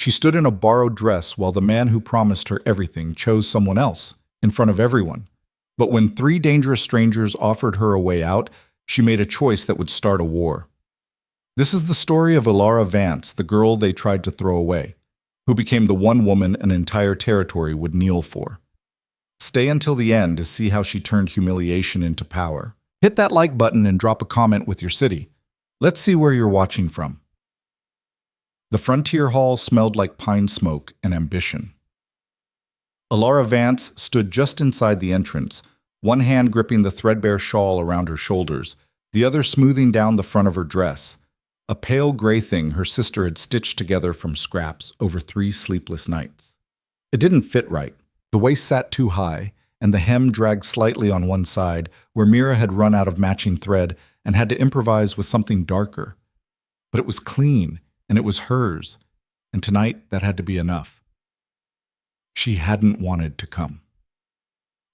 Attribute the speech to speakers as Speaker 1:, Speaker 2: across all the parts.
Speaker 1: She stood in a borrowed dress while the man who promised her everything chose someone else, in front of everyone. But when three dangerous strangers offered her a way out, she made a choice that would start a war. This is the story of Elara Vance, the girl they tried to throw away, who became the one woman an entire territory would kneel for. Stay until the end to see how she turned humiliation into power. Hit that like button and drop a comment with your city. Let's see where you're watching from. The frontier hall smelled like pine smoke and ambition. Elara Vance stood just inside the entrance, one hand gripping the threadbare shawl around her shoulders, the other smoothing down the front of her dress, a pale gray thing her sister had stitched together from scraps over 3 sleepless nights. It didn't fit right. The waist sat too high, and the hem dragged slightly on one side, where Mira had run out of matching thread and had to improvise with something darker. But it was clean, and it was hers, and tonight that had to be enough. She hadn't wanted to come.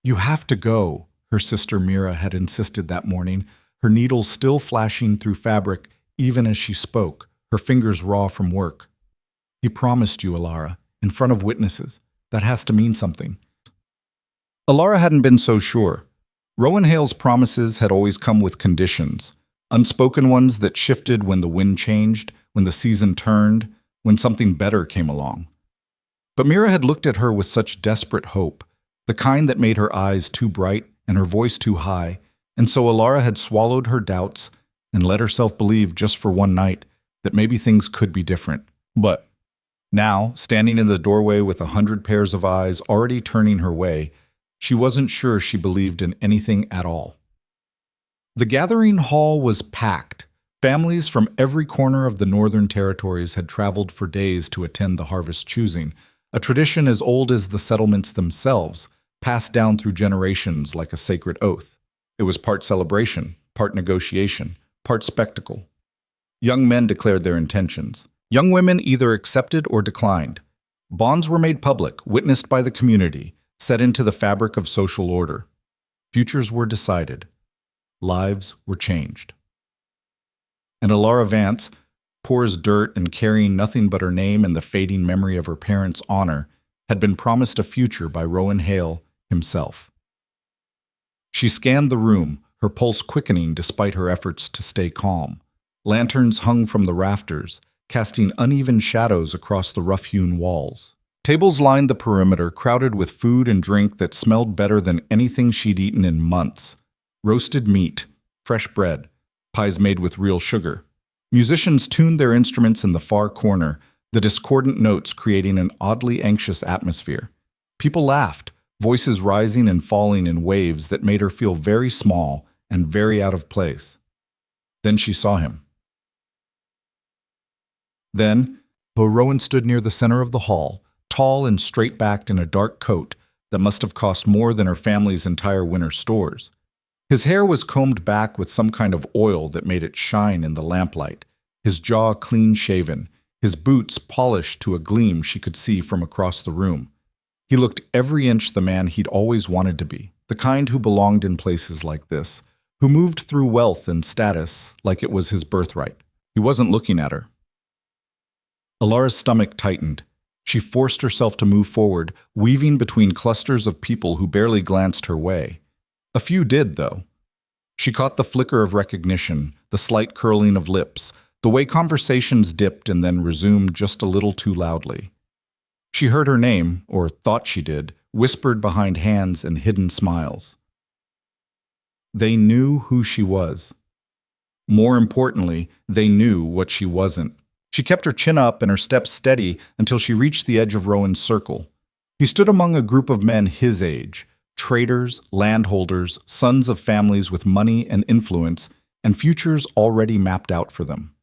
Speaker 1: "You have to go," her sister Mira had insisted that morning, her needles still flashing through fabric even as she spoke, her fingers raw from work. "He promised you, Elara, in front of witnesses. That has to mean something." Elara hadn't been so sure. Rowan Hale's promises had always come with conditions, unspoken ones that shifted when the wind changed, when the season turned, when something better came along. But Mira had looked at her with such desperate hope, the kind that made her eyes too bright and her voice too high, and so Elara had swallowed her doubts and let herself believe just for one night that maybe things could be different. But now, standing in the doorway with 100 pairs of eyes already turning her way, she wasn't sure she believed in anything at all. The gathering hall was packed. Families from every corner of the Northern Territories had traveled for days to attend the harvest choosing, a tradition as old as the settlements themselves, passed down through generations like a sacred oath. It was part celebration, part negotiation, part spectacle. Young men declared their intentions. Young women either accepted or declined. Bonds were made public, witnessed by the community, set into the fabric of social order. Futures were decided. Lives were changed. And Elara Vance, poor as dirt and carrying nothing but her name and the fading memory of her parents' honor, had been promised a future by Rowan Hale himself. She scanned the room, her pulse quickening despite her efforts to stay calm. Lanterns hung from the rafters, casting uneven shadows across the rough-hewn walls. Tables lined the perimeter, crowded with food and drink that smelled better than anything she'd eaten in months. Roasted meat, fresh bread, pies made with real sugar. Musicians tuned their instruments in the far corner, the discordant notes creating an oddly anxious atmosphere. People laughed, voices rising and falling in waves that made her feel very small and very out of place. Then she saw him. Then, Rowan stood near the center of the hall, tall and straight-backed in a dark coat that must have cost more than her family's entire winter stores. His hair was combed back with some kind of oil that made it shine in the lamplight, his jaw clean-shaven, his boots polished to a gleam she could see from across the room. He looked every inch the man he'd always wanted to be, the kind who belonged in places like this, who moved through wealth and status like it was his birthright. He wasn't looking at her. Elara's stomach tightened. She forced herself to move forward, weaving between clusters of people who barely glanced her way. A few did, though. She caught the flicker of recognition, the slight curling of lips, the way conversations dipped and then resumed just a little too loudly. She heard her name, or thought she did, whispered behind hands and hidden smiles. They knew who she was. More importantly, they knew what she wasn't. She kept her chin up and her steps steady until she reached the edge of Rowan's circle. He stood among a group of men his age, traders, landholders, sons of families with money and influence, and futures already mapped out for them.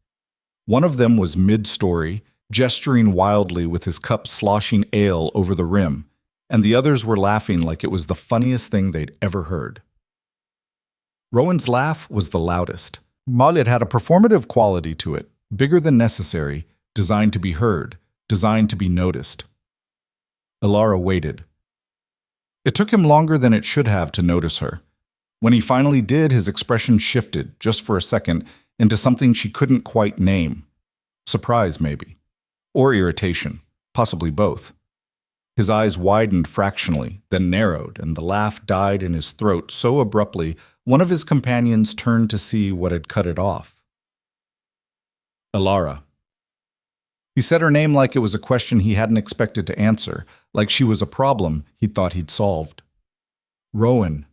Speaker 1: One of them was mid-story, gesturing wildly with his cup sloshing ale over the rim, and the others were laughing like it was the funniest thing they'd ever heard. Rowan's laugh was the loudest. It had a performative quality to it, bigger than necessary, designed to be heard, designed to be noticed. Elara waited. It took him longer than it should have to notice her. When he finally did, his expression shifted, just for a second, into something she couldn't quite name. Surprise, maybe. Or irritation. possibly both. His eyes widened fractionally, then narrowed, and the laugh died in his throat so abruptly one of his companions turned to see what had cut it off. Elara. He said her name like it was a question he hadn't expected to answer, like she was a problem he thought he'd solved. Rowan.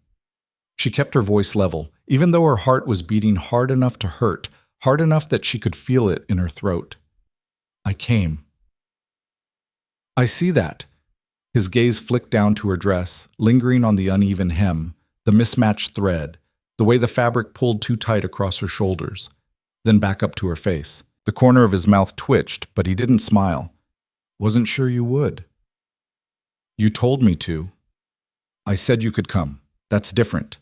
Speaker 1: She kept her voice level, even though her heart was beating hard enough to hurt, hard enough that she could feel it in her throat. I came. I see that. His gaze flicked down to her dress, lingering on the uneven hem, the mismatched thread, the way the fabric pulled too tight across her shoulders, then back up to her face. The corner of his mouth twitched, but he didn't smile. Wasn't sure you would. You told me to. I said you could come. That's different.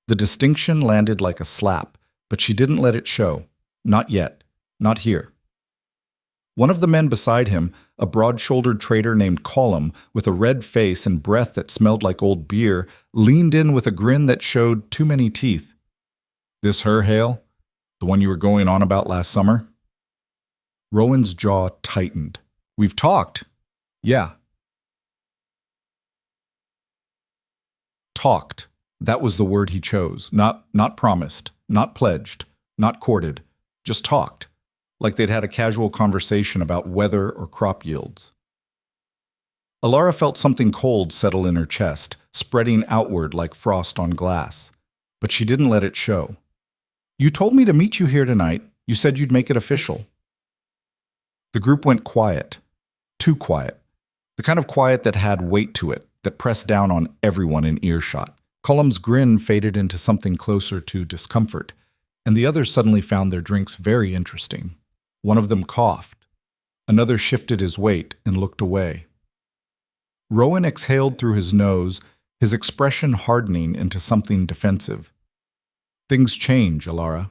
Speaker 1: The distinction landed like a slap, but she didn't let it show. Not yet. Not here. One of the men beside him, a broad-shouldered trader named Colum, with a red face and breath that smelled like old beer, leaned in with a grin that showed too many teeth. This her, Hale? The one you were going on about last summer? Rowan's jaw tightened. We've talked. Yeah. Talked. That was the word he chose. Not promised, not pledged, not courted. Just talked. Like they'd had a casual conversation about weather or crop yields. Elara felt something cold settle in her chest, spreading outward like frost on glass. But she didn't let it show. You told me to meet you here tonight. You said you'd make it official. The group went quiet. Too quiet. The kind of quiet that had weight to it, that pressed down on everyone in earshot. Colum's grin faded into something closer to discomfort, and the others suddenly found their drinks very interesting. One of them coughed. Another shifted his weight and looked away. Rowan exhaled through his nose, his expression hardening into something defensive. Things change, Elara.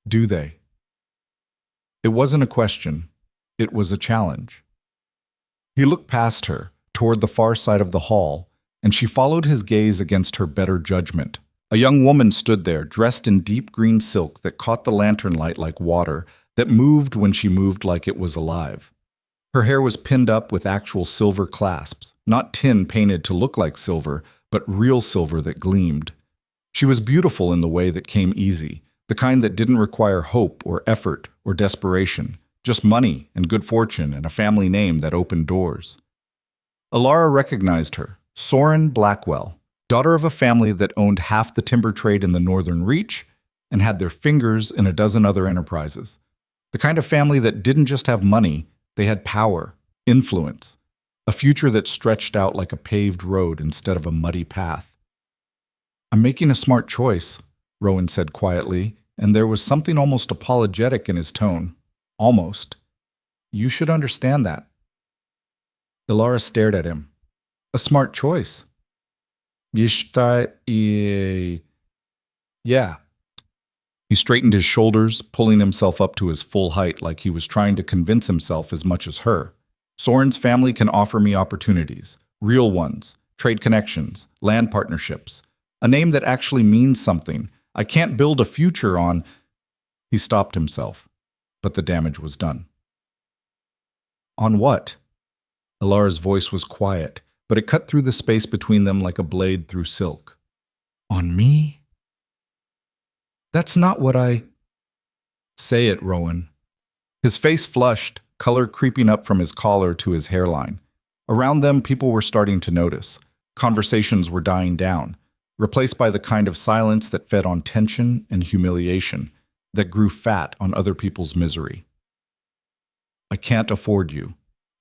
Speaker 1: Do they? It wasn't a question. It was a challenge. He looked past her, toward the far side of the hall, and she followed his gaze against her better judgment. A young woman stood there, dressed in deep green silk that caught the lantern light like water, that moved when she moved like it was alive. Her hair was pinned up with actual silver clasps, not tin painted to look like silver, but real silver that gleamed. She was beautiful in the way that came easy, the kind that didn't require hope or effort or desperation, just money and good fortune and a family name that opened doors. Elara recognized her, Soren Blackwell, daughter of a family that owned half the timber trade in the Northern Reach and had their fingers in a dozen other enterprises. The kind of family that didn't just have money, they had power, influence, a future that stretched out like a paved road instead of a muddy path. I'm making a smart choice, Rowan said quietly, and there was something almost apologetic in his tone. Almost. You should understand that. Elara stared at him. A smart choice. Yeah. He straightened his shoulders, pulling himself up to his full height like he was trying to convince himself as much as her. Soren's family can offer me opportunities, real ones, trade connections, land partnerships, a name that actually means something. I can't build a future on... He stopped himself, but the damage was done. On what? Elara's voice was quiet, but it cut through the space between them like a blade through silk. On me? That's not what I... Say it, Rowan. His face flushed, color creeping up from his collar to his hairline. Around them, people were starting to notice. Conversations were dying down, replaced by the kind of silence that fed on tension and humiliation, that grew fat on other people's misery. I can't afford you,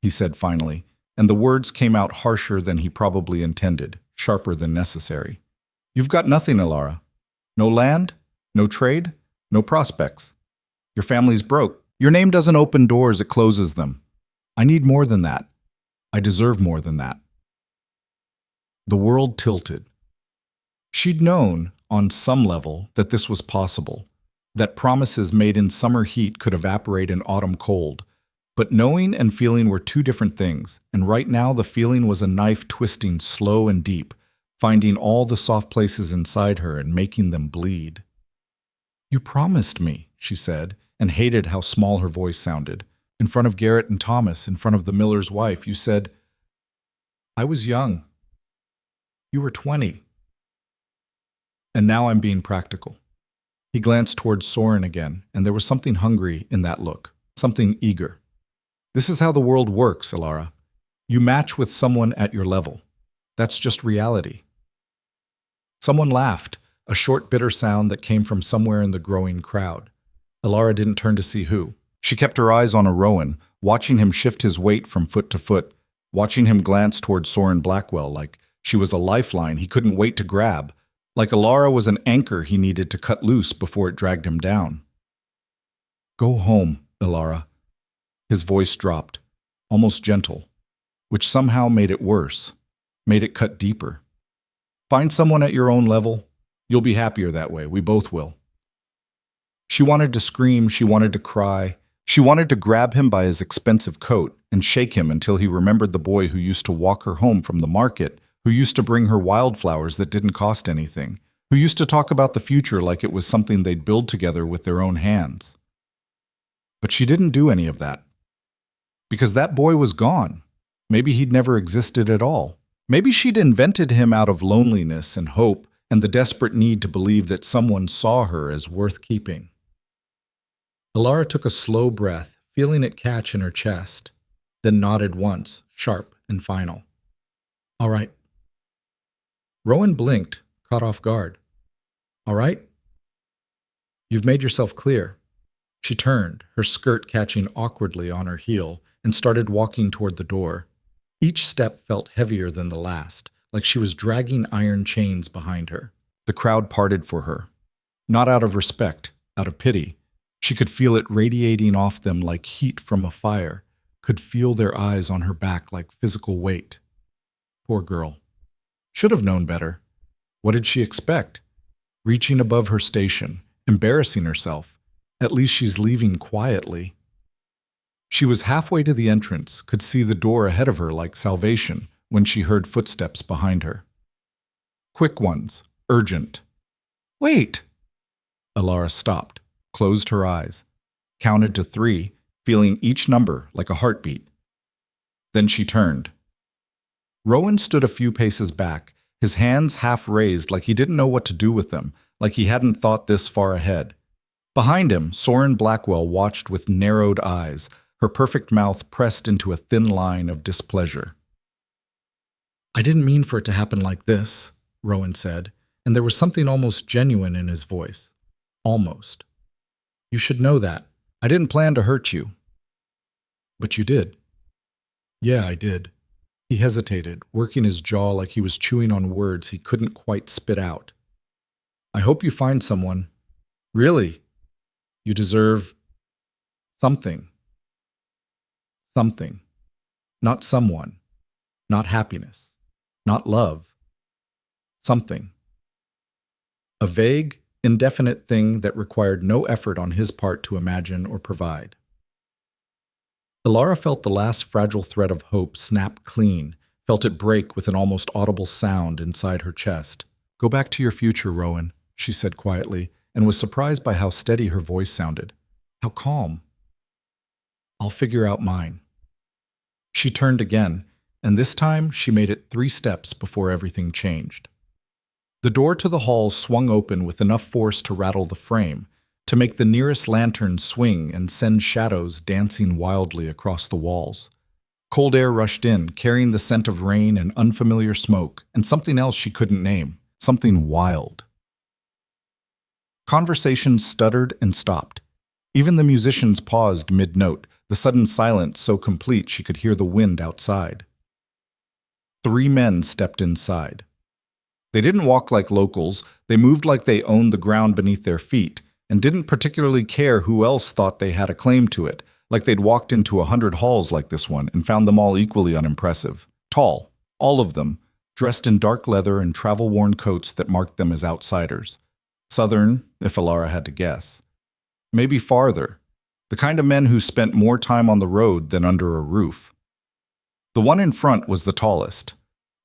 Speaker 1: he said finally, and the words came out harsher than he probably intended, sharper than necessary. You've got nothing, Elara. No land, no trade, no prospects. Your family's broke. Your name doesn't open doors, it closes them. I need more than that. I deserve more than that. The world tilted. She'd known, on some level, that this was possible, that promises made in summer heat could evaporate in autumn cold. But knowing and feeling were two different things, and right now the feeling was a knife twisting slow and deep, finding all the soft places inside her and making them bleed. You promised me, she said, and hated how small her voice sounded. In front of Garrett and Thomas, in front of the miller's wife, you said, I was young. You were 20. And now I'm being practical. He glanced towards Soren again, and there was something hungry in that look, something eager. This is how the world works, Elara. You match with someone at your level. That's just reality. Someone laughed, a short, bitter sound that came from somewhere in the growing crowd. Elara didn't turn to see who. She kept her eyes on Rowan, watching him shift his weight from foot to foot, watching him glance toward Soren Blackwell like she was a lifeline he couldn't wait to grab, like Elara was an anchor he needed to cut loose before it dragged him down. Go home, Elara. His voice dropped, almost gentle, which somehow made it worse, made it cut deeper. Find someone at your own level. You'll be happier that way. We both will. She wanted to scream. She wanted to cry. She wanted to grab him by his expensive coat and shake him until he remembered the boy who used to walk her home from the market, who used to bring her wildflowers that didn't cost anything, who used to talk about the future like it was something they'd build together with their own hands. But she didn't do any of that. Because that boy was gone. Maybe he'd never existed at all. Maybe she'd invented him out of loneliness and hope and the desperate need to believe that someone saw her as worth keeping. Elara took a slow breath, feeling it catch in her chest, then nodded once, sharp and final. All right. Rowan blinked, caught off guard. All right? You've made yourself clear. She turned, her skirt catching awkwardly on her heel, and started walking toward the door. Each step felt heavier than the last, like she was dragging iron chains behind her. The crowd parted for her. Not out of respect, out of pity. She could feel it radiating off them like heat from a fire, could feel their eyes on her back like physical weight. Poor girl. Should have known better. What did she expect? Reaching above her station, embarrassing herself. At least she's leaving quietly. She was halfway to the entrance, could see the door ahead of her like salvation, when she heard footsteps behind her. Quick ones, urgent. Wait! Elara stopped, closed her eyes, counted to 3, feeling each number like a heartbeat. Then she turned. Rowan stood a few paces back, his hands half raised like he didn't know what to do with them, like he hadn't thought this far ahead. Behind him, Soren Blackwell watched with narrowed eyes, her perfect mouth pressed into a thin line of displeasure. I didn't mean for it to happen like this, Rowan said, and there was something almost genuine in his voice. Almost. You should know that. I didn't plan to hurt you. But you did. Yeah, I did. He hesitated, working his jaw like he was chewing on words he couldn't quite spit out. I hope you find someone. Really. You deserve something. Something. Not someone. Not happiness. Not love. Something. A vague, indefinite thing that required no effort on his part to imagine or provide. Elara felt the last fragile thread of hope snap clean, felt it break with an almost audible sound inside her chest. Go back to your future, Rowan, she said quietly, and was surprised by how steady her voice sounded. How calm. I'll figure out mine. She turned again, and this time she made it 3 steps before everything changed. The door to the hall swung open with enough force to rattle the frame, to make the nearest lantern swing and send shadows dancing wildly across the walls. Cold air rushed in, carrying the scent of rain and unfamiliar smoke, and something else she couldn't name, something wild. Conversation stuttered and stopped. Even the musicians paused mid-note, the sudden silence so complete she could hear the wind outside. 3 men stepped inside. They didn't walk like locals, they moved like they owned the ground beneath their feet, and didn't particularly care who else thought they had a claim to it, like they'd walked into 100 halls like this one and found them all equally unimpressive. Tall, all of them, dressed in dark leather and travel-worn coats that marked them as outsiders. Southern, if Elara had to guess. Maybe farther. The kind of men who spent more time on the road than under a roof. The one in front was the tallest.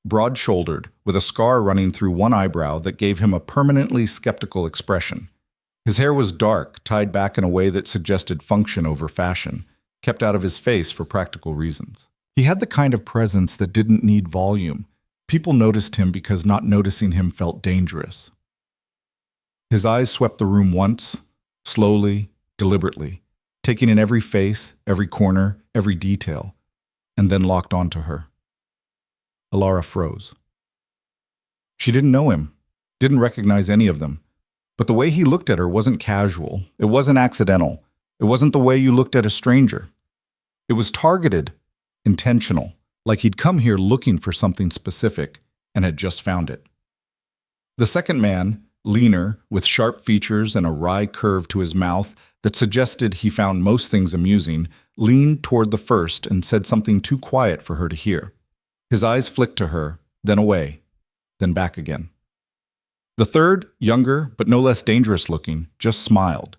Speaker 1: Broad-shouldered, with a scar running through one eyebrow that gave him a permanently skeptical expression. His hair was dark, tied back in a way that suggested function over fashion. kept out of his face for practical reasons. He had the kind of presence that didn't need volume. People noticed him because not noticing him felt dangerous. His eyes swept the room once, slowly, deliberately, taking in every face, every corner, every detail, and then locked onto her. Elara froze. She didn't know him, didn't recognize any of them, but the way he looked at her wasn't casual, it wasn't accidental, it wasn't the way you looked at a stranger. It was targeted, intentional, like he'd come here looking for something specific and had just found it. The second man, leaner, with sharp features and a wry curve to his mouth that suggested he found most things amusing, leaned toward the first and said something too quiet for her to hear. His eyes flicked to her, then away, then back again. The third, younger but no less dangerous looking, just smiled.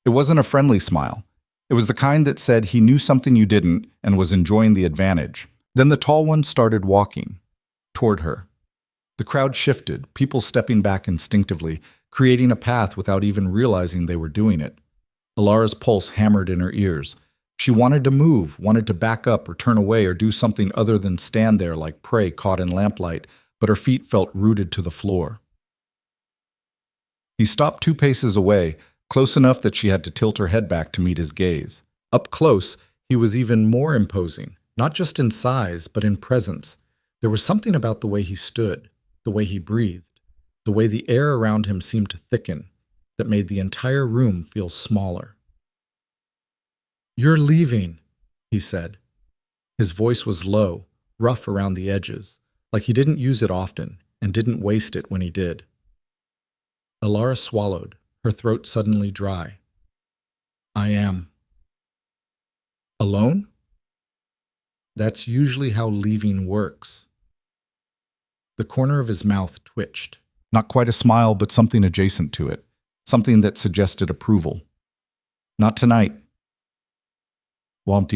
Speaker 1: It wasn't a friendly smile. It was the kind that said he knew something you didn't and was enjoying the advantage. Then the tall one started walking toward her. The crowd shifted, people stepping back instinctively, creating a path without even realizing they were doing it. Elara's pulse hammered in her ears. She wanted to move, wanted to back up or turn away or do something other than stand there like prey caught in lamplight, but her feet felt rooted to the floor. He stopped 2 paces away, close enough that she had to tilt her head back to meet his gaze. Up close, he was even more imposing, not just in size, but in presence. There was something about the way he stood, the way he breathed, the way the air around him seemed to thicken, that made the entire room feel smaller. "You're leaving," he said. His voice was low, rough around the edges, like he didn't use it often and didn't waste it when he did. Elara swallowed, her throat suddenly dry. "I am." "Alone?" "That's usually how leaving works." The corner of his mouth twitched. Not quite a smile, but something adjacent to it, something that suggested approval. "Not tonight." "Won't."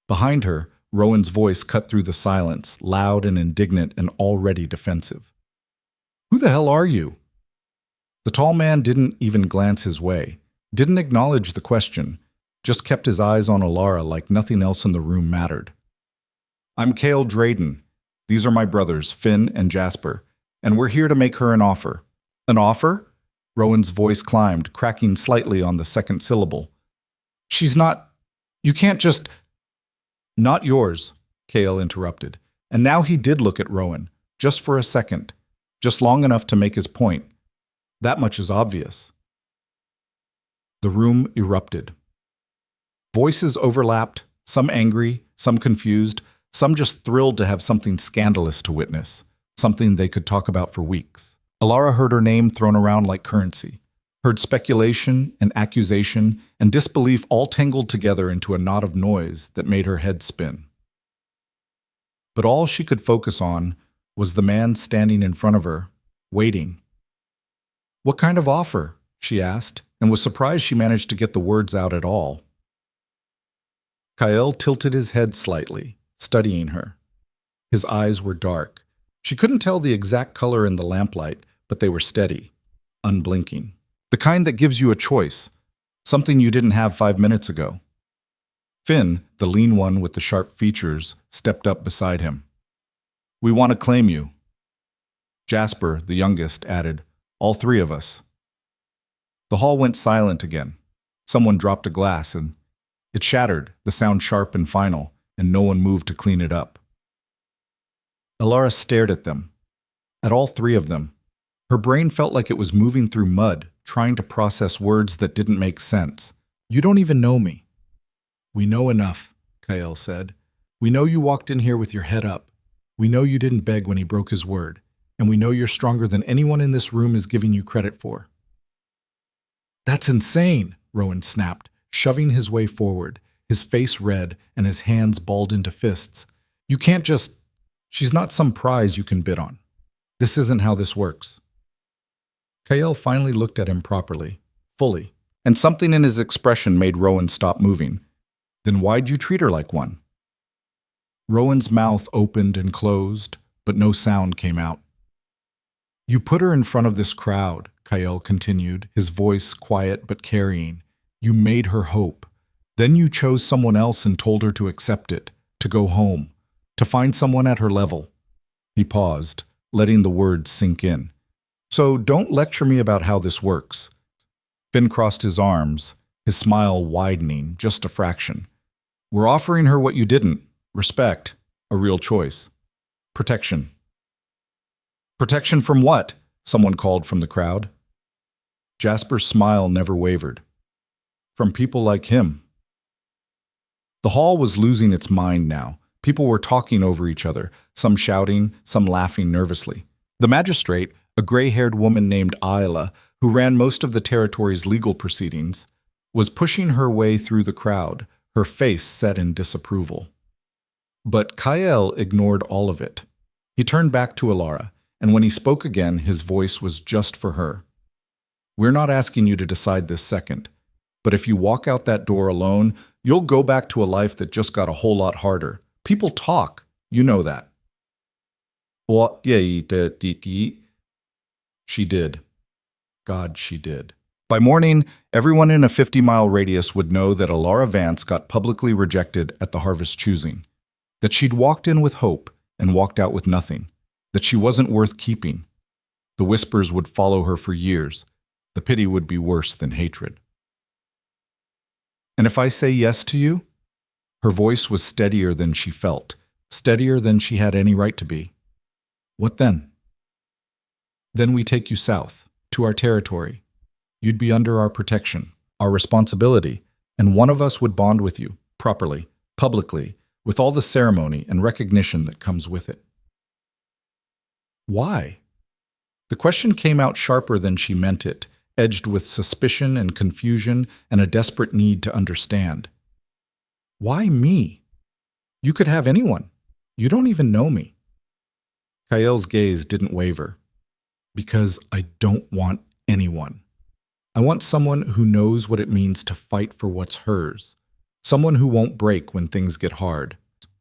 Speaker 1: Behind her, Rowan's voice cut through the silence, loud and indignant and already defensive. "Who the hell are you?" The tall man didn't even glance his way, didn't acknowledge the question, just kept his eyes on Elara like nothing else in the room mattered. "I'm Cale Drayden. These are my brothers, Finn and Jasper, and we're here to make her an offer." "An offer?" Rowan's voice climbed, cracking slightly on the second syllable. "She's not... You can't just..." "Not yours," Cale interrupted, and now he did look at Rowan, just for a second, just long enough to make his point. That much is obvious. The room erupted. Voices overlapped, some angry, some confused, some just thrilled to have something scandalous to witness, something they could talk about for weeks. Elara heard her name thrown around like currency, heard speculation and accusation and disbelief all tangled together into a knot of noise that made her head spin. But all she could focus on was the man standing in front of her, waiting. "What kind of offer?" she asked, and was surprised she managed to get the words out at all. Kyle tilted his head slightly, studying her. His eyes were dark. She couldn't tell the exact color in the lamplight, but they were steady, unblinking. The kind that gives you a choice, something you didn't have 5 minutes ago. Finn, the lean one with the sharp features, stepped up beside him. "We want to claim you." Jasper, the youngest, added, "All 3 of us." The hall went silent again. Someone dropped a glass and it shattered, the sound sharp and final, and no one moved to clean it up. Elara stared at them, at all 3 of them. Her brain felt like it was moving through mud, trying to process words that didn't make sense. "You don't even know me." "We know enough," Kyle said. "We know you walked in here with your head up. We know you didn't beg when he broke his word. And we know you're stronger than anyone in this room is giving you credit for." "That's insane," Rowan snapped, shoving his way forward, his face red and his hands balled into fists. "You can't just... She's not some prize you can bid on. This isn't how this works." Kyle finally looked at him properly, fully, and something in his expression made Rowan stop moving. "Then why'd you treat her like one?" Rowan's mouth opened and closed, but no sound came out. "You put her in front of this crowd," Kyle continued, his voice quiet but carrying. "You made her hope. Then you chose someone else and told her to accept it, to go home, to find someone at her level. He paused, letting the words sink in. So don't lecture me about how this works. Finn crossed his arms, his smile widening just a fraction. We're offering her what you didn't. Respect. A real choice. Protection. Protection from what? Someone called from the crowd. Jasper's smile never wavered. From people like him. The hall was losing its mind now. People were talking over each other, some shouting, some laughing nervously. The magistrate, a gray-haired woman named Ayla, who ran most of the territory's legal proceedings, was pushing her way through the crowd, her face set in disapproval. But Kael ignored all of it. He turned back to Elara, and when he spoke again, his voice was just for her. We're not asking you to decide this second, but if you walk out that door alone, you'll go back to a life that just got a whole lot harder. People talk. You know that. She did. God, she did. By morning, everyone in a 50-mile radius would know that Elara Vance got publicly rejected at the Harvest choosing, that she'd walked in with hope and walked out with nothing, that she wasn't worth keeping. The whispers would follow her for years. The pity would be worse than hatred. And if I say yes to you? Her voice was steadier than she felt, steadier than she had any right to be. What then? Then we take you south, to our territory. You'd be under our protection, our responsibility, and one of us would bond with you, properly, publicly, with all the ceremony and recognition that comes with it. Why? The question came out sharper than she meant it, edged with suspicion and confusion and a desperate need to understand. Why me? You could have anyone. You don't even know me. Kael's gaze didn't waver. Because I don't want anyone. I want someone who knows what it means to fight for what's hers. Someone who won't break when things get hard.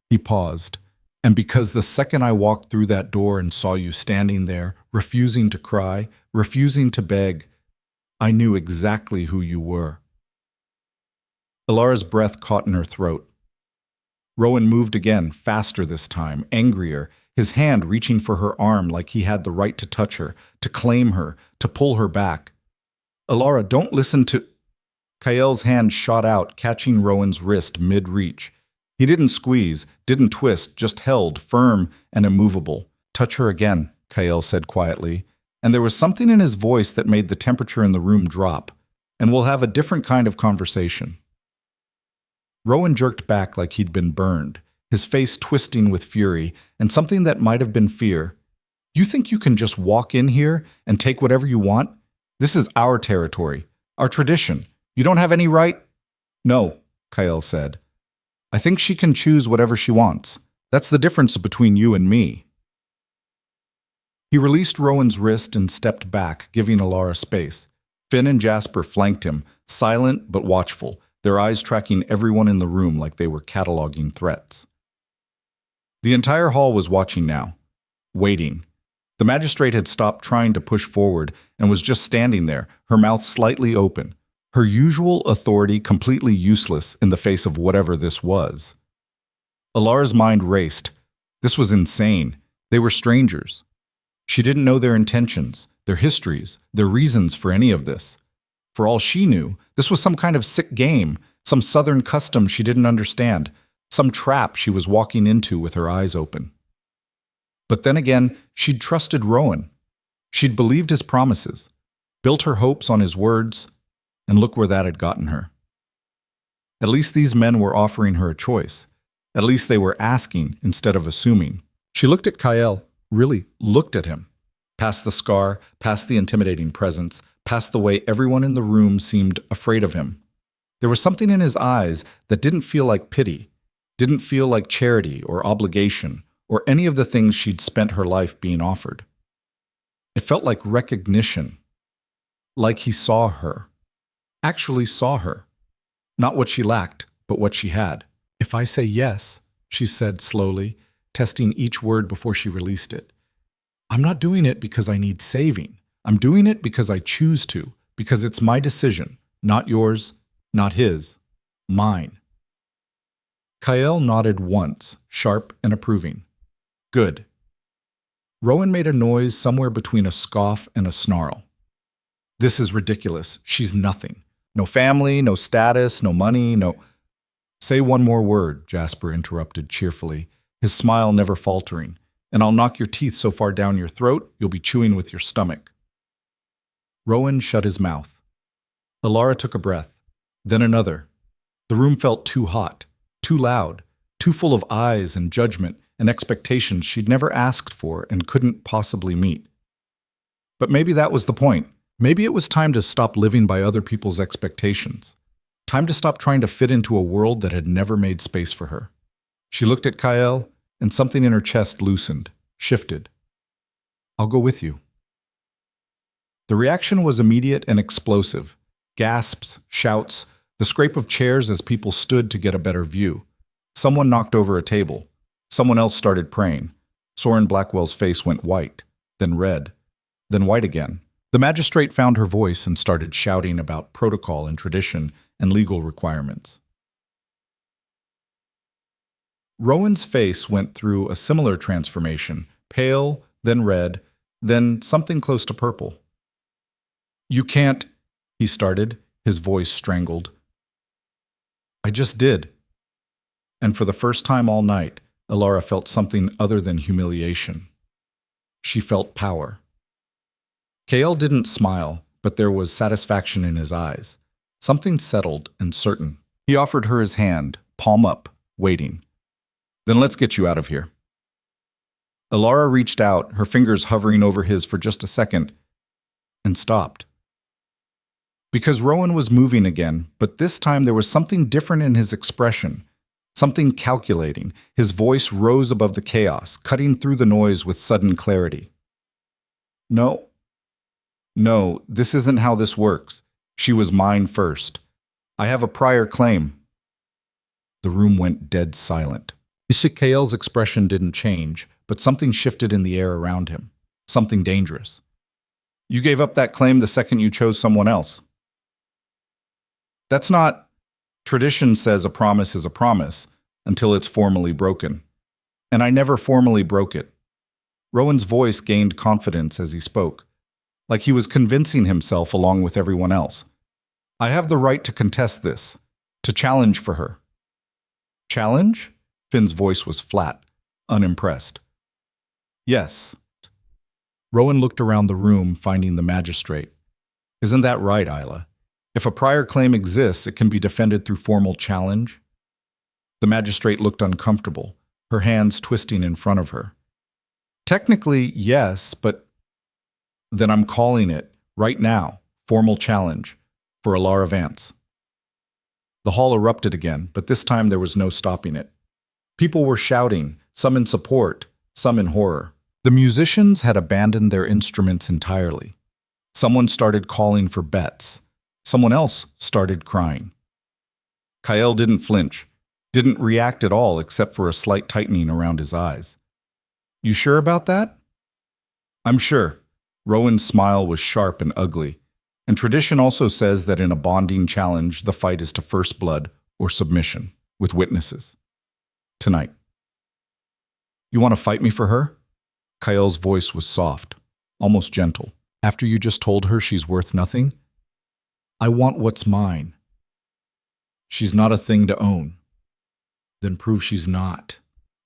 Speaker 1: He paused. And because the second I walked through that door and saw you standing there, refusing to cry, refusing to beg, I knew exactly who you were. Elara's breath caught in her throat. Rowan moved again, faster this time, angrier, his hand reaching for her arm like he had the right to touch her, to claim her, to pull her back. Elara, don't listen to... Kael's hand shot out, catching Rowan's wrist mid-reach. He didn't squeeze, didn't twist, just held, firm and immovable. Touch her again, Kael said quietly, and there was something in his voice that made the temperature in the room drop, and we'll have a different kind of conversation. Rowan jerked back like he'd been burned, his face twisting with fury, and something that might have been fear. You think you can just walk in here and take whatever you want? This is our territory, our tradition. You don't have any right? No, Kael said. I think she can choose whatever she wants. That's the difference between you and me. He released Rowan's wrist and stepped back, giving Elara space. Finn and Jasper flanked him, silent but watchful, their eyes tracking everyone in the room like they were cataloging threats. The entire hall was watching now, waiting. The magistrate had stopped trying to push forward and was just standing there, her mouth slightly open, her usual authority completely useless in the face of whatever this was. Elara's mind raced. This was insane. They were strangers. She didn't know their intentions, their histories, their reasons for any of this. For all she knew, this was some kind of sick game, some southern custom she didn't understand, some trap she was walking into with her eyes open. But then again, she'd trusted Rowan. She'd believed his promises, built her hopes on his words, and look where that had gotten her. At least these men were offering her a choice. At least they were asking instead of assuming. She looked at Kael, really looked at him. Past the scar, past the intimidating presence, past the way everyone in the room seemed afraid of him. There was something in his eyes that didn't feel like pity, didn't feel like charity or obligation, or any of the things she'd spent her life being offered. It felt like recognition, like he saw her, actually saw her. Not what she lacked, but what she had. If I say yes, she said slowly, testing each word before she released it. I'm not doing it because I need saving. I'm doing it because I choose to, because it's my decision, not yours, not his. Mine. Kael nodded once, sharp and approving. Good. Rowan made a noise somewhere between a scoff and a snarl. This is ridiculous. She's nothing. No family, no status, no money, no... Say one more word, Jasper interrupted cheerfully, his smile never faltering, and I'll knock your teeth so far down your throat, you'll be chewing with your stomach. Rowan shut his mouth. Elara took a breath, then another. The room felt too hot, too loud, too full of eyes and judgment and expectations she'd never asked for and couldn't possibly meet. But maybe that was the point. Maybe it was time to stop living by other people's expectations. Time to stop trying to fit into a world that had never made space for her. She looked at Kael, and something in her chest loosened, shifted. I'll go with you. The reaction was immediate and explosive. Gasps, shouts, the scrape of chairs as people stood to get a better view. Someone knocked over a table. Someone else started praying. Soren Blackwell's face went white, then red, then white again. The magistrate found her voice and started shouting about protocol and tradition and legal requirements. Rowan's face went through a similar transformation, pale, then red, then something close to purple. You can't, he started, his voice strangled. I just did. And for the first time all night, Elara felt something other than humiliation. She felt power. Kael didn't smile, but there was satisfaction in his eyes. Something settled and certain. He offered her his hand, palm up, waiting. Then let's get you out of here. Elara reached out, her fingers hovering over his for just a second, and stopped. Because Rowan was moving again, but this time there was something different in his expression, something calculating. His voice rose above the chaos, cutting through the noise with sudden clarity. No, this isn't how this works. She was mine first. I have a prior claim. The room went dead silent. Kael's expression didn't change, but something shifted in the air around him. Something dangerous. You gave up that claim the second you chose someone else. That's not... Tradition says a promise is a promise until it's formally broken. And I never formally broke it. Rowan's voice gained confidence as he spoke, like he was convincing himself along with everyone else. I have the right to contest this, to challenge for her. Challenge? Finn's voice was flat, unimpressed. Yes. Rowan looked around the room, finding the magistrate. Isn't that right, Isla? If a prior claim exists, it can be defended through formal challenge. The magistrate looked uncomfortable, her hands twisting in front of her. Technically, yes, but then I'm calling it, right now, formal challenge, for Elara Vance. The hall erupted again, but this time there was no stopping it. People were shouting, some in support, some in horror. The musicians had abandoned their instruments entirely. Someone started calling for bets. Someone else started crying. Kael didn't flinch, didn't react at all except for a slight tightening around his eyes. You sure about that? I'm sure. Rowan's smile was sharp and ugly, and tradition also says that in a bonding challenge, the fight is to first blood or submission, with witnesses. Tonight. You want to fight me for her? Kael's voice was soft, almost gentle. After you just told her she's worth nothing? I want what's mine. She's not a thing to own. Then prove she's not.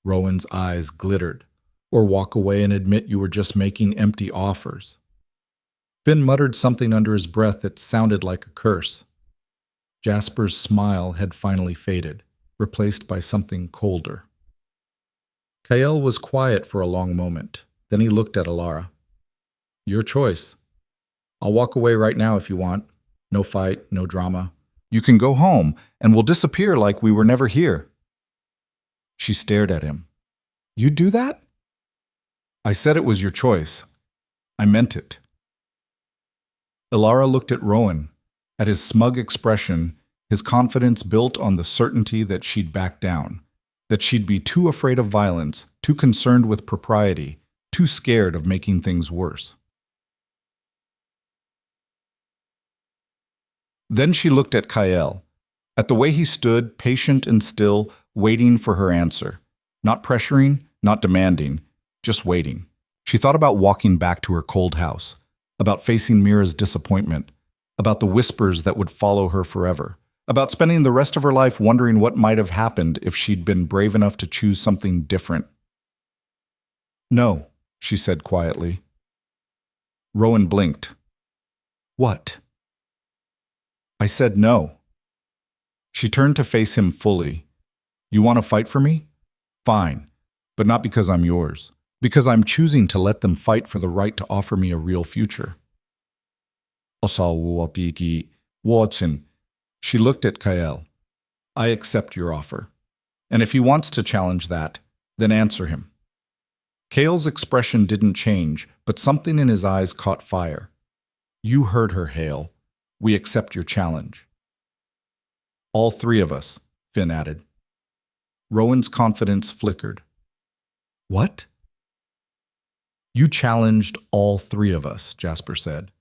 Speaker 1: Rowan's eyes glittered. Or walk away and admit you were just making empty offers. Finn muttered something under his breath that sounded like a curse. Jasper's smile had finally faded, replaced by something colder. Kael was quiet for a long moment. Then he looked at Elara. Your choice. I'll walk away right now if you want. No fight, no drama. You can go home, and we'll disappear like we were never here. She stared at him. You'd do that? I said it was your choice. I meant it. Elara looked at Rowan. At his smug expression, his confidence built on the certainty that she'd back down, that she'd be too afraid of violence, too concerned with propriety, too scared of making things worse. Then she looked at Kael. At the way he stood, patient and still, waiting for her answer. Not pressuring, not demanding, just waiting. She thought about walking back to her cold house, about facing Mira's disappointment, about the whispers that would follow her forever, about spending the rest of her life wondering what might have happened if she'd been brave enough to choose something different. "No," she said quietly. Rowan blinked. "What?" "I said no." She turned to face him fully. "You want to fight for me? Fine, but not because I'm yours. Because I'm choosing to let them fight for the right to offer me a real future." Watson. She looked at Kael. "I accept your offer. And if he wants to challenge that, then answer him." Kael's expression didn't change, but something in his eyes caught fire. "You heard her, Hale. We accept your challenge." "All three of us," Finn added. Rowan's confidence flickered. "What?" "You challenged all three of us," Jasper said.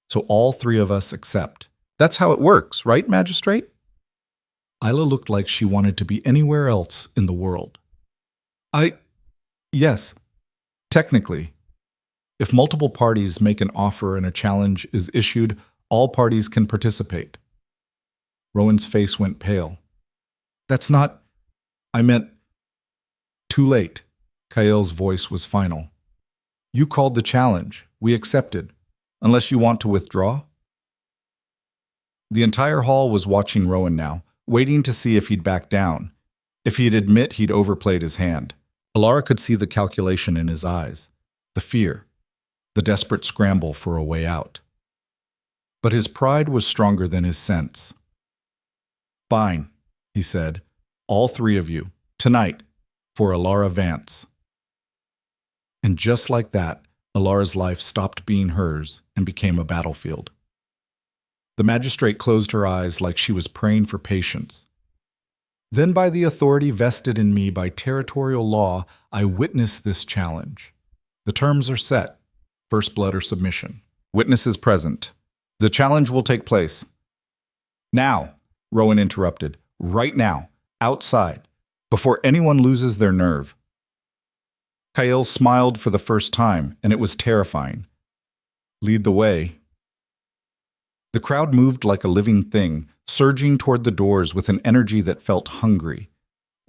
Speaker 1: "So all three of us accept. That's how it works, right, Magistrate?" Isla looked like she wanted to be anywhere else in the world. Yes, technically. If multiple parties make an offer and a challenge is issued, all parties can participate." Rowan's face went pale. "That's not... I meant..." "Too late." Kael's voice was final. "You called the challenge. We accepted. Unless you want to withdraw?" The entire hall was watching Rowan now, waiting to see if he'd back down, if he'd admit he'd overplayed his hand. Elara could see the calculation in his eyes, the fear, the desperate scramble for a way out. But his pride was stronger than his sense. "Fine," he said, "all three of you, tonight, for Elara Vance." And just like that, Elara's life stopped being hers and became a battlefield. The magistrate closed her eyes like she was praying for patience. "Then by the authority vested in me by territorial law, I witness this challenge. The terms are set. First blood or submission. Witnesses present. The challenge will take place." "Now," Rowan interrupted. "Right now. Outside. Before anyone loses their nerve." Kael smiled for the first time, and it was terrifying. "Lead the way." The crowd moved like a living thing, surging toward the doors with an energy that felt hungry.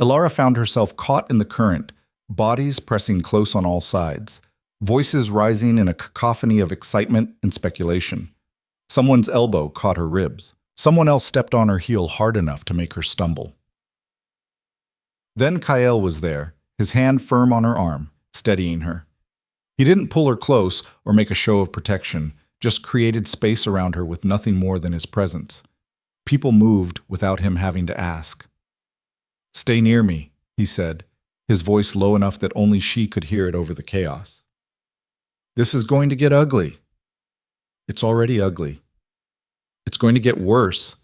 Speaker 1: Elara found herself caught in the current, bodies pressing close on all sides, voices rising in a cacophony of excitement and speculation. Someone's elbow caught her ribs. Someone else stepped on her heel hard enough to make her stumble. Then Kael was there, his hand firm on her arm, steadying her. He didn't pull her close or make a show of protection, just created space around her with nothing more than his presence. People moved without him having to ask. "Stay near me," he said, his voice low enough that only she could hear it over the chaos. "This is going to get ugly." "It's already ugly. It's going to get worse."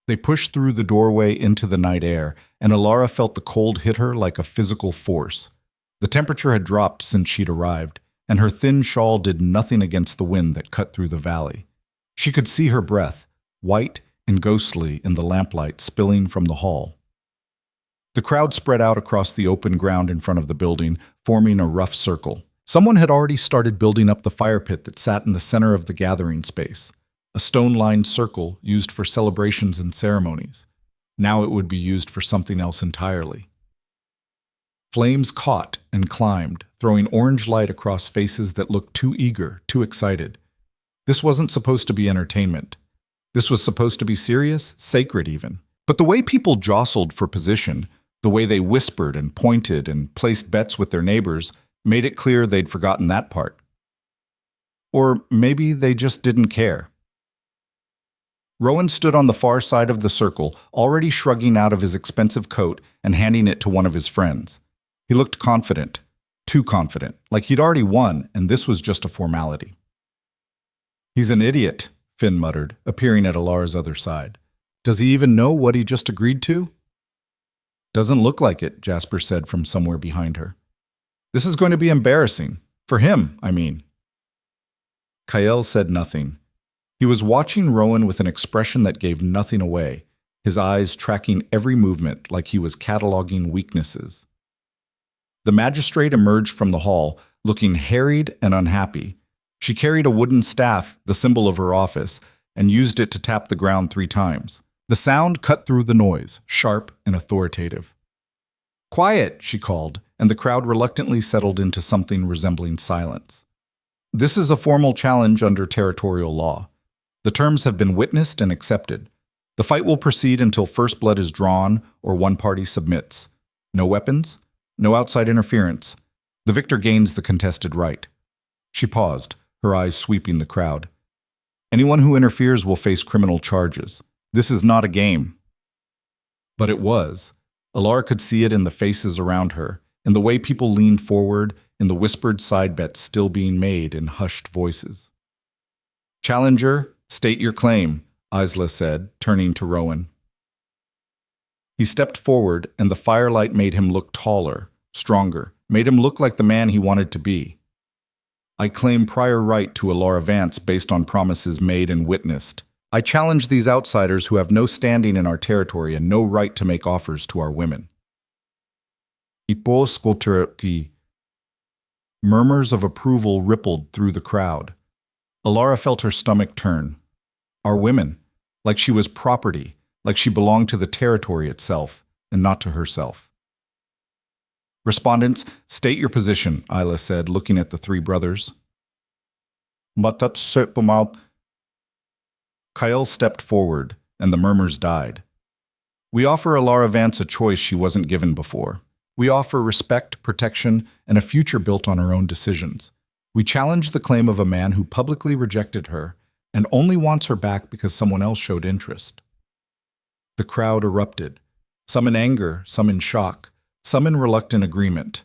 Speaker 1: They pushed through the doorway into the night air, and Elara felt the cold hit her like a physical force. The temperature had dropped since she'd arrived, and her thin shawl did nothing against the wind that cut through the valley. She could see her breath, white and ghostly in the lamplight spilling from the hall. The crowd spread out across the open ground in front of the building, forming a rough circle. Someone had already started building up the fire pit that sat in the center of the gathering space, a stone-lined circle used for celebrations and ceremonies. Now it would be used for something else entirely. Flames caught and climbed, throwing orange light across faces that looked too eager, too excited. This wasn't supposed to be entertainment. This was supposed to be serious, sacred even. But the way people jostled for position, the way they whispered and pointed and placed bets with their neighbors, made it clear they'd forgotten that part. Or maybe they just didn't care. Rowan stood on the far side of the circle, already shrugging out of his expensive coat and handing it to one of his friends. He looked confident, too confident, like he'd already won, and this was just a formality. "He's an idiot," Finn muttered, appearing at Elara's other side. "Does he even know what he just agreed to?" "Doesn't look like it," Jasper said from somewhere behind her. "This is going to be embarrassing. For him, I mean." Kael said nothing. He was watching Rowan with an expression that gave nothing away, his eyes tracking every movement like he was cataloging weaknesses. The magistrate emerged from the hall, looking harried and unhappy. She carried a wooden staff, the symbol of her office, and used it to tap the ground 3 times. The sound cut through the noise, sharp and authoritative. "Quiet," she called, and the crowd reluctantly settled into something resembling silence. "This is a formal challenge under territorial law. The terms have been witnessed and accepted. The fight will proceed until first blood is drawn or one party submits. No weapons, no outside interference. The victor gains the contested right." She paused, her eyes sweeping the crowd. "Anyone who interferes will face criminal charges. This is not a game." But it was. Elara could see it in the faces around her, in the way people leaned forward, in the whispered side bets still being made in hushed voices. "Challenger, state your claim," Isla said, turning to Rowan. He stepped forward, and the firelight made him look taller, stronger, made him look like the man he wanted to be. "I claim prior right to Elara Vance based on promises made and witnessed. I challenge these outsiders who have no standing in our territory and no right to make offers to our women." Murmurs of approval rippled through the crowd. Elara felt her stomach turn. Our women, like she was property, like she belonged to the territory itself and not to herself. "Respondents, state your position," Isla said, looking at the 3 brothers. Kyle stepped forward, and the murmurs died. "We offer Elara Vance a choice she wasn't given before. We offer respect, protection, and a future built on her own decisions. We challenge the claim of a man who publicly rejected her and only wants her back because someone else showed interest." The crowd erupted, some in anger, some in shock, some in reluctant agreement.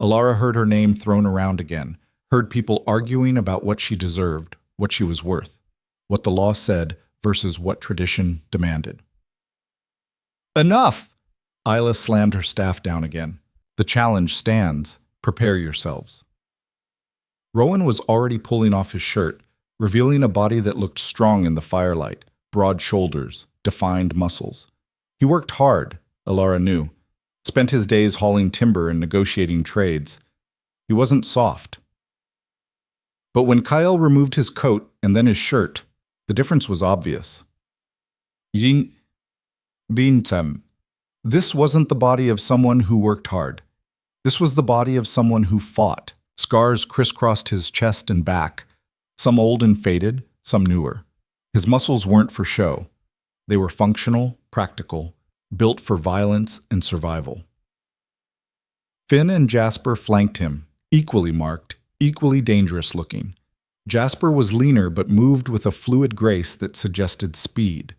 Speaker 1: Elara heard her name thrown around again, heard people arguing about what she deserved, what she was worth, what the law said versus what tradition demanded. "Enough!" Isla slammed her staff down again. "The challenge stands. Prepare yourselves." Rowan was already pulling off his shirt, revealing a body that looked strong in the firelight, broad shoulders, defined muscles. He worked hard, Elara knew, spent his days hauling timber and negotiating trades. He wasn't soft. But when Kyle removed his coat and then his shirt, the difference was obvious. This wasn't the body of someone who worked hard. This was the body of someone who fought. Scars crisscrossed his chest and back, some old and faded, some newer. His muscles weren't for show. They were functional, practical, built for violence and survival. Finn and Jasper flanked him, equally marked, equally dangerous looking. Jasper was leaner but moved with a fluid grace that suggested speed.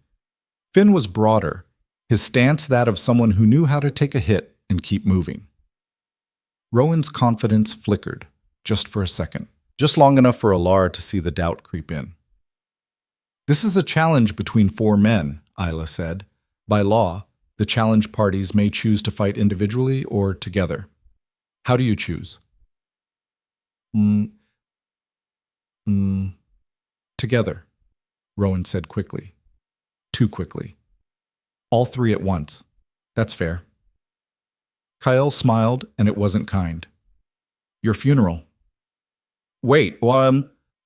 Speaker 1: Finn was broader, his stance that of someone who knew how to take a hit and keep moving. Rowan's confidence flickered, just for a second, just long enough for Elara to see the doubt creep in. "This is a challenge between 4 men, Isla said. "By law, the challenge parties may choose to fight individually or together. How do you choose?" Together, Rowan said quickly. Too quickly. "All 3 at once. That's fair." Kyle smiled, and it wasn't kind. "Your funeral." "Wait,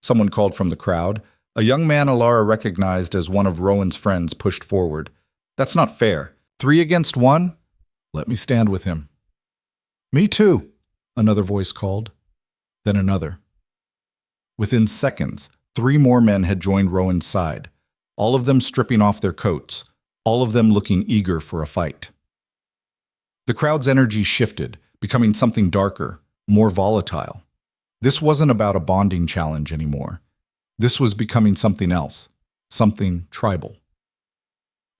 Speaker 1: someone called from the crowd. A young man Elara recognized as one of Rowan's friends pushed forward. "That's not fair. 3 against 1? Let me stand with him." "Me too," another voice called. Then another. Within seconds, 3 more men had joined Rowan's side, all of them stripping off their coats, all of them looking eager for a fight. The crowd's energy shifted, becoming something darker, more volatile. This wasn't about a bonding challenge anymore. This was becoming something else, something tribal.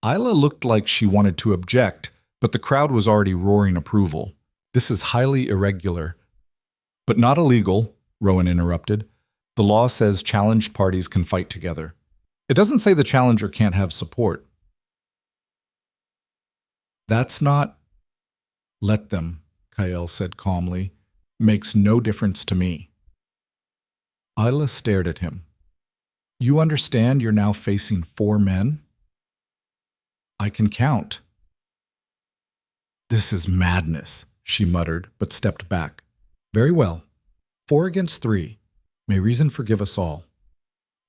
Speaker 1: Isla looked like she wanted to object, but the crowd was already roaring approval. "This is highly irregular." "But not illegal," Rowan interrupted. "The law says challenged parties can fight together. It doesn't say the challenger can't have support." "That's not—" "Let them," Kyle said calmly. "Makes no difference to me." Isla stared at him. "You understand you're now facing 4 men?" I can count. This is madness, she muttered, but stepped back. Very well. 4 against 3. May reason forgive us all.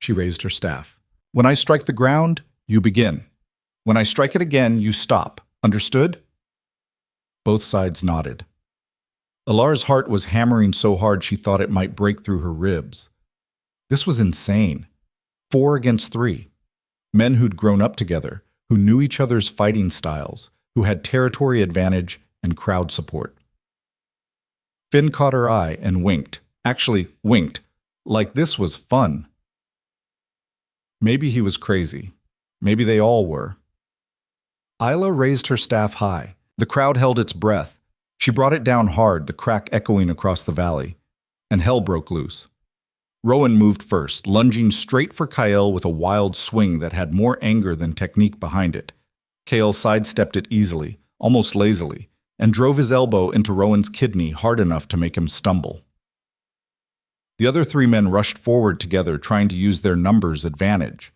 Speaker 1: She raised her staff. When I strike the ground, you begin. When I strike it again, you stop. Understood? Both sides nodded. Elara's heart was hammering so hard she thought it might break through her ribs. This was insane. 4 against 3. Men who'd grown up together, who knew each other's fighting styles, who had territory advantage and crowd support. Finn caught her eye and winked. Actually, winked. Like this was fun. Maybe he was crazy. Maybe they all were. Isla raised her staff high. The crowd held its breath. She brought it down hard, the crack echoing across the valley. And hell broke loose. Rowan moved first, lunging straight for Kael with a wild swing that had more anger than technique behind it. Kael sidestepped it easily, almost lazily, and drove his elbow into Rowan's kidney hard enough to make him stumble. The other 3 men rushed forward together, trying to use their numbers advantage.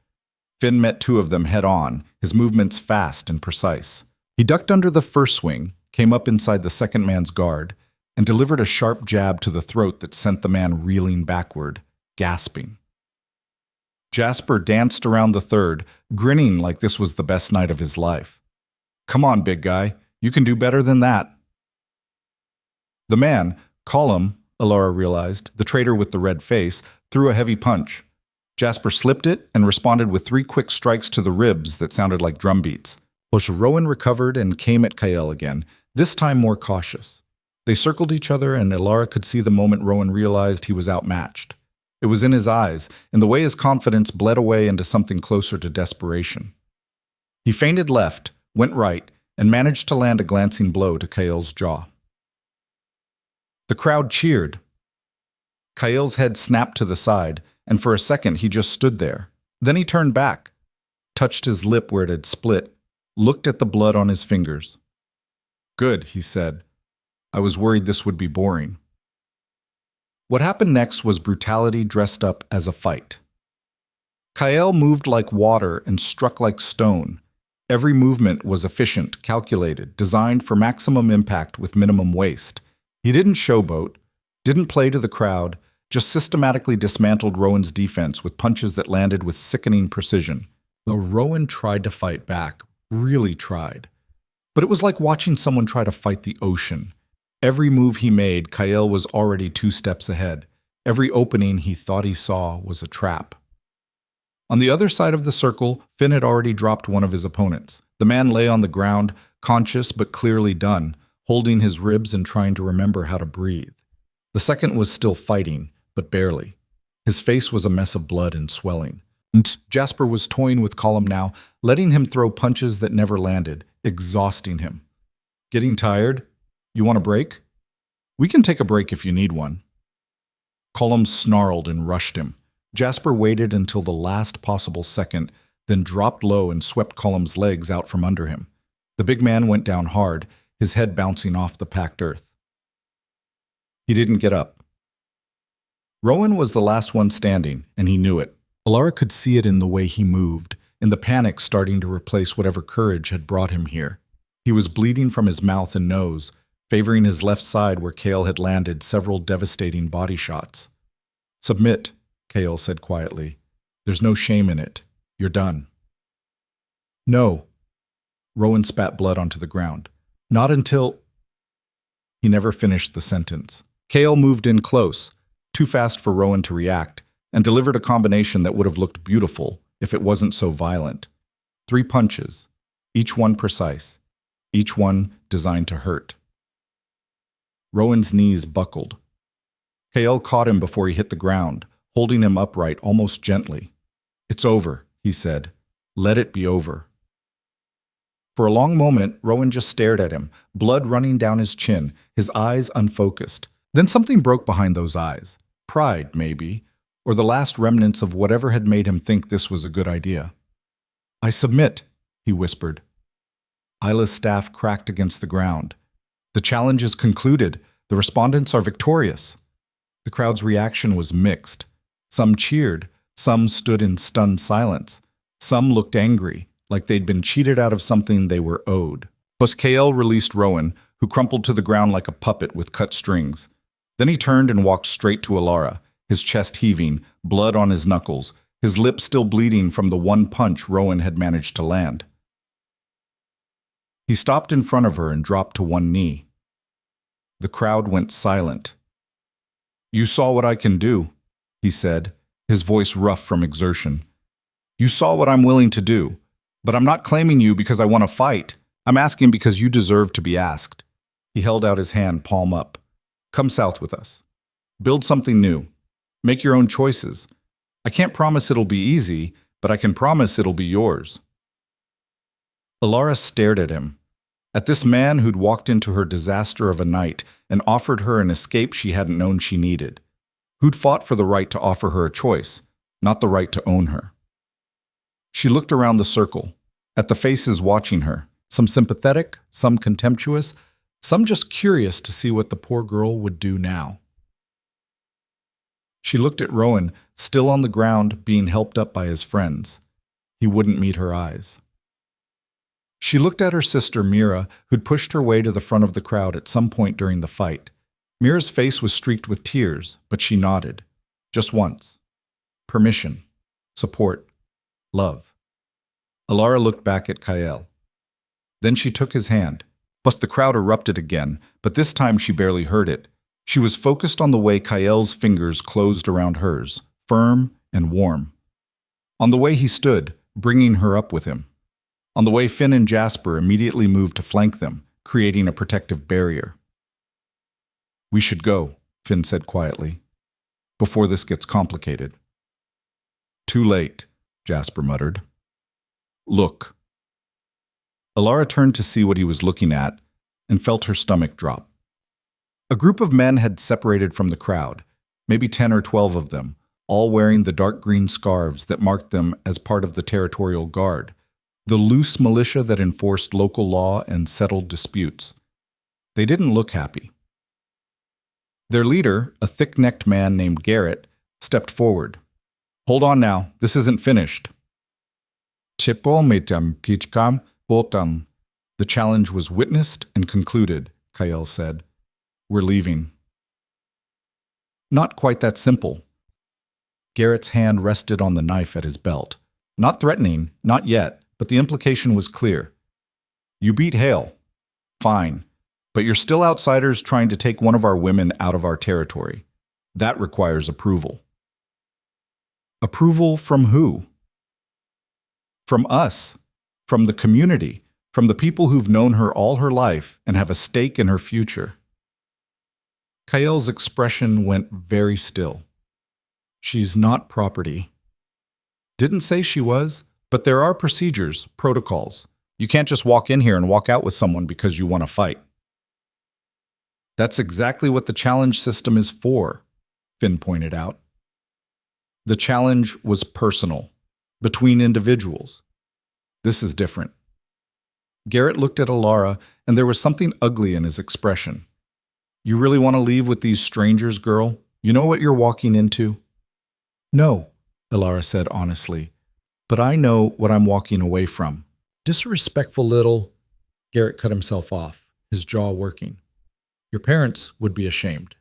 Speaker 1: Finn met 2 of them head-on, his movements fast and precise. He ducked under the first swing, came up inside the second man's guard, and delivered a sharp jab to the throat that sent the man reeling backward, gasping. Jasper danced around the third, grinning like this was the best night of his life. Come on, big guy, you can do better than that. The man, Colum, Elara realized, the traitor with the red face, threw a heavy punch. Jasper slipped it and responded with 3 quick strikes to the ribs that sounded like drum beats. Rowan recovered and came at Kael again, this time more cautious. They circled each other, and Elara could see the moment Rowan realized he was outmatched. It was in his eyes, and the way his confidence bled away into something closer to desperation. He feinted left, went right, and managed to land a glancing blow to Kael's jaw. The crowd cheered. Kael's head snapped to the side, and for a second he just stood there. Then he turned back, touched his lip where it had split, looked at the blood on his fingers. Good, he said. I was worried this would be boring. What happened next was brutality dressed up as a fight. Kael moved like water and struck like stone. Every movement was efficient, calculated, designed for maximum impact with minimum waste. He didn't showboat, didn't play to the crowd, just systematically dismantled Rowan's defense with punches that landed with sickening precision. Though Rowan tried to fight back, really tried. But it was like watching someone try to fight the ocean. Every move he made, Kael was already 2 steps ahead. Every opening he thought he saw was a trap. On the other side of the circle, Finn had already dropped one of his opponents. The man lay on the ground, conscious but clearly done, holding his ribs and trying to remember how to breathe. The second was still fighting, but barely. His face was a mess of blood and swelling. Jasper was toying with Colum now, letting him throw punches that never landed, exhausting him. Getting tired? You want a break? We can take a break if you need one. Colum snarled and rushed him. Jasper waited until the last possible second, then dropped low and swept Colum's legs out from under him. The big man went down hard, his head bouncing off the packed earth. He didn't get up. Rowan was the last one standing, and he knew it. Elara could see it in the way he moved, in the panic starting to replace whatever courage had brought him here. He was bleeding from his mouth and nose, favoring his left side where Kael had landed several devastating body shots. Submit, Kael said quietly. There's no shame in it. You're done. No. Rowan spat blood onto the ground. Not until... He never finished the sentence. Kael moved in close, too fast for Rowan to react, and delivered a combination that would have looked beautiful if it wasn't so violent. 3 punches, each one precise, each one designed to hurt. Rowan's knees buckled. Kael caught him before he hit the ground, holding him upright almost gently. It's over, he said. Let it be over. For a long moment, Rowan just stared at him, blood running down his chin, his eyes unfocused. Then something broke behind those eyes. Pride, maybe, or the last remnants of whatever had made him think this was a good idea. I submit, he whispered. Isla's staff cracked against the ground. The challenge is concluded. The respondents are victorious. The crowd's reaction was mixed. Some cheered. Some stood in stunned silence. Some looked angry, like they'd been cheated out of something they were owed. Kael released Rowan, who crumpled to the ground like a puppet with cut strings. Then he turned and walked straight to Elara, his chest heaving, blood on his knuckles, his lips still bleeding from the one punch Rowan had managed to land. He stopped in front of her and dropped to one knee. The crowd went silent. "You saw what I can do," he said, his voice rough from exertion. "You saw what I'm willing to do, but I'm not claiming you because I want to fight. I'm asking because you deserve to be asked." He held out his hand, palm up. "Come south with us. Build something new. Make your own choices. I can't promise it'll be easy, but I can promise it'll be yours." Elara stared at him, at this man who'd walked into her disaster of a night and offered her an escape she hadn't known she needed, who'd fought for the right to offer her a choice, not the right to own her. She looked around the circle, at the faces watching her, some sympathetic, some contemptuous, some just curious to see what the poor girl would do now. She looked at Rowan, still on the ground, being helped up by his friends. He wouldn't meet her eyes. She looked at her sister Mira, who'd pushed her way to the front of the crowd at some point during the fight. Mira's face was streaked with tears, but she nodded. Just once. Permission. Support. Love. Elara looked back at Kael. Then she took his hand. Plus the crowd erupted again, but this time she barely heard it. She was focused on the way Kael's fingers closed around hers, firm and warm. On the way he stood, bringing her up with him. On the way Finn and Jasper immediately moved to flank them, creating a protective barrier. "We should go," Finn said quietly, "before this gets complicated." "Too late," Jasper muttered. "Look." Elara turned to see what he was looking at and felt her stomach drop. A group of men had separated from the crowd, maybe 10 or 12 of them, all wearing the dark green scarves that marked them as part of the territorial guard, the loose militia that enforced local law and settled disputes. They didn't look happy. Their leader, a thick-necked man named Garrett, stepped forward. "Hold on now, this isn't finished." The challenge was witnessed and concluded, Kael said. "We're leaving." Not quite that simple. Garrett's hand rested on the knife at his belt. Not threatening, not yet, but the implication was clear. "You beat Hale. Fine. But you're still outsiders trying to take one of our women out of our territory. That requires approval." Approval from who? From us. From the community. From the people who've known her all her life and have a stake in her future. Kael's expression went very still. "She's not property." Didn't say she was, but there are procedures, protocols. You can't just walk in here and walk out with someone because you want to fight. "That's exactly what the challenge system is for," Finn pointed out. The challenge was personal, between individuals. This is different. Garrett looked at Elara, and there was something ugly in his expression. "You really want to leave with these strangers, girl? You know what you're walking into?" "No," Elara said honestly, "but I know what I'm walking away from." "Disrespectful little—" Garrett cut himself off, his jaw working. "Your parents would be ashamed."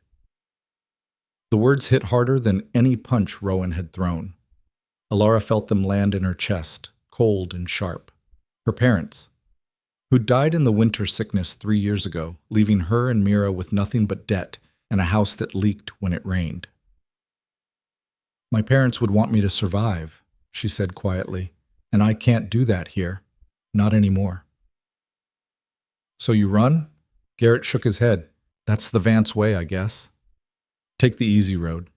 Speaker 1: The words hit harder than any punch Rowan had thrown. Elara felt them land in her chest, cold and sharp. Her parents, who died in the winter sickness 3 years ago, leaving her and Mira with nothing but debt and a house that leaked when it rained. "My parents would want me to survive," she said quietly, "and I can't do that here. Not anymore." "So you run?" Garrett shook his head. "That's the Vance way, I guess. Take the easy road."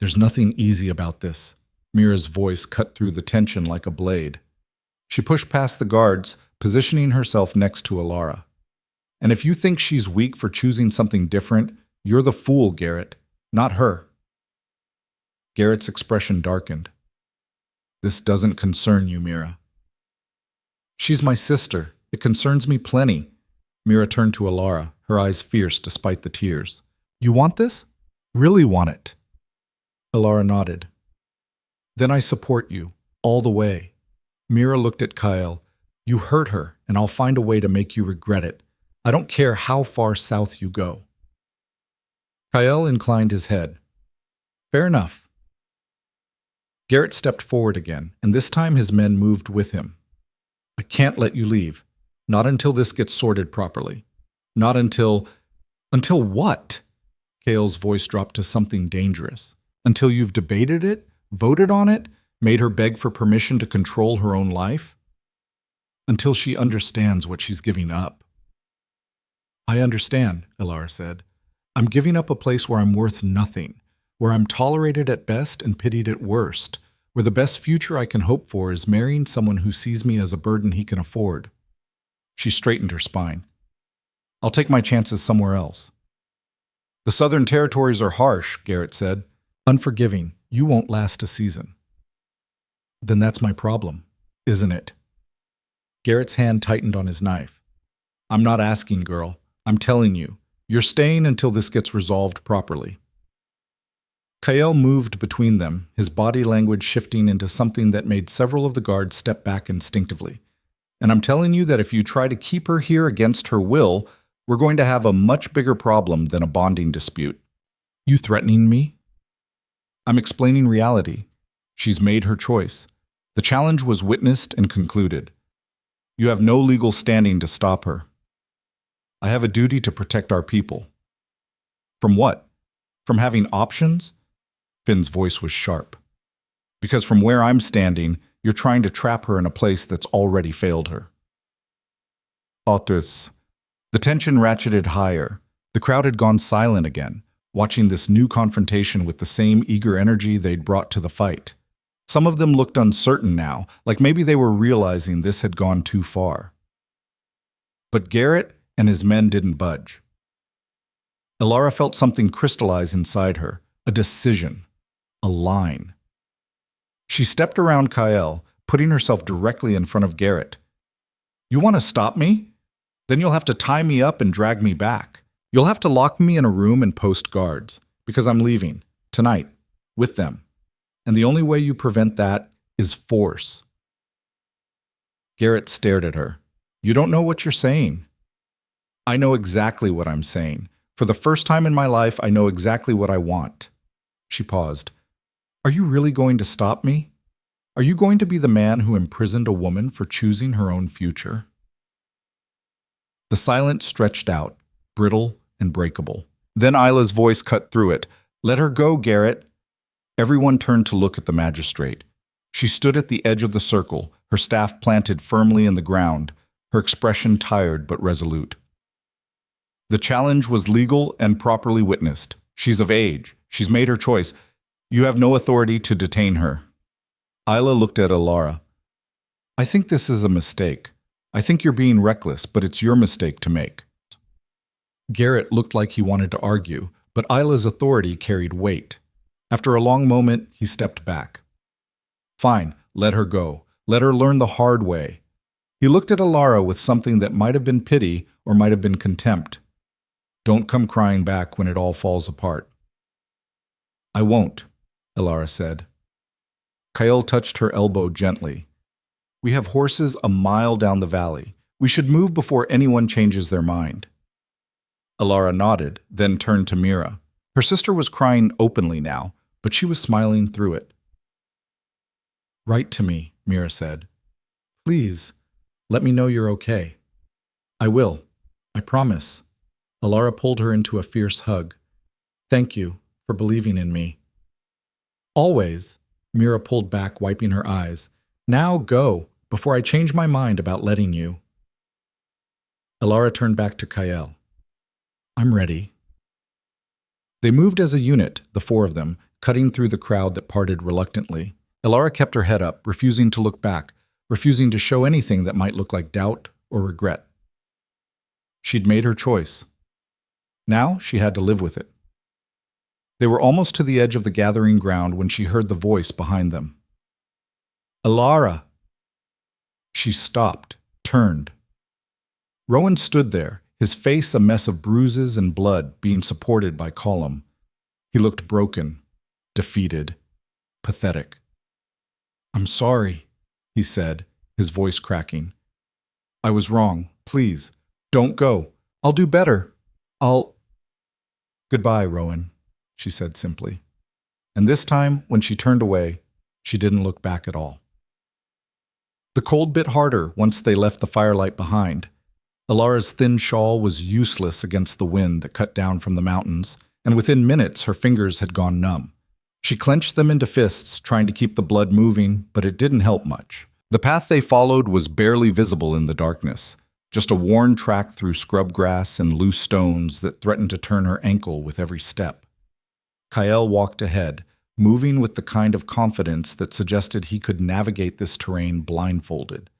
Speaker 1: "There's nothing easy about this." Mira's voice cut through the tension like a blade. She pushed past the guards, positioning herself next to Elara. "And if you think she's weak for choosing something different, you're the fool, Garrett, not her." Garrett's expression darkened. "This doesn't concern you, Mira." "She's my sister. It concerns me plenty." Mira turned to Elara, her eyes fierce despite the tears. "You want this? Really want it?" Elara nodded. "Then I support you, all the way. Mira looked at Kyle. You hurt her, and I'll find a way to make you regret it. I don't care how far south you go. Kyle inclined his head. Fair enough. Garrett stepped forward again, and this time his men moved with him. I can't let you leave. Not until this gets sorted properly. Not until... Until what? Kyle's voice dropped to something dangerous. Until you've debated it, voted on it, made her beg for permission to control her own life? Until she understands what she's giving up. I understand, Elara said. I'm giving up a place where I'm worth nothing, where I'm tolerated at best and pitied at worst, where the best future I can hope for is marrying someone who sees me as a burden he can afford. She straightened her spine. I'll take my chances somewhere else. The Southern Territories are harsh, Garrett said. Unforgiving. You won't last a season. Then that's my problem, isn't it? Garrett's hand tightened on his knife. I'm not asking, girl. I'm telling you. You're staying until this gets resolved properly. Kyle moved between them, his body language shifting into something that made several of the guards step back instinctively. And I'm telling you that if you try to keep her here against her will, we're going to have a much bigger problem than a bonding dispute. You threatening me? I'm explaining reality. She's made her choice. The challenge was witnessed and concluded. You have no legal standing to stop her. I have a duty to protect our people. From what? From having options? Finn's voice was sharp. Because from where I'm standing, you're trying to trap her in a place that's already failed her. Otus. The tension ratcheted higher. The crowd had gone silent again, watching this new confrontation with the same eager energy they'd brought to the fight. Some of them looked uncertain now, like maybe they were realizing this had gone too far. But Garrett and his men didn't budge. Elara felt something crystallize inside her, a decision, a line. She stepped around Kyle, putting herself directly in front of Garrett. You want to stop me? Then you'll have to tie me up and drag me back. You'll have to lock me in a room and post guards, because I'm leaving, tonight, with them. And the only way you prevent that is force. Garrett stared at her. You don't know what you're saying. I know exactly what I'm saying. For the first time in my life, I know exactly what I want. She paused. Are you really going to stop me? Are you going to be the man who imprisoned a woman for choosing her own future? The silence stretched out, brittle and breakable. Then Isla's voice cut through it. Let her go, Garrett. Everyone turned to look at the magistrate. She stood at the edge of the circle, her staff planted firmly in the ground, her expression tired but resolute. The challenge was legal and properly witnessed. She's of age. She's made her choice. You have no authority to detain her. Isla looked at Elara. I think this is a mistake. I think you're being reckless, but it's your mistake to make. Garrett looked like he wanted to argue, but Isla's authority carried weight. After a long moment, he stepped back. Fine, let her go. Let her learn the hard way. He looked at Elara with something that might have been pity or might have been contempt. Don't come crying back when it all falls apart. I won't, Elara said. Kyle touched her elbow gently. We have horses a mile down the valley. We should move before anyone changes their mind. Elara nodded, then turned to Mira. Her sister was crying openly now, but she was smiling through it. Write to me, Mira said. Please, let me know you're okay. I will. I promise. Elara pulled her into a fierce hug. Thank you for believing in me. Always, Mira pulled back, wiping her eyes. Now go, before I change my mind about letting you. Elara turned back to Kyle. I'm ready. They moved as a unit, the four of them, cutting through the crowd that parted reluctantly. Elara kept her head up, refusing to look back, refusing to show anything that might look like doubt or regret. She'd made her choice. Now she had to live with it. They were almost to the edge of the gathering ground when she heard the voice behind them. Elara! She stopped, turned. Rowan stood there, his face a mess of bruises and blood, being supported by Colum. He looked broken, defeated, pathetic. I'm sorry, he said, his voice cracking. I was wrong. Please, don't go. I'll do better. I'll... Goodbye, Rowan, she said simply. And this time, when she turned away, she didn't look back at all. The cold bit harder once they left the firelight behind. Elara's thin shawl was useless against the wind that cut down from the mountains, and within minutes her fingers had gone numb. She clenched them into fists, trying to keep the blood moving, but it didn't help much. The path they followed was barely visible in the darkness, just a worn track through scrub grass and loose stones that threatened to turn her ankle with every step. Kyle walked ahead, moving with the kind of confidence that suggested he could navigate this terrain blindfolded.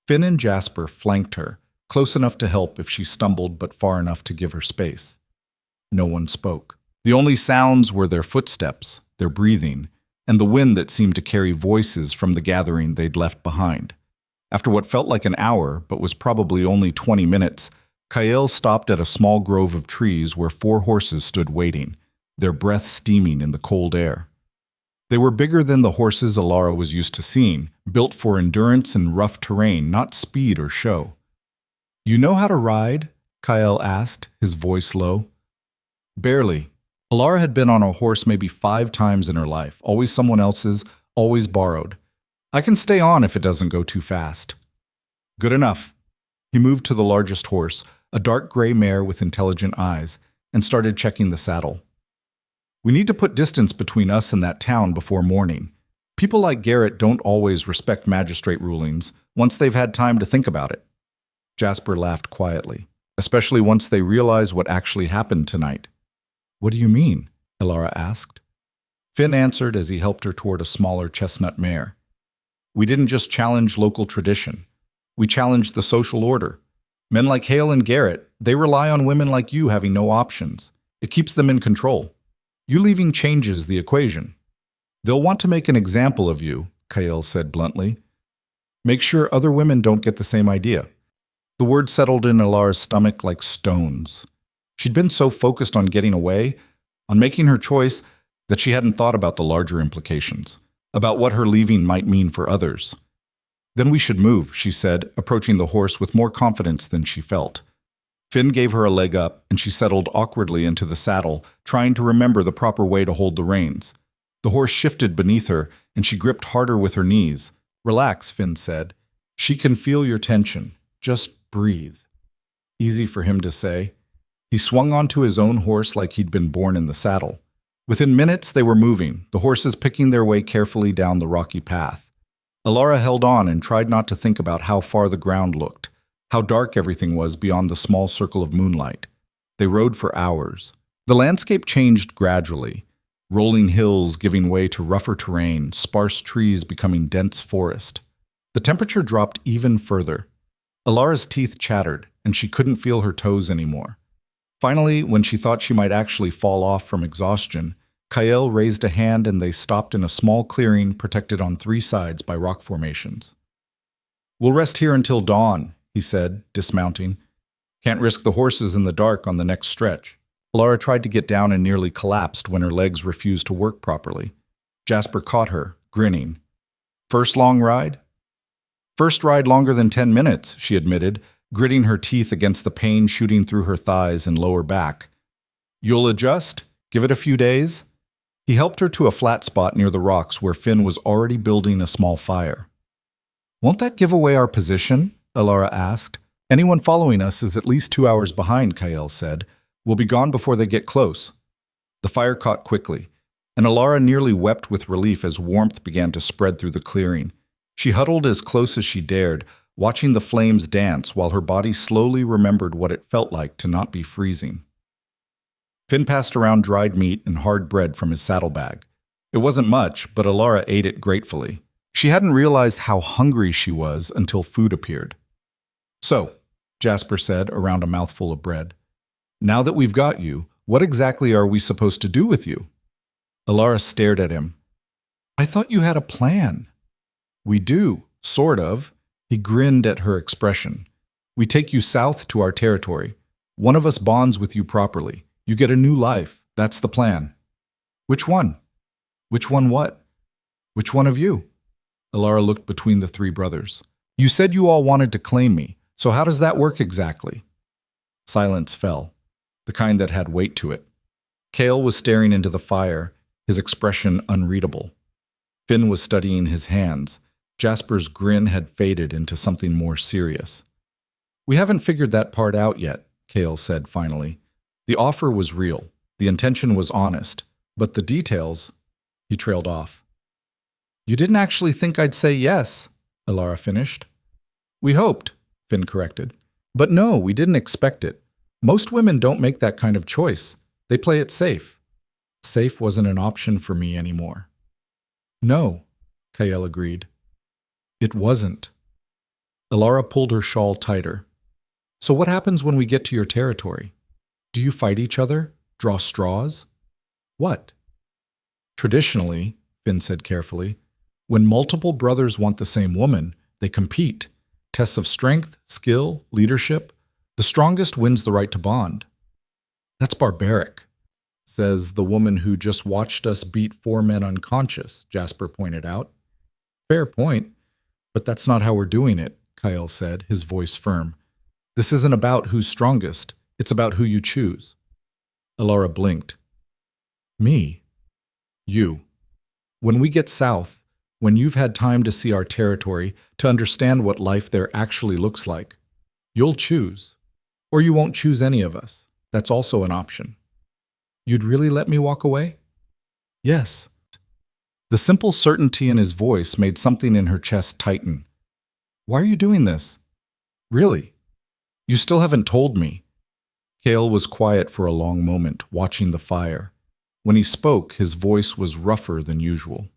Speaker 1: Finn and Jasper flanked her, close enough to help if she stumbled but far enough to give her space. No one spoke. The only sounds were their footsteps, their breathing, and the wind that seemed to carry voices from the gathering they'd left behind. After what felt like an hour, but was probably only 20 minutes, Kyle stopped at a small grove of trees where 4 horses stood waiting, their breath steaming in the cold air. They were bigger than the horses Elara was used to seeing, built for endurance and rough terrain, not speed or show. You know how to ride? Kyle asked, his voice low. Barely. Elara had been on a horse maybe 5 times in her life, always someone else's, always borrowed. I can stay on if it doesn't go too fast. Good enough. He moved to the largest horse, a dark gray mare with intelligent eyes, and started checking the saddle. We need to put distance between us and that town before morning. People like Garrett don't always respect magistrate rulings once they've had time to think about it. Jasper laughed quietly, especially once they realized what actually happened tonight. What do you mean? Elara asked. Finn answered as he helped her toward a smaller chestnut mare. We didn't just challenge local tradition. We challenged the social order. Men like Hale and Garrett, they rely on women like you having no options. It keeps them in control. You leaving changes the equation. They'll want to make an example of you, Kyle said bluntly. Make sure other women don't get the same idea. The words settled in Elara's stomach like stones. She'd been so focused on getting away, on making her choice, that she hadn't thought about the larger implications, about what her leaving might mean for others. Then we should move, she said, approaching the horse with more confidence than she felt. Finn gave her a leg up, and she settled awkwardly into the saddle, trying to remember the proper way to hold the reins. The horse shifted beneath her, and she gripped harder with her knees. Relax, Finn said. She can feel your tension. Just breathe. Easy for him to say. He swung onto his own horse like he'd been born in the saddle. Within minutes, they were moving, the horses picking their way carefully down the rocky path. Elara held on and tried not to think about how far the ground looked, how dark everything was beyond the small circle of moonlight. They rode for hours. The landscape changed gradually, rolling hills giving way to rougher terrain, sparse trees becoming dense forest. The temperature dropped even further. Elara's teeth chattered, and she couldn't feel her toes anymore. Finally, when she thought she might actually fall off from exhaustion, Kyle raised a hand and they stopped in a small clearing protected on 3 sides by rock formations. We'll rest here until dawn, he said, dismounting. Can't risk the horses in the dark on the next stretch. Elara tried to get down and nearly collapsed when her legs refused to work properly. Jasper caught her, grinning. First long ride? First ride longer than 10 minutes, she admitted, gritting her teeth against the pain shooting through her thighs and lower back. You'll adjust? Give it a few days? He helped her to a flat spot near the rocks where Finn was already building a small fire. Won't that give away our position? Elara asked. Anyone following us is at least 2 hours behind, Kyle said. We'll be gone before they get close. The fire caught quickly, and Elara nearly wept with relief as warmth began to spread through the clearing. She huddled as close as she dared, watching the flames dance while her body slowly remembered what it felt like to not be freezing. Finn passed around dried meat and hard bread from his saddlebag. It wasn't much, but Elara ate it gratefully. She hadn't realized how hungry she was until food appeared. So, Jasper said around a mouthful of bread, now that we've got you, what exactly are we supposed to do with you? Elara stared at him. I thought you had a plan. We do, sort of. He grinned at her expression. We take you south to our territory. One of us bonds with you properly. You get a new life. That's the plan. Which one? Which one what? Which one of you? Elara looked between the 3 brothers. You said you all wanted to claim me, so how does that work exactly? Silence fell, the kind that had weight to it. Cale was staring into the fire, his expression unreadable. Finn was studying his hands. Jasper's grin had faded into something more serious. We haven't figured that part out yet, Cale said finally. The offer was real. The intention was honest. But the details… He trailed off. You didn't actually think I'd say yes, Elara finished. We hoped, Finn corrected. But no, we didn't expect it. Most women don't make that kind of choice. They play it safe. Safe wasn't an option for me anymore. No, Cale agreed. It wasn't. Elara pulled her shawl tighter. So what happens when we get to your territory? Do you fight each other? Draw straws? What? Traditionally, Finn said carefully, when multiple brothers want the same woman, they compete. Tests of strength, skill, leadership. The strongest wins the right to bond. That's barbaric, says the woman who just watched us beat 4 men unconscious, Jasper pointed out. Fair point, but that's not how we're doing it, Cale said, his voice firm. This isn't about who's strongest. It's about who you choose. Elara blinked. Me? You. When we get south, when you've had time to see our territory, to understand what life there actually looks like, you'll choose. Or you won't choose any of us. That's also an option. You'd really let me walk away? Yes. The simple certainty in his voice made something in her chest tighten. Why are you doing this? Really? You still haven't told me. Cale was quiet for a long moment, watching the fire. When he spoke, his voice was rougher than usual.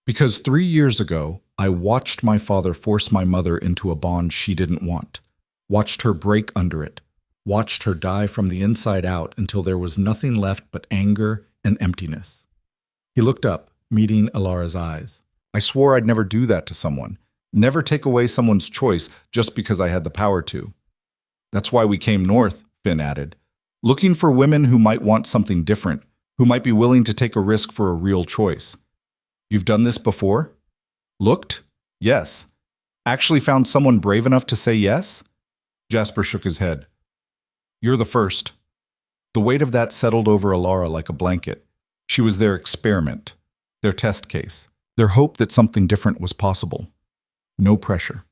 Speaker 1: Because 3 years ago, I watched my father force my mother into a bond she didn't want. Watched her break under it. Watched her die from the inside out until there was nothing left but anger and emptiness. He looked up, meeting Elara's eyes. I swore I'd never do that to someone. Never take away someone's choice just because I had the power to. That's why we came north, Finn added. Looking for women who might want something different, who might be willing to take a risk for a real choice. You've done this before? Looked? Yes. Actually found someone brave enough to say yes? Jasper shook his head. You're the first. The weight of that settled over Elara like a blanket. She was their experiment, their test case, their hope that something different was possible. No pressure.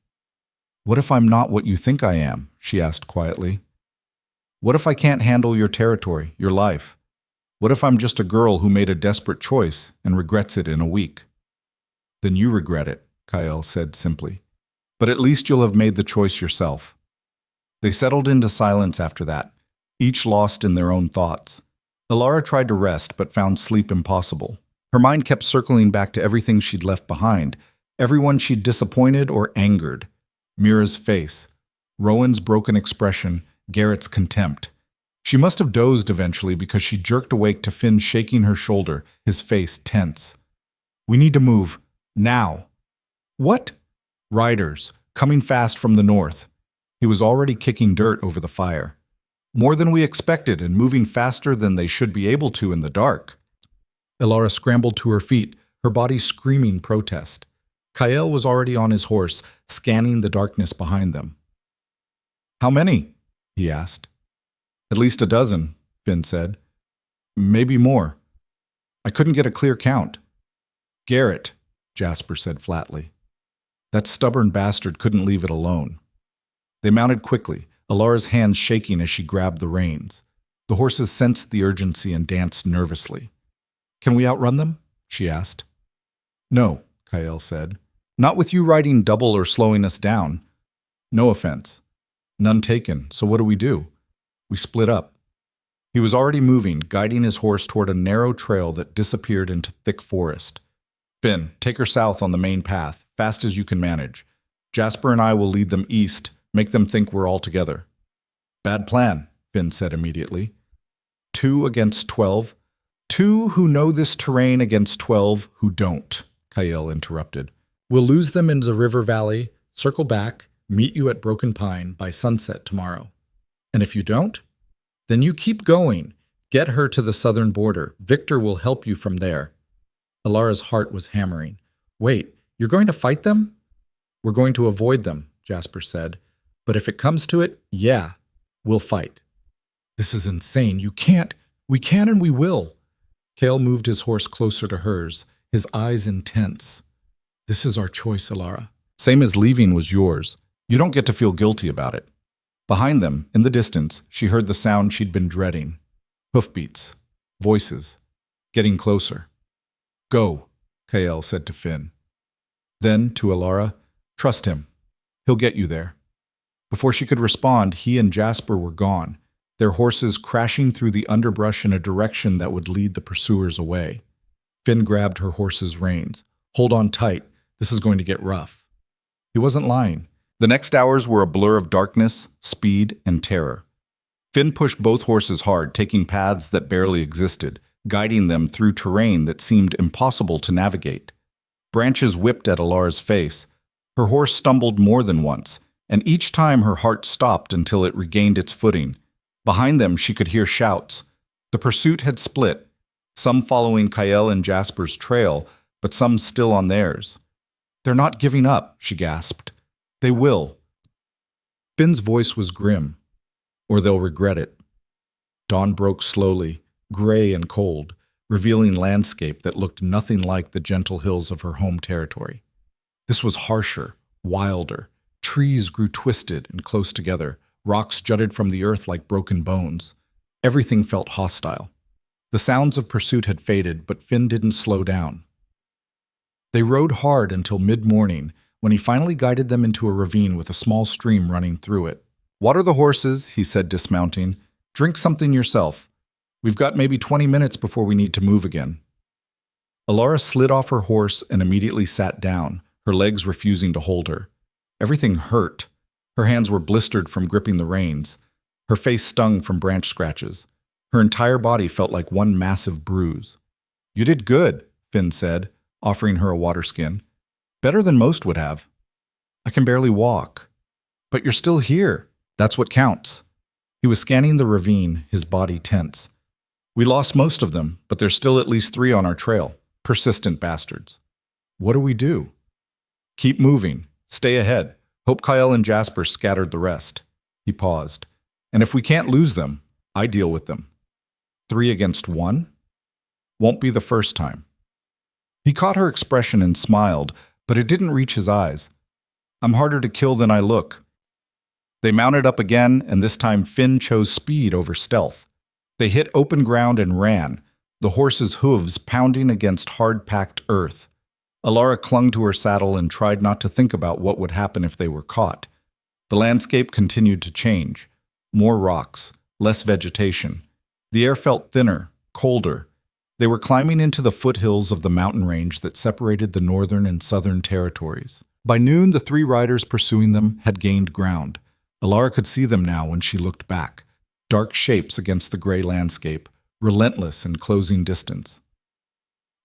Speaker 1: What if I'm not what you think I am? She asked quietly. What if I can't handle your territory, your life? What if I'm just a girl who made a desperate choice and regrets it in a week? Then you regret it, Cale said simply. But at least you'll have made the choice yourself. They settled into silence after that, each lost in their own thoughts. Elara tried to rest but found sleep impossible. Her mind kept circling back to everything she'd left behind, everyone she'd disappointed or angered. Mira's face, Rowan's broken expression, Garrett's contempt. She must have dozed eventually because she jerked awake to Finn shaking her shoulder, his face tense. We need to move. Now. What? Riders, coming fast from the north. He was already kicking dirt over the fire. More than we expected and moving faster than they should be able to in the dark. Elara scrambled to her feet, her body screaming protest. Cale was already on his horse, scanning the darkness behind them. How many? He asked. At least a dozen, Finn said. Maybe more. I couldn't get a clear count. Garrett, Jasper said flatly. That stubborn bastard couldn't leave it alone. They mounted quickly, Elara's hands shaking as she grabbed the reins. The horses sensed the urgency and danced nervously. Can we outrun them? She asked. No, Cale said. Not with you riding double or slowing us down. No offense. None taken, so what do? We split up. He was already moving, guiding his horse toward a narrow trail that disappeared into thick forest. Finn, take her south on the main path, fast as you can manage. Jasper and I will lead them east, make them think we're all together. Bad plan, Finn said immediately. 2 against 12. 2 who know this terrain against 12 who don't, Cale interrupted. We'll lose them in the river valley, circle back, meet you at Broken Pine by sunset tomorrow. And if you don't, then you keep going. Get her to the southern border. Victor will help you from there. Elara's heart was hammering. Wait, you're going to fight them? We're going to avoid them, Jasper said. But if it comes to it, yeah, we'll fight. This is insane. You can't. We can and we will. Kale moved his horse closer to hers, his eyes intense. This is our choice, Elara. Same as leaving was yours. You don't get to feel guilty about it. Behind them, in the distance, she heard the sound she'd been dreading. Hoofbeats. Voices. Getting closer. Go, Kael said to Finn. Then, to Elara, trust him. He'll get you there. Before she could respond, he and Jasper were gone, their horses crashing through the underbrush in a direction that would lead the pursuers away. Finn grabbed her horse's reins. Hold on tight. This is going to get rough. He wasn't lying. The next hours were a blur of darkness, speed, and terror. Finn pushed both horses hard, taking paths that barely existed, guiding them through terrain that seemed impossible to navigate. Branches whipped at Elara's face. Her horse stumbled more than once, and each time her heart stopped until it regained its footing. Behind them she could hear shouts. The pursuit had split, some following Kael and Jasper's trail, but some still on theirs. They're not giving up, she gasped. They will. Finn's voice was grim. Or they'll regret it. Dawn broke slowly, gray and cold, revealing landscape that looked nothing like the gentle hills of her home territory. This was harsher, wilder. Trees grew twisted and close together. Rocks jutted from the earth like broken bones. Everything felt hostile. The sounds of pursuit had faded, but Finn didn't slow down. They rode hard until mid-morning, when he finally guided them into a ravine with a small stream running through it. Water the horses, he said, dismounting. Drink something yourself. We've got maybe 20 minutes before we need to move again. Elara slid off her horse and immediately sat down, her legs refusing to hold her. Everything hurt. Her hands were blistered from gripping the reins. Her face stung from branch scratches. Her entire body felt like one massive bruise. You did good, Finn said, offering her a water skin. Better than most would have. I can barely walk. But you're still here. That's what counts. He was scanning the ravine, his body tense. We lost most of them, but there's still at least 3 on our trail. Persistent bastards. What do we do? Keep moving. Stay ahead. Hope Kael and Jasper scattered the rest. He paused. And if we can't lose them, I deal with them. 3 against 1? Won't be the first time. He caught her expression and smiled, but it didn't reach his eyes. I'm harder to kill than I look. They mounted up again, and this time Finn chose speed over stealth. They hit open ground and ran, the horse's hooves pounding against hard-packed earth. Elara clung to her saddle and tried not to think about what would happen if they were caught. The landscape continued to change. More rocks, less vegetation. The air felt thinner, colder. They were climbing into the foothills of the mountain range that separated the northern and southern territories. By noon, the 3 riders pursuing them had gained ground. Elara could see them now when she looked back, dark shapes against the gray landscape, relentless in closing distance.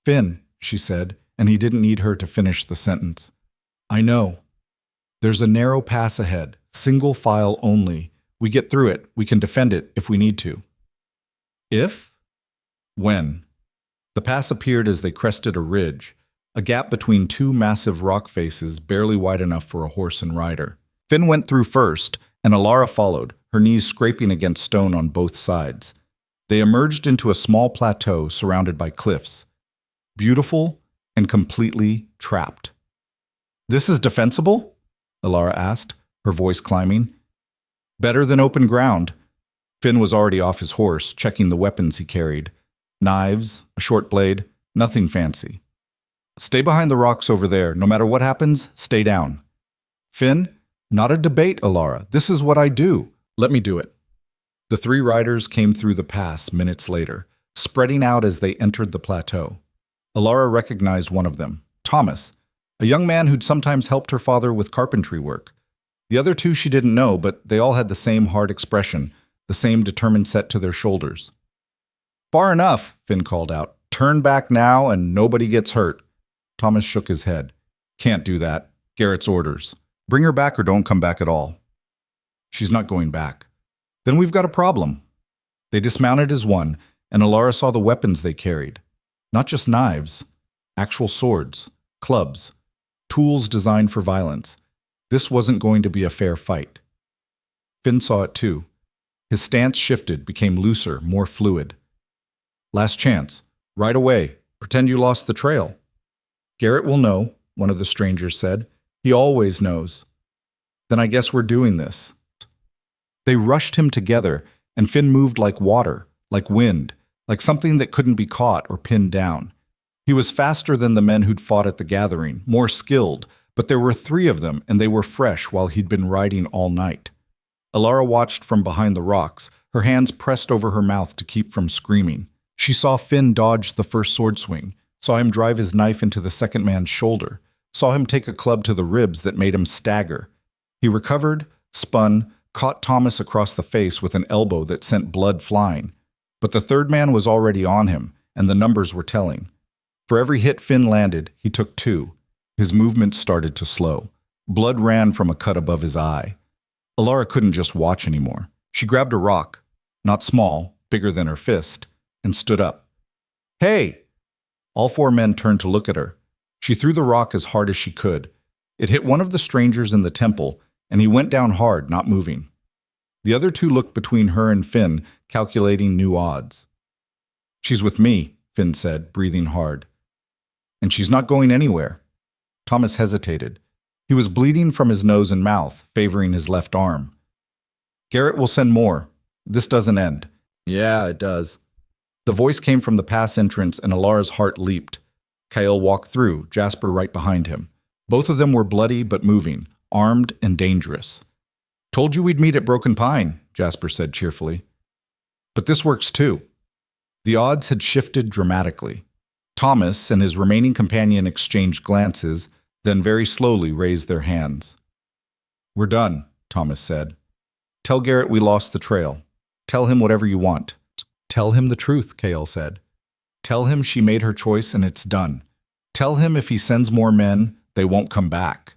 Speaker 1: Finn, she said, and he didn't need her to finish the sentence. I know. There's a narrow pass ahead, single file only. We get through it. We can defend it if we need to. If? When? The pass appeared as they crested a ridge, a gap between 2 massive rock faces barely wide enough for a horse and rider. Finn went through first, and Elara followed, her knees scraping against stone on both sides. They emerged into a small plateau surrounded by cliffs. Beautiful and completely trapped. This is defensible? Elara asked, her voice climbing. Better than open ground. Finn was already off his horse, checking the weapons he carried. Knives, a short blade, nothing fancy. Stay behind the rocks over there. No matter what happens, stay down. Finn, not a debate, Elara. This is what I do. Let me do it. The 3 riders came through the pass minutes later, spreading out as they entered the plateau. Elara recognized one of them, Thomas, a young man who'd sometimes helped her father with carpentry work. The other 2 she didn't know, but they all had the same hard expression, the same determined set to their shoulders. Far enough, Finn called out. Turn back now and nobody gets hurt. Thomas shook his head. Can't do that. Garrett's orders. Bring her back or don't come back at all. She's not going back. Then we've got a problem. They dismounted as one, and Elara saw the weapons they carried. Not just knives, actual swords, clubs, tools designed for violence. This wasn't going to be a fair fight. Finn saw it too. His stance shifted, became looser, more fluid. Last chance. Right away. Pretend you lost the trail. Garrett will know, one of the strangers said. He always knows. Then I guess we're doing this. They rushed him together, and Finn moved like water, like wind, like something that couldn't be caught or pinned down. He was faster than the men who'd fought at the gathering, more skilled, but there were 3 of them, and they were fresh while he'd been riding all night. Elara watched from behind the rocks, her hands pressed over her mouth to keep from screaming. She saw Finn dodge the first sword swing, saw him drive his knife into the second man's shoulder, saw him take a club to the ribs that made him stagger. He recovered, spun, caught Thomas across the face with an elbow that sent blood flying. But the third man was already on him, and the numbers were telling. For every hit Finn landed, he took 2. His movement started to slow. Blood ran from a cut above his eye. Elara couldn't just watch anymore. She grabbed a rock, not small, bigger than her fist, and stood up. Hey! All 4 men turned to look at her. She threw the rock as hard as she could. It hit one of the strangers in the temple, and he went down hard, not moving. The other 2 looked between her and Finn, calculating new odds. She's with me, Finn said, breathing hard. And she's not going anywhere. Thomas hesitated. He was bleeding from his nose and mouth, favoring his left arm. Garrett will send more. This doesn't end. Yeah, it does. The voice came from the pass entrance, and Elara's heart leaped. Kyle walked through, Jasper right behind him. Both of them were bloody but moving, armed and dangerous. Told you we'd meet at Broken Pine, Jasper said cheerfully. But this works too. The odds had shifted dramatically. Thomas and his remaining companion exchanged glances, then very slowly raised their hands. We're done, Thomas said. Tell Garrett we lost the trail. Tell him whatever you want. Tell him the truth, Kale said. Tell him she made her choice and it's done. Tell him if he sends more men, they won't come back.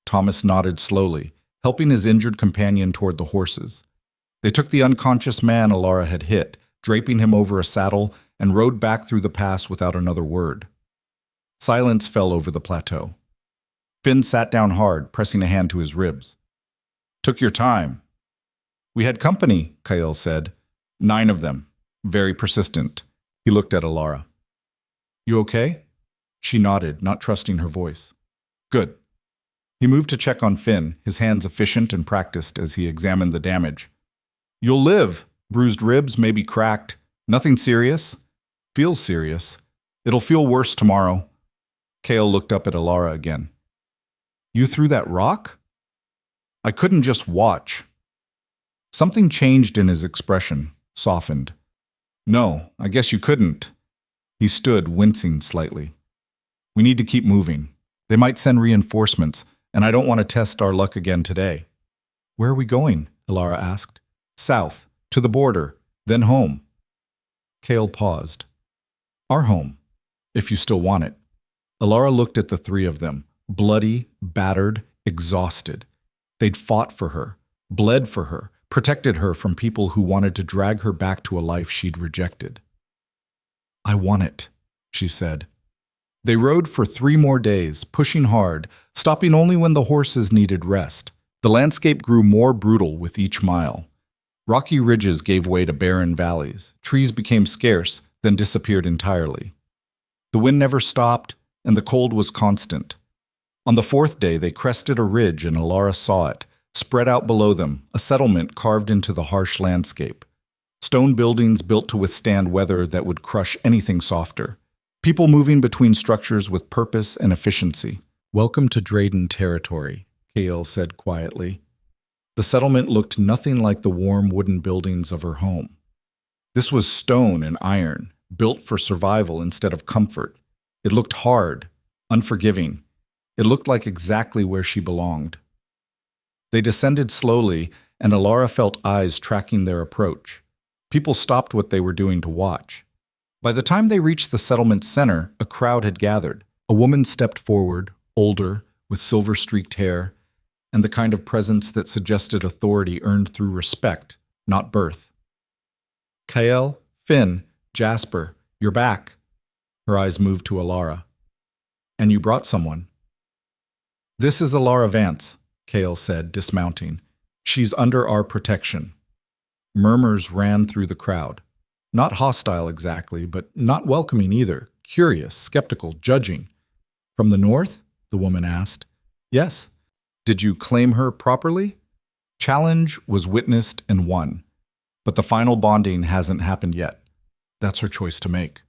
Speaker 1: Thomas nodded slowly, helping his injured companion toward the horses. They took the unconscious man Elara had hit, draping him over a saddle, and rode back through the pass without another word. Silence fell over the plateau. Finn sat down hard, pressing a hand to his ribs. Took your time. We had company, Kyle said. 9 of them. Very persistent. He looked at Elara. You okay? She nodded, not trusting her voice. Good. He moved to check on Finn, his hands efficient and practiced as he examined the damage. You'll live. Bruised ribs, maybe cracked. Nothing serious. Feels serious. It'll feel worse tomorrow. Kale looked up at Elara again. You threw that rock? I couldn't just watch. Something changed in his expression, softened. No, I guess you couldn't. He stood, wincing slightly. We need to keep moving. They might send reinforcements, and I don't want to test our luck again today. Where are we going? Elara asked. South, to the border, then home. Kale paused. Our home, if you still want it. Elara looked at the 3 of them, bloody, battered, exhausted. They'd fought for her, bled for her, protected her from people who wanted to drag her back to a life she'd rejected. I want it, she said. They rode for 3 more days, pushing hard, stopping only when the horses needed rest. The landscape grew more brutal with each mile. Rocky ridges gave way to barren valleys. Trees became scarce, then disappeared entirely. The wind never stopped, and the cold was constant. On the 4th day, they crested a ridge, and Elara saw it, spread out below them, a settlement carved into the harsh landscape. Stone buildings built to withstand weather that would crush anything softer. People moving between structures with purpose and efficiency. Welcome to Drayden territory, Kale said quietly. The settlement looked nothing like the warm wooden buildings of her home. This was stone and iron, built for survival instead of comfort. It looked hard, unforgiving. It looked like exactly where she belonged. They descended slowly, and Elara felt eyes tracking their approach. People stopped what they were doing to watch. By the time they reached the settlement's center, a crowd had gathered. A woman stepped forward, older, with silver-streaked hair, and the kind of presence that suggested authority earned through respect, not birth. Kael, Finn, Jasper, you're back. Her eyes moved to Elara. And you brought someone. This is Elara Vance, Kale said, dismounting. She's under our protection. Murmurs ran through the crowd. Not hostile exactly, but not welcoming either. Curious, skeptical, judging. From the north? The woman asked. Yes. Did you claim her properly? Challenge was witnessed and won. But the final bonding hasn't happened yet. That's her choice to make.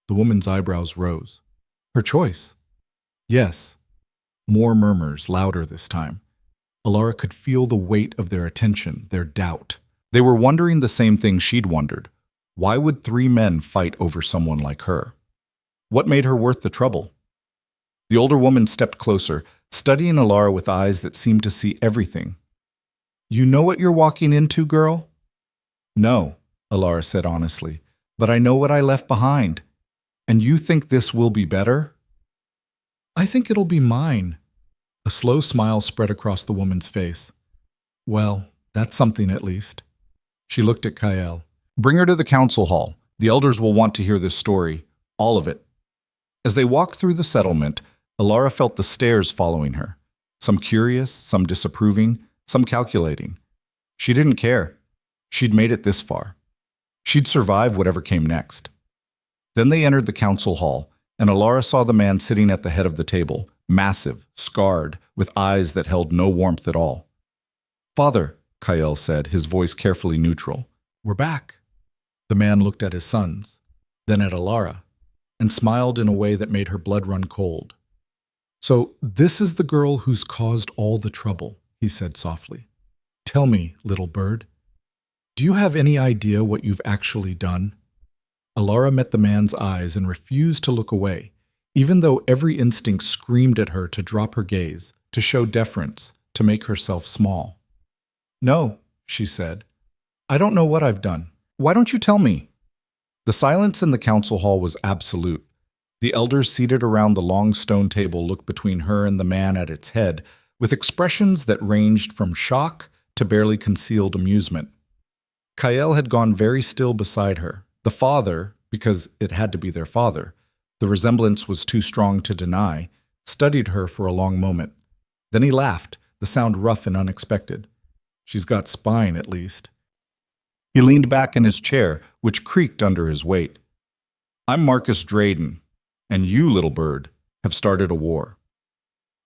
Speaker 1: The woman's eyebrows rose. Her choice? Yes. More murmurs, louder this time. Elara could feel the weight of their attention, their doubt. They were wondering the same thing she'd wondered. Why would 3 men fight over someone like her? What made her worth the trouble? The older woman stepped closer, studying Elara with eyes that seemed to see everything. You know what you're walking into, girl? No, Elara said honestly, but I know what I left behind. And you think this will be better? I think it'll be mine. A slow smile spread across the woman's face. Well, that's something at least. She looked at Kael. Bring her to the council hall. The elders will want to hear this story, all of it. As they walked through the settlement, Elara felt the stares following her. Some curious, some disapproving, some calculating. She didn't care. She'd made it this far. She'd survive whatever came next. Then they entered the council hall, and Elara saw the man sitting at the head of the table, massive, scarred, with eyes that held no warmth at all. Father, Kael said, his voice carefully neutral. We're back. The man looked at his sons, then at Elara, and smiled in a way that made her blood run cold. So this is the girl who's caused all the trouble, he said softly. Tell me, little bird, do you have any idea what you've actually done? Elara met the man's eyes and refused to look away, even though every instinct screamed at her to drop her gaze, to show deference, to make herself small. No, she said. I don't know what I've done. Why don't you tell me? The silence in the council hall was absolute. The elders seated around the long stone table looked between her and the man at its head, with expressions that ranged from shock to barely concealed amusement. Kael had gone very still beside her. The father, because it had to be their father, the resemblance was too strong to deny, studied her for a long moment. Then he laughed, the sound rough and unexpected. She's got spine, at least. He leaned back in his chair, which creaked under his weight. I'm Marcus Drayden, and you, little bird, have started a war.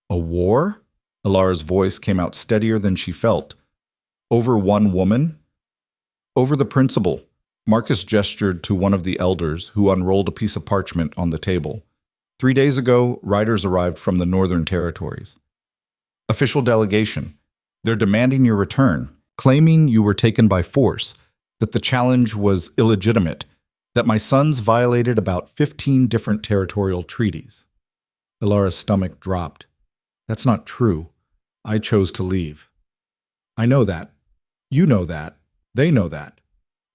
Speaker 1: A war? Elara's voice came out steadier than she felt. Over one woman? Over the principal. Marcus gestured to one of the elders, who unrolled a piece of parchment on the table. 3 days ago, riders arrived from the northern territories. Official delegation. They're demanding your return, claiming you were taken by force, that the challenge was illegitimate, that my sons violated about 15 different territorial treaties. Elara's stomach dropped. That's not true. I chose to leave. I know that. You know that. They know that.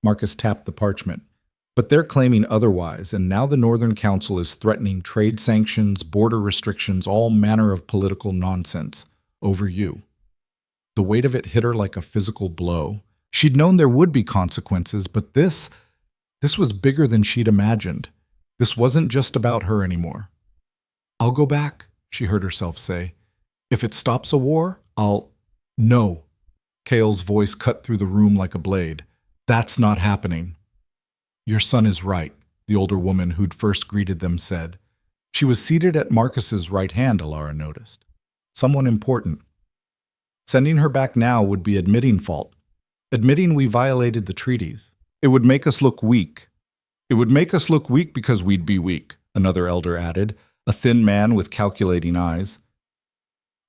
Speaker 1: Marcus tapped the parchment. But they're claiming otherwise, and now the Northern Council is threatening trade sanctions, border restrictions, all manner of political nonsense over you. The weight of it hit her like a physical blow. She'd known there would be consequences, but this was bigger than she'd imagined. This wasn't just about her anymore. I'll go back, she heard herself say. If it stops a war, I'll... No. Kael's voice cut through the room like a blade. That's not happening. Your son is right, the older woman who'd first greeted them said. She was seated at Marcus's right hand, Elara noticed. Someone important. Sending her back now would be admitting fault. Admitting we violated the treaties. It would make us look weak. It would make us look weak because we'd be weak, another elder added, a thin man with calculating eyes.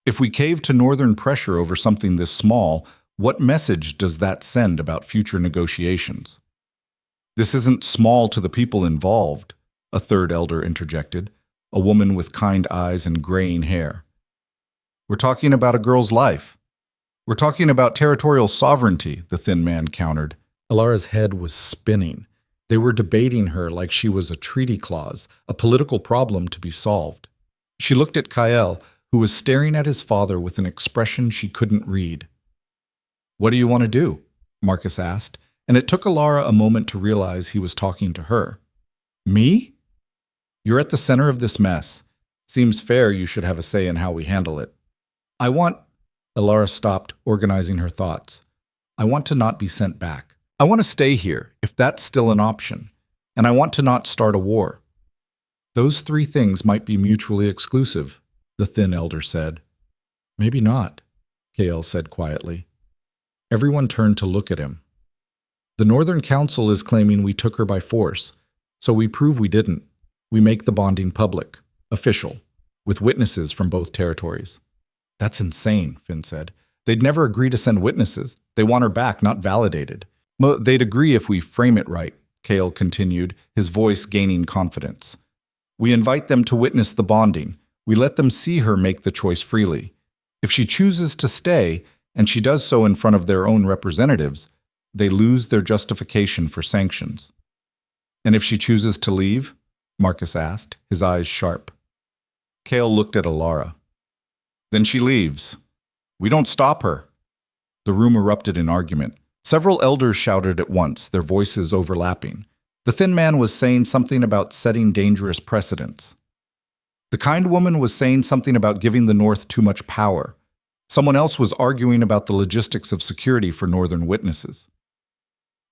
Speaker 1: If we cave to northern pressure over something this small, what message does that send about future negotiations? This isn't small to the people involved, a third elder interjected, a woman with kind eyes and graying hair. We're talking about a girl's life. We're talking about territorial sovereignty, the thin man countered. Elara's head was spinning. They were debating her like she was a treaty clause, a political problem to be solved. She looked at Kael, who was staring at his father with an expression she couldn't read. What do you want to do? Marcus asked, and it took Elara a moment to realize he was talking to her. Me? You're at the center of this mess. Seems fair you should have a say in how we handle it. I want... Elara stopped, organizing her thoughts. I want to not be sent back. I want to stay here, if that's still an option. And I want to not start a war. Those three things might be mutually exclusive, the thin elder said. Maybe not, Kael said quietly. Everyone turned to look at him. The Northern Council is claiming we took her by force, so we prove we didn't. We make the bonding public, official, with witnesses from both territories. That's insane, Finn said. They'd never agree to send witnesses. They want her back, not validated. They'd agree if we frame it right, Kael continued, his voice gaining confidence. We invite them to witness the bonding. We let them see her make the choice freely. If she chooses to stay, and she does so in front of their own representatives, they lose their justification for sanctions. And if she chooses to leave? Marcus asked, his eyes sharp. Kael looked at Elara. Then she leaves. We don't stop her. The room erupted in argument. Several elders shouted at once, their voices overlapping. The thin man was saying something about setting dangerous precedents. The kind woman was saying something about giving the North too much power. Someone else was arguing about the logistics of security for Northern witnesses.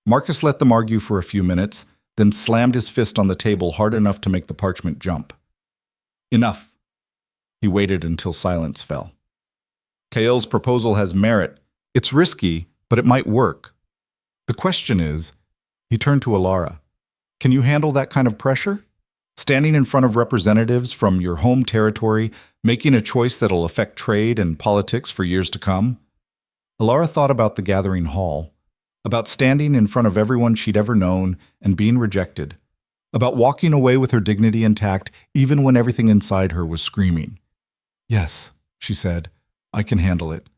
Speaker 1: Marcus let them argue for a few minutes, then slammed his fist on the table hard enough to make the parchment jump. Enough. He waited until silence fell. Kael's proposal has merit. It's risky, but it might work. The question is, he turned to Elara, can you handle that kind of pressure? Standing in front of representatives from your home territory, making a choice that'll affect trade and politics for years to come? Elara thought about the gathering hall, about standing in front of everyone she'd ever known and being rejected, about walking away with her dignity intact even when everything inside her was screaming. Yes, she said, I can handle it.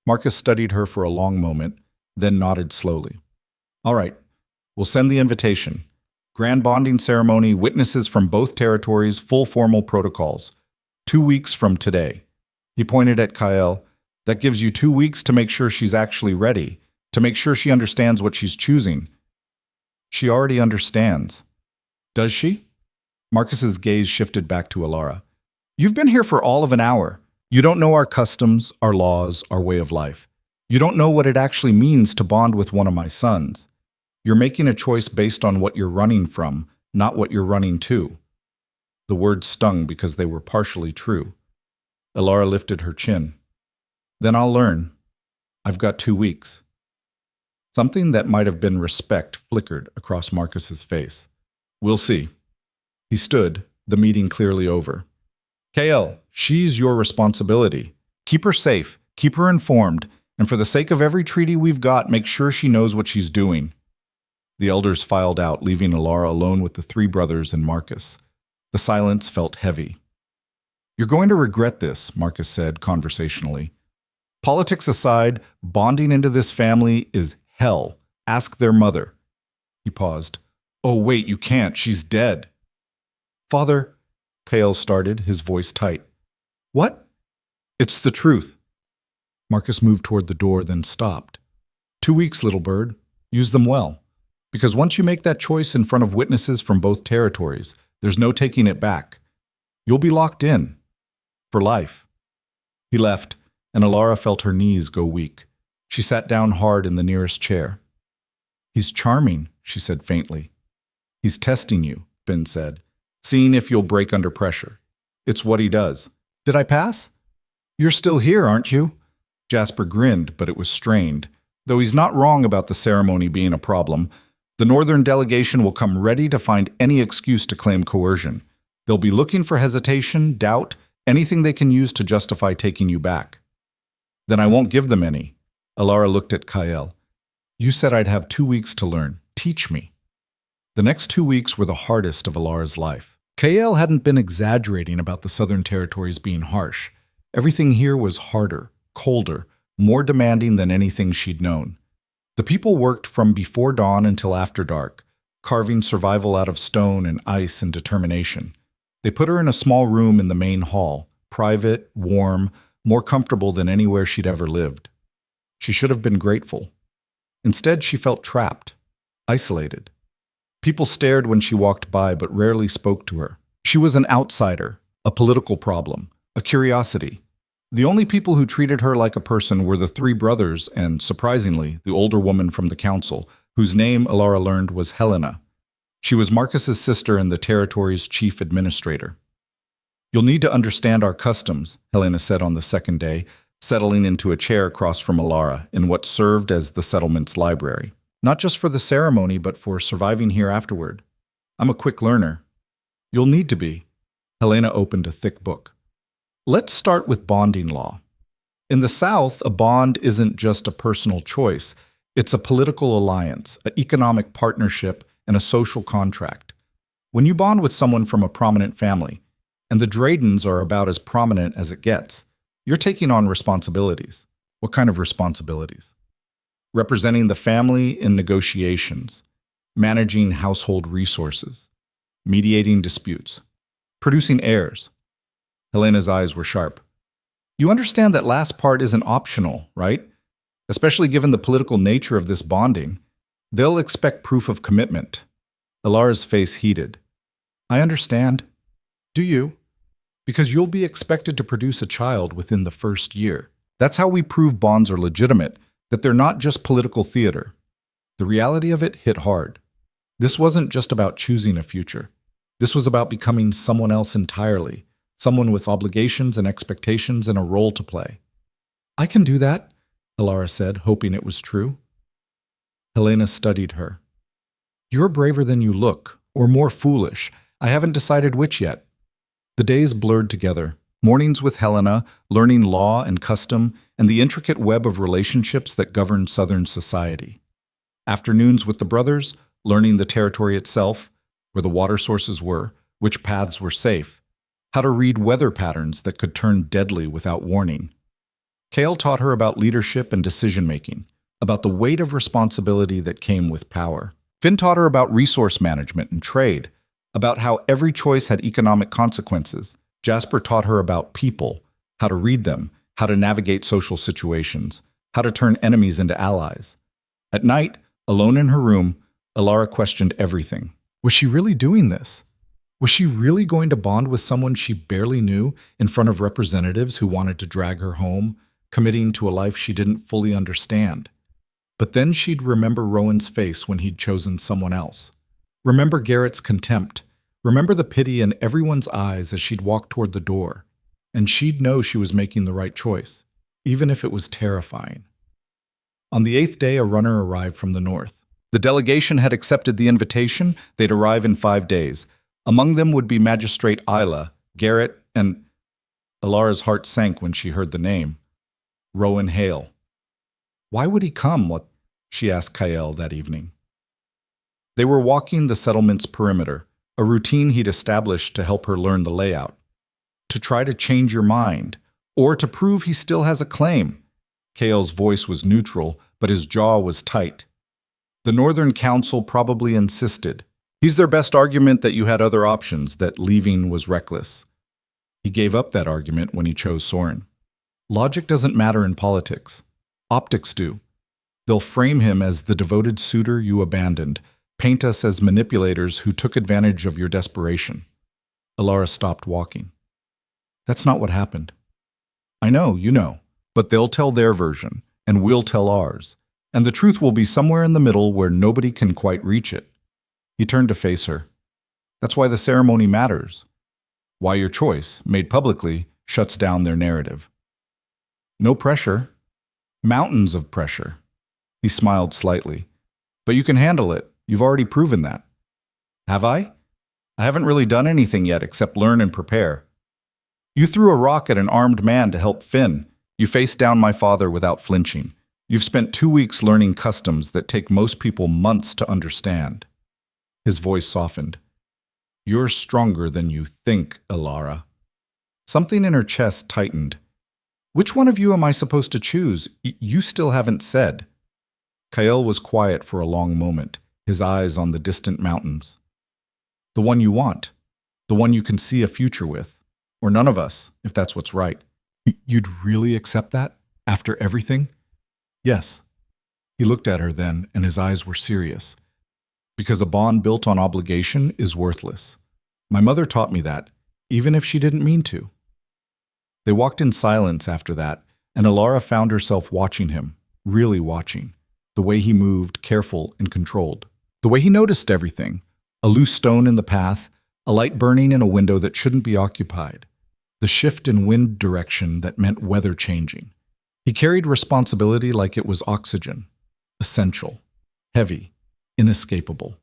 Speaker 1: Marcus studied her for a long moment, then nodded slowly. All right, we'll send the invitation. Grand bonding ceremony, witnesses from both territories, full formal protocols. 2 weeks from today. He pointed at Kael. That gives you 2 weeks to make sure she's actually ready, to make sure she understands what she's choosing. She already understands. Does she? Marcus's gaze shifted back to Elara. You've been here for all of an hour. You don't know our customs, our laws, our way of life. You don't know what it actually means to bond with one of my sons. You're making a choice based on what you're running from, not what you're running to. The words stung because they were partially true. Elara lifted her chin. Then I'll learn. I've got 2 weeks. Something that might have been respect flickered across Marcus's face. We'll see. He stood, the meeting clearly over. Kael, she's your responsibility. Keep her safe, keep her informed, and for the sake of every treaty we've got, make sure she knows what she's doing. The elders filed out, leaving Elara alone with the 3 brothers and Marcus. The silence felt heavy. You're going to regret this, Marcus said conversationally. Politics aside, bonding into this family is hell. Ask their mother. He paused. Oh, wait, you can't. She's dead. Father, Kael started, his voice tight. What? It's the truth. Marcus moved toward the door, then stopped. 2 weeks, little bird. Use them well. Because once you make that choice in front of witnesses from both territories, there's no taking it back. You'll be locked in. For life. He left, and Elara felt her knees go weak. She sat down hard in the nearest chair. He's charming, she said faintly. He's testing you, Finn said, seeing if you'll break under pressure. It's what he does. Did I pass? You're still here, aren't you? Jasper grinned, but it was strained. Though he's not wrong about the ceremony being a problem, the Northern delegation will come ready to find any excuse to claim coercion. They'll be looking for hesitation, doubt, anything they can use to justify taking you back. Then I won't give them any. Elara looked at Kael. You said I'd have 2 weeks to learn. Teach me. The next 2 weeks were the hardest of Elara's life. Kael hadn't been exaggerating about the Southern territories being harsh. Everything here was harder, colder, more demanding than anything she'd known. The people worked from before dawn until after dark, carving survival out of stone and ice and determination. They put her in a small room in the main hall, private, warm, more comfortable than anywhere she'd ever lived. She should have been grateful. Instead, she felt trapped, isolated. People stared when she walked by but rarely spoke to her. She was an outsider, a political problem, a curiosity. The only people who treated her like a person were the three brothers and, surprisingly, the older woman from the council, whose name Elara learned was Helena. She was Marcus's sister and the territory's chief administrator. "You'll need to understand our customs," Helena said on the second day, settling into a chair across from Elara in what served as the settlement's library. "Not just for the ceremony, but for surviving here afterward. I'm a quick learner." "You'll need to be." Helena opened a thick book. "Let's start with bonding law. In the South, a bond isn't just a personal choice. It's a political alliance, an economic partnership, and a social contract. When you bond with someone from a prominent family, and the Draydens are about as prominent as it gets, you're taking on responsibilities." "What kind of responsibilities?" "Representing the family in negotiations, managing household resources, mediating disputes, producing heirs." Helena's eyes were sharp. "You understand that last part isn't optional, right? Especially given the political nature of this bonding. They'll expect proof of commitment." Elara's face heated. "I understand." "Do you?" "Because you'll be expected to produce a child within the first year. That's how we prove bonds are legitimate, that they're not just political theater." The reality of it hit hard. This wasn't just about choosing a future. This was about becoming someone else entirely, someone with obligations and expectations and a role to play. "I can do that," Elara said, hoping it was true. Helena studied her. "You're braver than you look, or more foolish. I haven't decided which yet." The days blurred together. Mornings with Helena, learning law and custom, and the intricate web of relationships that govern Southern society. Afternoons with the brothers, learning the territory itself, where the water sources were, which paths were safe, how to read weather patterns that could turn deadly without warning. Kale taught her about leadership and decision-making, about the weight of responsibility that came with power. Finn taught her about resource management and trade, about how every choice had economic consequences. Jasper taught her about people, how to read them, how to navigate social situations, how to turn enemies into allies. At night, alone in her room, Elara questioned everything. Was she really doing this? Was she really going to bond with someone she barely knew in front of representatives who wanted to drag her home, committing to a life she didn't fully understand? But then she'd remember Rowan's face when he'd chosen someone else. Remember Garrett's contempt. Remember the pity in everyone's eyes as she'd walk toward the door. And she'd know she was making the right choice, even if it was terrifying. On the 8th day, a runner arrived from the north. The delegation had accepted the invitation. They'd arrive in 5 days. Among them would be Magistrate Isla, Garrett, and... Elara's heart sank when she heard the name. Rowan Hale. Why would he come? She asked Kyle that evening. They were walking the settlement's perimeter, a routine he'd established to help her learn the layout. To try to change your mind, or to prove he still has a claim. Kyle's voice was neutral, but his jaw was tight. The Northern Council probably insisted. He's their best argument that you had other options, that leaving was reckless. He gave up that argument when he chose Soren. Logic doesn't matter in politics. Optics do. They'll frame him as the devoted suitor you abandoned, paint us as manipulators who took advantage of your desperation. Elara stopped walking. That's not what happened. I know, you know, but they'll tell their version, and we'll tell ours. And the truth will be somewhere in the middle where nobody can quite reach it. He turned to face her. That's why the ceremony matters. Why your choice, made publicly, shuts down their narrative. No pressure. Mountains of pressure. He smiled slightly. But you can handle it. You've already proven that. Have I? I haven't really done anything yet except learn and prepare. You threw a rock at an armed man to help Finn. You faced down my father without flinching. You've spent 2 weeks learning customs that take most people months to understand. His voice softened. You're stronger than you think, Elara. Something in her chest tightened. Which one of you am I supposed to choose? You still haven't said. Kyle was quiet for a long moment, his eyes on the distant mountains. The one you want. The one you can see a future with. Or none of us, if that's what's right. You'd really accept that? After everything? Yes. He looked at her then, and his eyes were serious. Because a bond built on obligation is worthless. My mother taught me that, even if she didn't mean to. They walked in silence after that, and Elara found herself watching him, really watching. The way he moved, careful and controlled. The way he noticed everything. A loose stone in the path, a light burning in a window that shouldn't be occupied. The shift in wind direction that meant weather changing. He carried responsibility like it was oxygen. Essential. Heavy. Inescapable.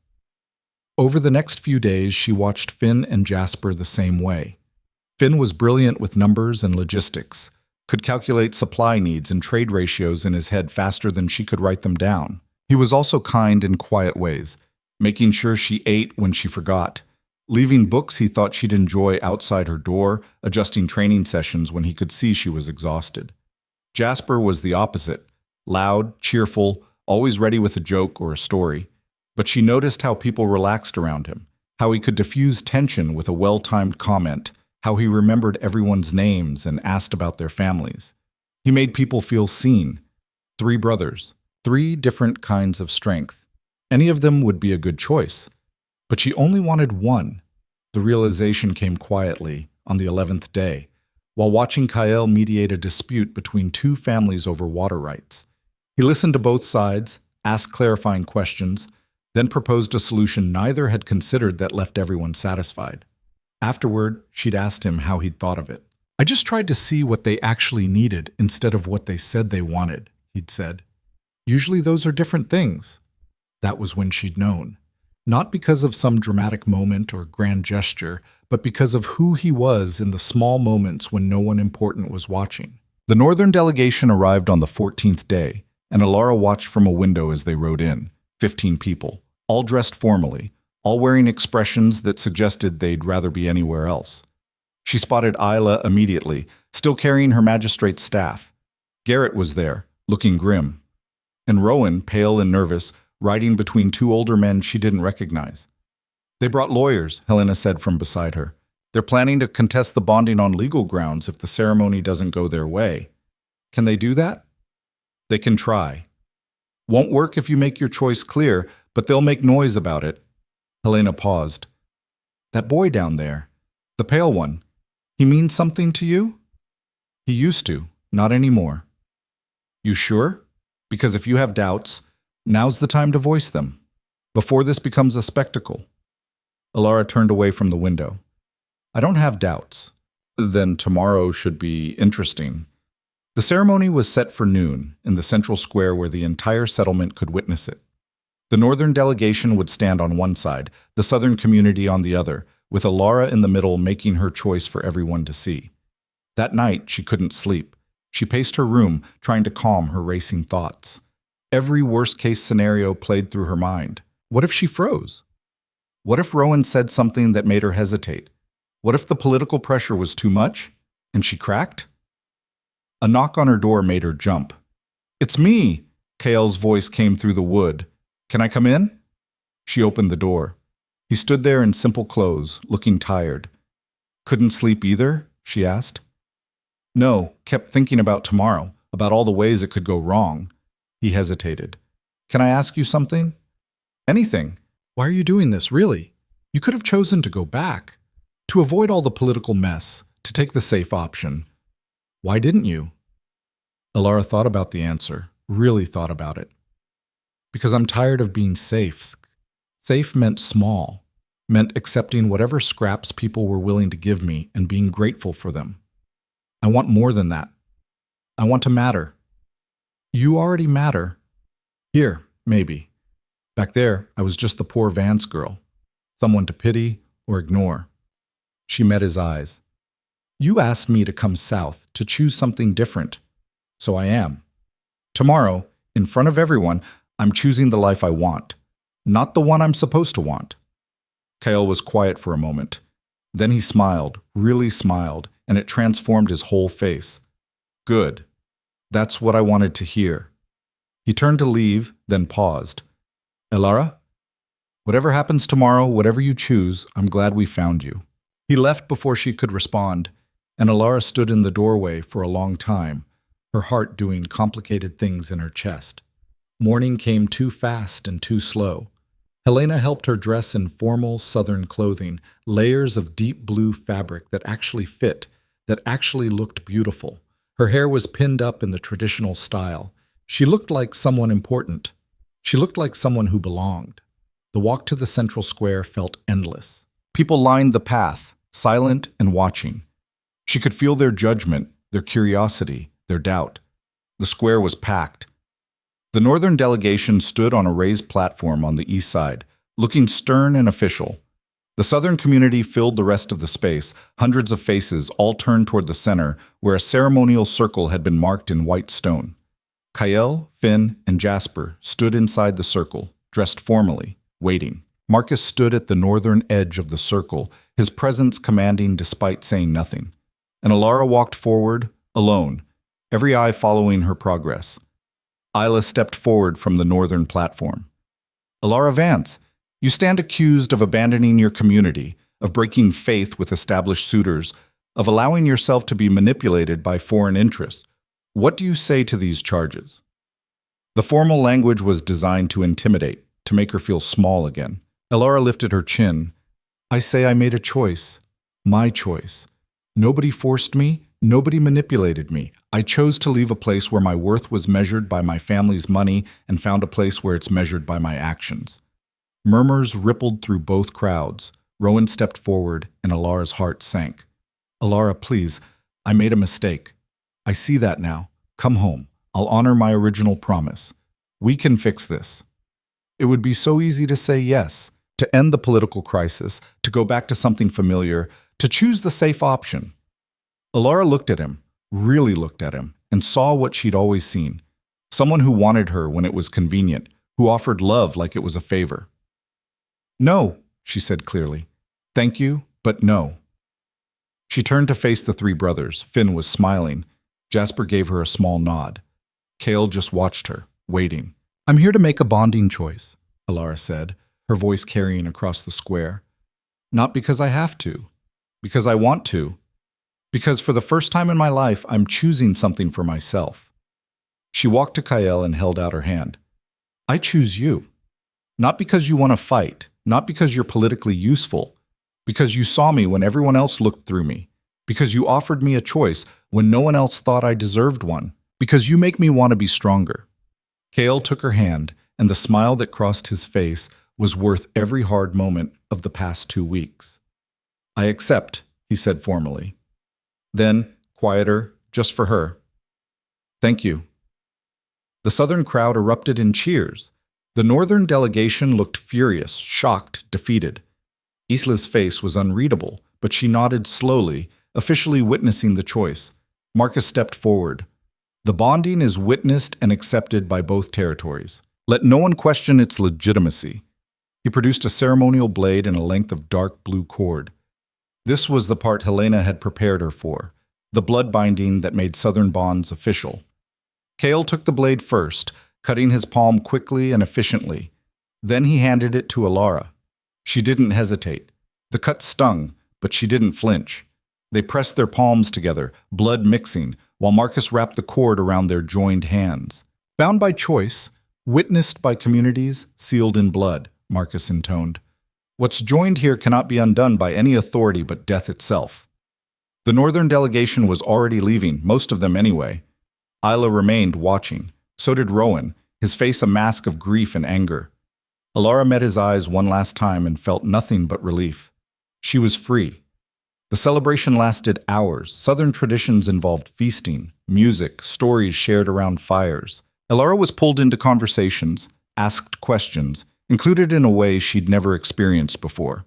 Speaker 1: Over the next few days, she watched Finn and Jasper the same way. Finn was brilliant with numbers and logistics, could calculate supply needs and trade ratios in his head faster than she could write them down. He was also kind in quiet ways, making sure she ate when she forgot, leaving books he thought she'd enjoy outside her door, adjusting training sessions when he could see she was exhausted. Jasper was the opposite, loud, cheerful, always ready with a joke or a story. But she noticed how people relaxed around him, how he could diffuse tension with a well-timed comment, how he remembered everyone's names and asked about their families. He made people feel seen. 3 brothers, 3 different kinds of strength. Any of them would be a good choice. But she only wanted one. The realization came quietly on the 11th day, while watching Kael mediate a dispute between 2 families over water rights. He listened to both sides, asked clarifying questions, then proposed a solution neither had considered that left everyone satisfied. Afterward, she'd asked him how he'd thought of it. "I just tried to see what they actually needed instead of what they said they wanted," he'd said. Usually those are different things. That was when she'd known. Not because of some dramatic moment or grand gesture, but because of who he was in the small moments when no one important was watching. The northern delegation arrived on the 14th day, and Elara watched from a window as they rode in, 15 people, all dressed formally, all wearing expressions that suggested they'd rather be anywhere else. She spotted Isla immediately, still carrying her magistrate's staff. Garrett was there, looking grim. And Rowan, pale and nervous, riding between 2 older men she didn't recognize. "They brought lawyers," Helena said from beside her. "They're planning to contest the bonding on legal grounds if the ceremony doesn't go their way. Can they do that?" "They can try. Won't work if you make your choice clear, but they'll make noise about it." Helena paused. "That boy down there, the pale one, he means something to you?" "He used to, not anymore." "You sure? Because if you have doubts, now's the time to voice them, before this becomes a spectacle." Elara turned away from the window. "I don't have doubts." "Then tomorrow should be interesting." The ceremony was set for noon, in the central square where the entire settlement could witness it. The northern delegation would stand on one side, the southern community on the other, with Elara in the middle making her choice for everyone to see. That night, she couldn't sleep. She paced her room, trying to calm her racing thoughts. Every worst-case scenario played through her mind. What if she froze? What if Rowan said something that made her hesitate? What if the political pressure was too much, and she cracked? A knock on her door made her jump. "It's me!" Kael's voice came through the wood. "Can I come in?" She opened the door. He stood there in simple clothes, looking tired. "Couldn't sleep either?" she asked. "No, kept thinking about tomorrow, about all the ways it could go wrong." He hesitated. "Can I ask you something?" "Anything. Why are you doing this, really? You could have chosen to go back. To avoid all the political mess, to take the safe option. Why didn't you?" Elara thought about the answer, really thought about it. "Because I'm tired of being safe." Safe meant small, meant accepting whatever scraps people were willing to give me and being grateful for them. I want more than that. I want to matter. You already matter. Here, maybe. Back there, I was just the poor Vance girl, someone to pity or ignore. She met his eyes. "You asked me to come south, to choose something different. So I am. Tomorrow, in front of everyone, I'm choosing the life I want, not the one I'm supposed to want." Kael was quiet for a moment. Then he smiled, really smiled, and it transformed his whole face. "Good. That's what I wanted to hear." He turned to leave, then paused. "Elara? Whatever happens tomorrow, whatever you choose, I'm glad we found you." He left before she could respond, and Elara stood in the doorway for a long time, her heart doing complicated things in her chest. Morning came too fast and too slow. Helena helped her dress in formal southern clothing, layers of deep blue fabric that actually fit, that actually looked beautiful. Her hair was pinned up in the traditional style. She looked like someone important. She looked like someone who belonged. The walk to the central square felt endless. People lined the path, silent and watching. She could feel their judgment, their curiosity, their doubt. The square was packed. The northern delegation stood on a raised platform on the east side, looking stern and official. The southern community filled the rest of the space, hundreds of faces all turned toward the center, where a ceremonial circle had been marked in white stone. Kyle, Finn, and Jasper stood inside the circle, dressed formally, waiting. Marcus stood at the northern edge of the circle, his presence commanding despite saying nothing. And Elara walked forward, alone, every eye following her progress. Isla stepped forward from the northern platform. Elara Vance, you stand accused of abandoning your community, of breaking faith with established suitors, of allowing yourself to be manipulated by foreign interests. What do you say to these charges? The formal language was designed to intimidate, to make her feel small again. Elara lifted her chin. I say I made a choice. My choice. Nobody forced me. Nobody manipulated me. I chose to leave a place where my worth was measured by my family's money and found a place where it's measured by my actions. Murmurs rippled through both crowds. Rowan stepped forward and Elara's heart sank. Elara, please, I made a mistake. I see that now. Come home. I'll honor my original promise. We can fix this. It would be so easy to say yes, to end the political crisis, to go back to something familiar, to choose the safe option. Elara looked at him, really looked at him, and saw what she'd always seen. Someone who wanted her when it was convenient, who offered love like it was a favor. No, she said clearly. Thank you, but no. She turned to face the three brothers. Finn was smiling. Jasper gave her a small nod. Cale just watched her, waiting. I'm here to make a bonding choice, Elara said, her voice carrying across the square. Not because I have to, because I want to. Because for the first time in my life, I'm choosing something for myself. She walked to Kyle and held out her hand. I choose you. Not because you want to fight, not because you're politically useful, because you saw me when everyone else looked through me, because you offered me a choice when no one else thought I deserved one, because you make me want to be stronger. Cale took her hand, and the smile that crossed his face was worth every hard moment of the past 2 weeks. I accept, he said formally. Then, quieter, just for her. Thank you. The southern crowd erupted in cheers. The northern delegation looked furious, shocked, defeated. Isla's face was unreadable, but she nodded slowly, officially witnessing the choice. Marcus stepped forward. The bonding is witnessed and accepted by both territories. Let no one question its legitimacy. He produced a ceremonial blade and a length of dark blue cord. This was the part Helena had prepared her for, the blood binding that made Southern bonds official. Cale took the blade first, cutting his palm quickly and efficiently. Then he handed it to Elara. She didn't hesitate. The cut stung, but she didn't flinch. They pressed their palms together, blood mixing, while Marcus wrapped the cord around their joined hands. Bound by choice, witnessed by communities, sealed in blood, Marcus intoned. What's joined here cannot be undone by any authority but death itself. The northern delegation was already leaving, most of them anyway. Isla remained watching. So did Rowan, his face a mask of grief and anger. Elara met his eyes one last time and felt nothing but relief. She was free. The celebration lasted hours. Southern traditions involved feasting, music, stories shared around fires. Elara was pulled into conversations, asked questions, included in a way she'd never experienced before.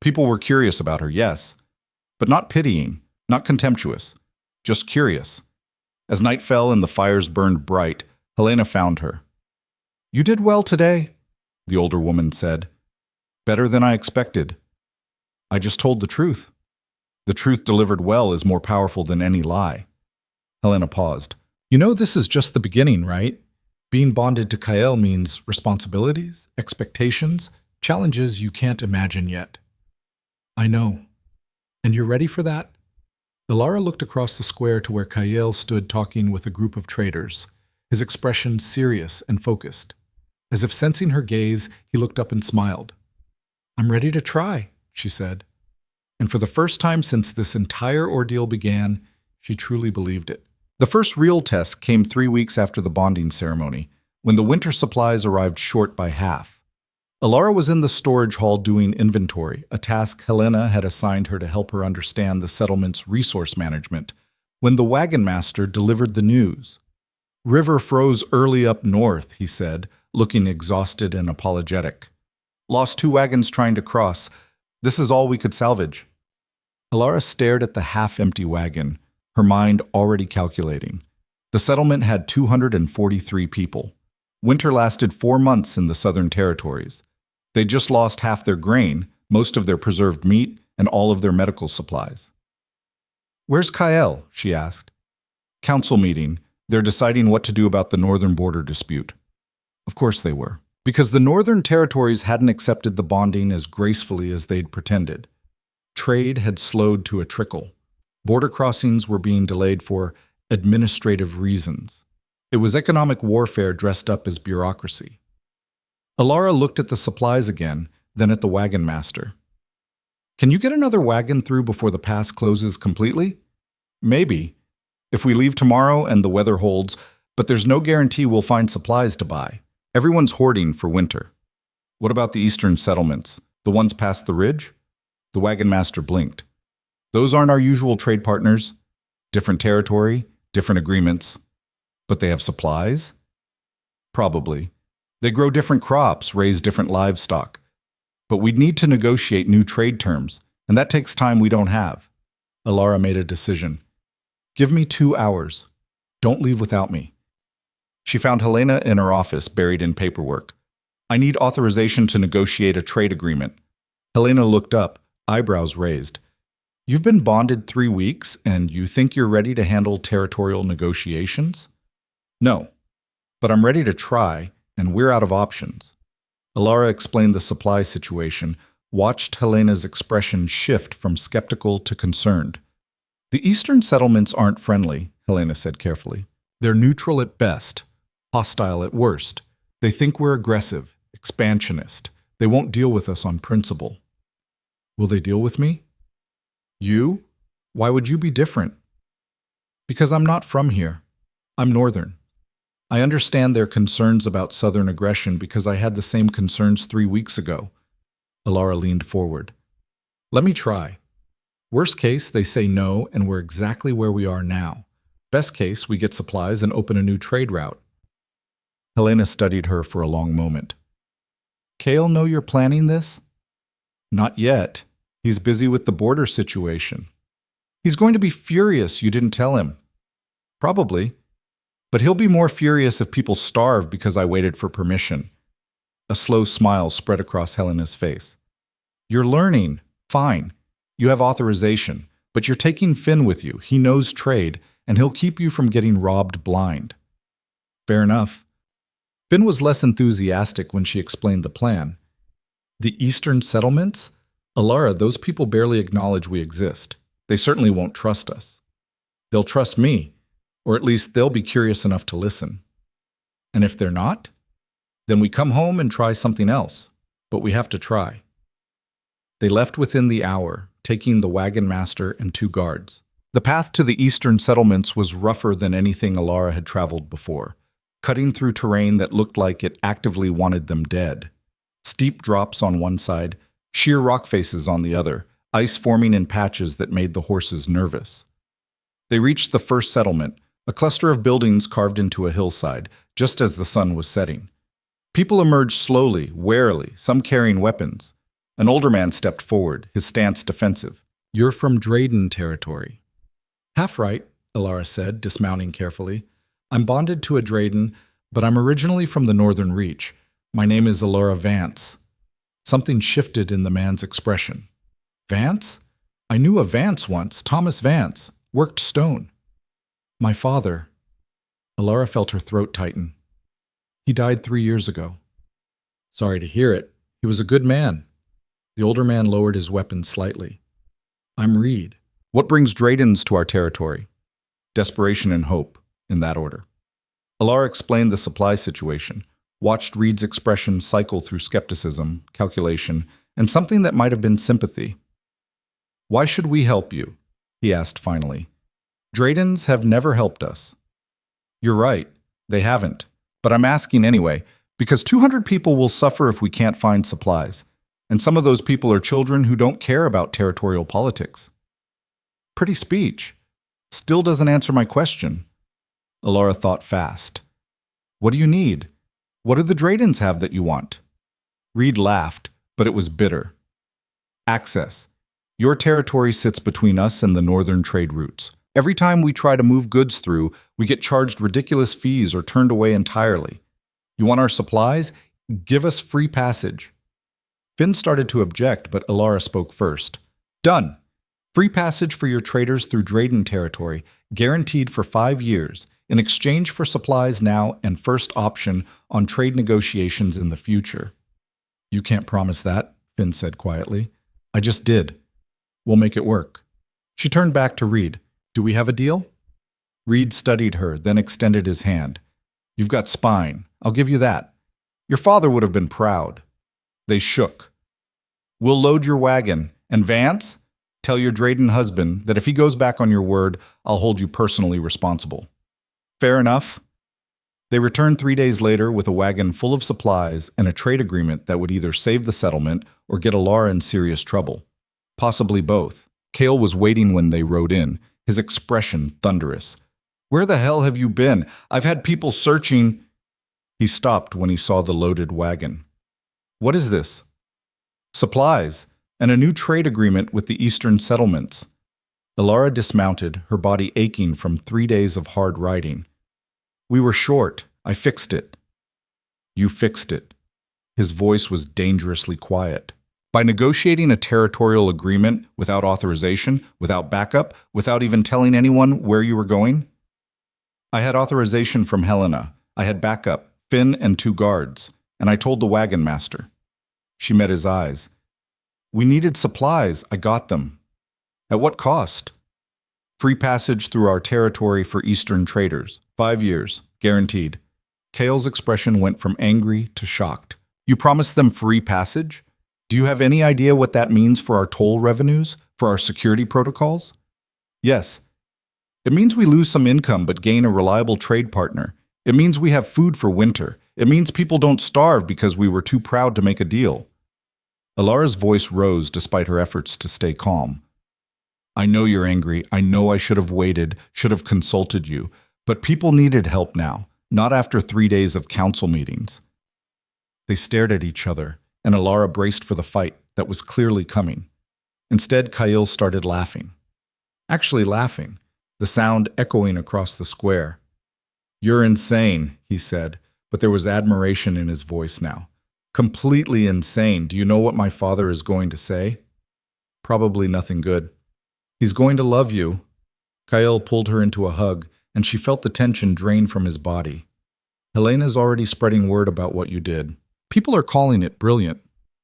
Speaker 1: People were curious about her, yes, but not pitying, not contemptuous, just curious. As night fell and the fires burned bright, Helena found her. You did well today, the older woman said. Better than I expected. I just told the truth. The truth delivered well is more powerful than any lie. Helena paused. You know this is just the beginning, right? Being bonded to Kyle means responsibilities, expectations, challenges you can't imagine yet. I know. And you're ready for that? Elara looked across the square to where Kyle stood talking with a group of traders, his expression serious and focused. As if sensing her gaze, he looked up and smiled. I'm ready to try, she said. And for the first time since this entire ordeal began, she truly believed it. The first real test came 3 weeks after the bonding ceremony, when the winter supplies arrived short by half. Elara was in the storage hall doing inventory, a task Helena had assigned her to help her understand the settlement's resource management, when the wagon master delivered the news. "River froze early up north," he said, looking exhausted and apologetic. "Lost 2 wagons trying to cross. This is all we could salvage." Elara stared at the half-empty wagon, her mind already calculating. The settlement had 243 people. Winter lasted 4 months in the Southern Territories. They just lost half their grain, most of their preserved meat, and all of their medical supplies. "Where's Kyle?" she asked. "Council meeting. They're deciding what to do about the northern border dispute." Of course they were, because the Northern Territories hadn't accepted the bonding as gracefully as they'd pretended. Trade had slowed to a trickle. Border crossings were being delayed for administrative reasons. It was economic warfare dressed up as bureaucracy. Elara looked at the supplies again, then at the wagon master. "Can you get another wagon through before the pass closes completely?" "Maybe, if we leave tomorrow and the weather holds, but there's no guarantee we'll find supplies to buy. Everyone's hoarding for winter." "What about the eastern settlements, the ones past the ridge?" The wagon master blinked. "Those aren't our usual trade partners. Different territory, different agreements. But they have supplies?" "Probably. They grow different crops, raise different livestock. But we'd need to negotiate new trade terms, and that takes time we don't have." Elara made a decision. "Give me 2 hours. Don't leave without me." She found Helena in her office, buried in paperwork. "I need authorization to negotiate a trade agreement." Helena looked up, eyebrows raised. "You've been bonded 3 weeks, and you think you're ready to handle territorial negotiations?" "No, but I'm ready to try, and we're out of options." Elara explained the supply situation, watched Helena's expression shift from skeptical to concerned. "The eastern settlements aren't friendly," Helena said carefully. "They're neutral at best, hostile at worst. They think we're aggressive, expansionist. They won't deal with us on principle." "Will they deal with me?" "You? Why would you be different?" "Because I'm not from here. I'm northern. I understand their concerns about southern aggression because I had the same concerns 3 weeks ago." Elara leaned forward. "Let me try. Worst case, they say no, and we're exactly where we are now. Best case, we get supplies and open a new trade route." Helena studied her for a long moment. "Kale know you're planning this?" "Not yet. He's busy with the border situation." "He's going to be furious you didn't tell him." "Probably. But he'll be more furious if people starve because I waited for permission." A slow smile spread across Helena's face. "You're learning. Fine. You have authorization. But you're taking Finn with you. He knows trade, and he'll keep you from getting robbed blind." "Fair enough." Finn was less enthusiastic when she explained the plan. "The eastern settlements? Elara, those people barely acknowledge we exist. They certainly won't trust us. They'll trust me. Or at least they'll be curious enough to listen. And if they're not, then we come home and try something else. But we have to try." They left within the hour, taking the wagon master and 2 guards. The path to the eastern settlements was rougher than anything Elara had traveled before, cutting through terrain that looked like it actively wanted them dead. Steep drops on one side, sheer rock faces on the other, ice forming in patches that made the horses nervous. They reached the first settlement, a cluster of buildings carved into a hillside, just as the sun was setting. People emerged slowly, warily, some carrying weapons. An older man stepped forward, his stance defensive. "You're from Drayden territory." "Half right," Elara said, dismounting carefully. "I'm bonded to a Drayden, but I'm originally from the Northern Reach. My name is Elara Vance." Something shifted in the man's expression. "Vance? I knew a Vance once, Thomas Vance, worked stone." "My father." Elara felt her throat tighten. "He died 3 years ago." "Sorry to hear it. He was a good man." The older man lowered his weapon slightly. "I'm Reed." "What brings Draydens to our territory?" "Desperation and hope, in that order." Elara explained the supply situation, watched Reed's expression cycle through skepticism, calculation, and something that might have been sympathy. Why should we help you? He asked finally. Draydens have never helped us. You're right, they haven't. But I'm asking anyway, because 200 people will suffer if we can't find supplies. And some of those people are children who don't care about territorial politics. Pretty speech. Still doesn't answer my question. Elara thought fast. What do you need? What do the Draydens have that you want? Reed laughed, but it was bitter. Access. Your territory sits between us and the northern trade routes. Every time we try to move goods through, we get charged ridiculous fees or turned away entirely. You want our supplies? Give us free passage. Finn started to object, but Elara spoke first. Done. Free passage for your traders through Drayden territory, guaranteed for 5 years, in exchange for supplies now and first option on trade negotiations in the future. You can't promise that, Finn said quietly. I just did. We'll make it work. She turned back to Reed. Do we have a deal? Reed studied her, then extended his hand. You've got spine. I'll give you that. Your father would have been proud. They shook. We'll load your wagon. And Vance? Tell your Drayden husband that if he goes back on your word, I'll hold you personally responsible. Fair enough? They returned 3 days later with a wagon full of supplies and a trade agreement that would either save the settlement or get Elara in serious trouble. Possibly both. Cale was waiting when they rode in, his expression thunderous. Where the hell have you been? I've had people searching. He stopped when he saw the loaded wagon. What is this? Supplies, and a new trade agreement with the eastern settlements. Elara dismounted, her body aching from 3 days of hard riding. We were short. I fixed it. You fixed it. His voice was dangerously quiet. By negotiating a territorial agreement without authorization, without backup, without even telling anyone where you were going? I had authorization from Helena. I had backup, Finn and 2 guards, and I told the wagon master. She met his eyes. We needed supplies. I got them. At what cost? Free passage through our territory for Eastern traders. 5 years, guaranteed. Cale's expression went from angry to shocked. You promised them free passage? Do you have any idea what that means for our toll revenues, for our security protocols? Yes. It means we lose some income but gain a reliable trade partner. It means we have food for winter. It means people don't starve because we were too proud to make a deal. Elara's voice rose despite her efforts to stay calm. I know you're angry. I know I should have waited, should have consulted you. But people needed help now, not after 3 days of council meetings. They stared at each other, and Elara braced for the fight that was clearly coming. Instead, Kyle started laughing. Actually laughing, the sound echoing across the square. You're insane, he said, but there was admiration in his voice now. Completely insane. Do you know what my father is going to say? Probably nothing good. He's going to love you. Kyle pulled her into a hug, and she felt the tension drain from his body. Helena's already spreading word about what you did. People are calling it brilliant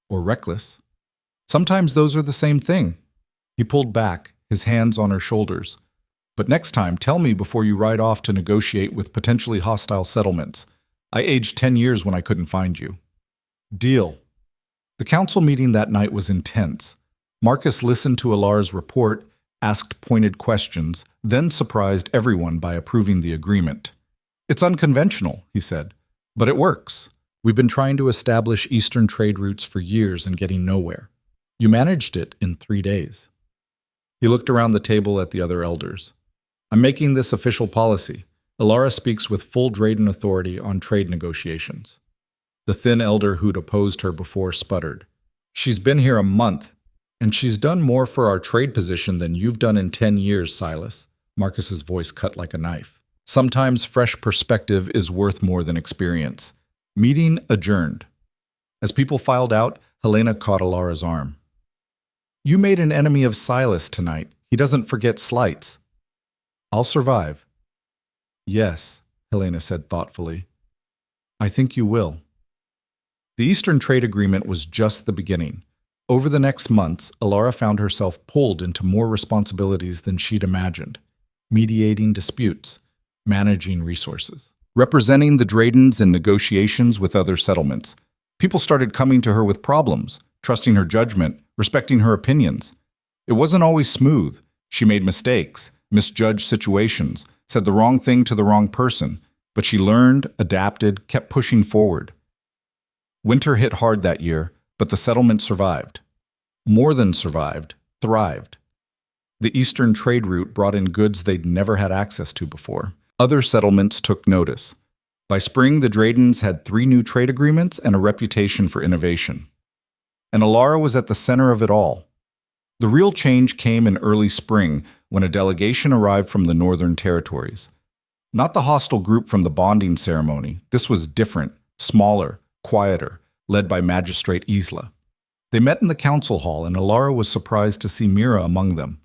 Speaker 1: or reckless. Sometimes those are the same thing. He pulled back, his hands on her shoulders. But next time, tell me before you ride off to negotiate with potentially hostile settlements. I aged 10 years when I couldn't find you. Deal. The council meeting that night was intense. Marcus listened to Elara's report, asked pointed questions, then surprised everyone by approving the agreement. It's unconventional, he said, but it works. We've been trying to establish Eastern trade routes for years and getting nowhere. You managed it in 3 days. He looked around the table at the other elders. I'm making this official policy. Elara speaks with full Drayden authority on trade negotiations. The thin elder who'd opposed her before sputtered. She's been here a month, and she's done more for our trade position than you've done in 10 years, Silas. Marcus's voice cut like a knife. Sometimes fresh perspective is worth more than experience. Meeting adjourned. As people filed out, Helena caught Elara's arm. You made an enemy of Silas tonight. He doesn't forget slights. I'll survive. Yes, Helena said thoughtfully. I think you will. The Eastern Trade Agreement was just the beginning. Over the next months, Elara found herself pulled into more responsibilities than she'd imagined. Mediating disputes, managing resources, representing the Draydens in negotiations with other settlements. People started coming to her with problems, trusting her judgment, respecting her opinions. It wasn't always smooth. She made mistakes, misjudged situations, said the wrong thing to the wrong person, but she learned, adapted, kept pushing forward. Winter hit hard that year, but the settlement survived. More than survived, thrived. The eastern trade route brought in goods they'd never had access to before. Other settlements took notice. By spring, the Dradens had 3 new trade agreements and a reputation for innovation. And Elara was at the center of it all. The real change came in early spring when a delegation arrived from the Northern Territories. Not the hostile group from the bonding ceremony. This was different, smaller, quieter, led by Magistrate Isla. They met in the council hall, and Elara was surprised to see Mira among them.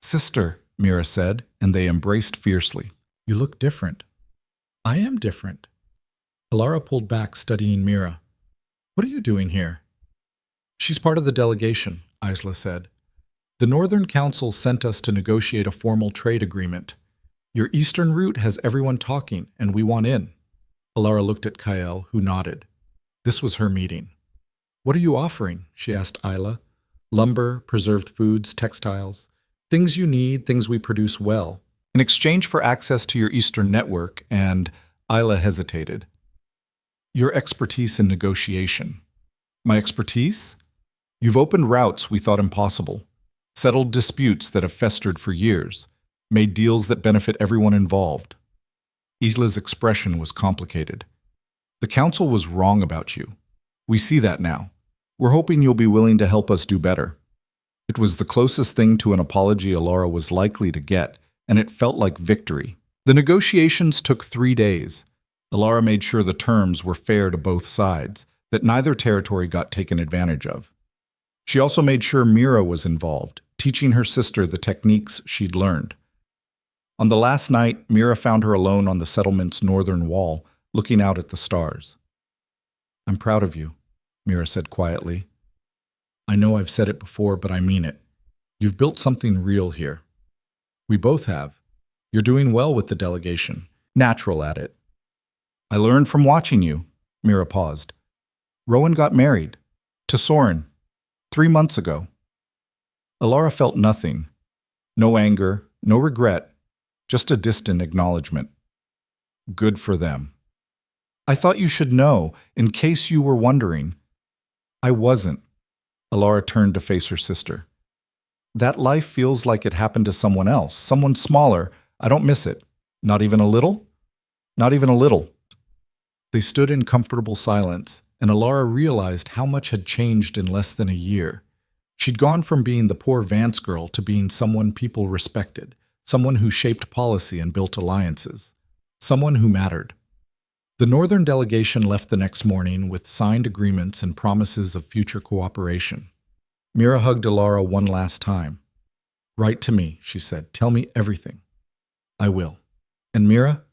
Speaker 1: "Sister," Mira said, and they embraced fiercely. "You look different." "I am different." Elara pulled back, studying Mira. "What are you doing here?" "She's part of the delegation," Isla said. "The Northern Council sent us to negotiate a formal trade agreement. Your eastern route has everyone talking, and we want in." Elara looked at Kael, who nodded. This was her meeting. "What are you offering?" she asked Isla. "Lumber, preserved foods, textiles. Things you need, things we produce well. In exchange for access to your eastern network," and Isla hesitated. "Your expertise in negotiation." "My expertise? You've opened routes we thought impossible, settled disputes that have festered for years, made deals that benefit everyone involved." Isla's expression was complicated. "The council was wrong about you. We see that now. We're hoping you'll be willing to help us do better." It was the closest thing to an apology Elara was likely to get, and it felt like victory. The negotiations took 3 days. Elara made sure the terms were fair to both sides, that neither territory got taken advantage of. She also made sure Mira was involved, teaching her sister the techniques she'd learned. On the last night, Mira found her alone on the settlement's northern wall, looking out at the stars. "I'm proud of you," Mira said quietly. "I know I've said it before, but I mean it. You've built something real here. We both have. You're doing well with the delegation, natural at it." "I learned from watching you," Mira paused. "Rowan got married. To Soren. 3 months ago." Elara felt nothing. No anger, no regret, just a distant acknowledgement. Good for them. "I thought you should know, in case you were wondering." "I wasn't." Elara turned to face her sister. "That life feels like it happened to someone else, someone smaller. I don't miss it. Not even a little?" "Not even a little." They stood in comfortable silence, and Elara realized how much had changed in less than a year. She'd gone from being the poor Vance girl to being someone people respected, someone who shaped policy and built alliances, someone who mattered. The Northern delegation left the next morning with signed agreements and promises of future cooperation. Mira hugged Elara one last time. "Write to me," she said. "Tell me everything." "I will. And Mira,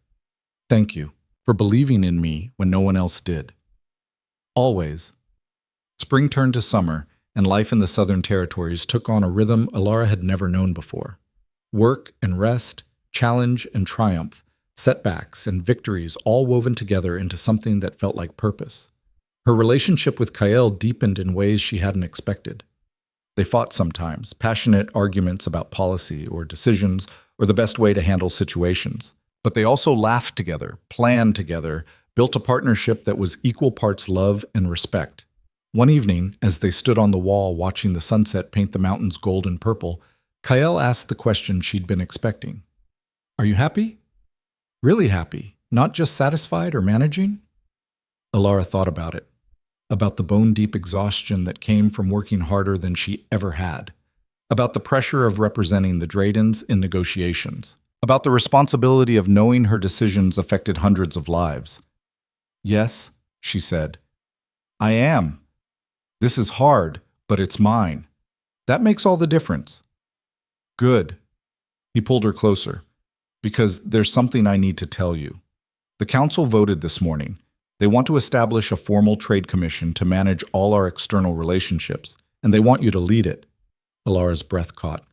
Speaker 1: thank you for believing in me when no one else did. Always." Spring turned to summer, and life in the Southern Territories took on a rhythm Elara had never known before. Work and rest, challenge and triumph, setbacks and victories all woven together into something that felt like purpose. Her relationship with Kael deepened in ways she hadn't expected. They fought sometimes, passionate arguments about policy or decisions or the best way to handle situations. But they also laughed together, planned together, built a partnership that was equal parts love and respect. One evening, as they stood on the wall watching the sunset paint the mountains gold and purple, Kael asked the question she'd been expecting. "Are you happy? Really happy, not just satisfied or managing?" Elara thought about it, about the bone-deep exhaustion that came from working harder than she ever had, about the pressure of representing the Dradens in negotiations, about the responsibility of knowing her decisions affected hundreds of lives. "Yes," she said. "I am. This is hard, but it's mine. That makes all the difference." "Good." He pulled her closer. "Because there's something I need to tell you. The council voted this morning. They want to establish a formal trade commission to manage all our external relationships, and they want you to lead it." Elara's breath caught.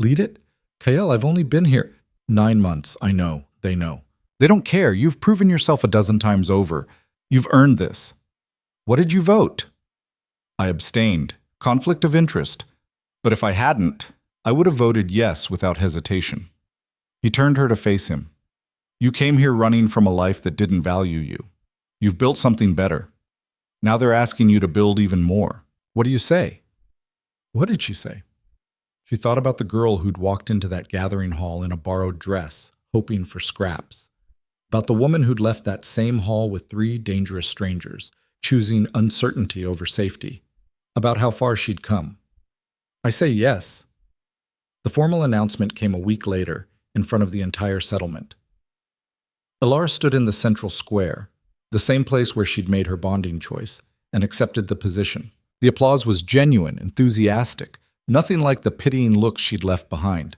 Speaker 1: "Lead it? Kael, I've only been here 9 months. I know. They know. They don't care. You've proven yourself a dozen times over. You've earned this." "What did you vote?" "I abstained. Conflict of interest." But if I hadn't, I would have voted yes without hesitation. He turned her to face him. You came here running from a life that didn't value you. You've built something better. Now they're asking you to build even more. What do you say? What did she say? She thought about the girl who'd walked into that gathering hall in a borrowed dress, hoping for scraps. About the woman who'd left that same hall with 3 dangerous strangers, choosing uncertainty over safety. About how far she'd come. I say yes. The formal announcement came a week later, in front of the entire settlement. Elara stood in the central square, the same place where she'd made her bonding choice, and accepted the position. The applause was genuine, enthusiastic, nothing like the pitying looks she'd left behind.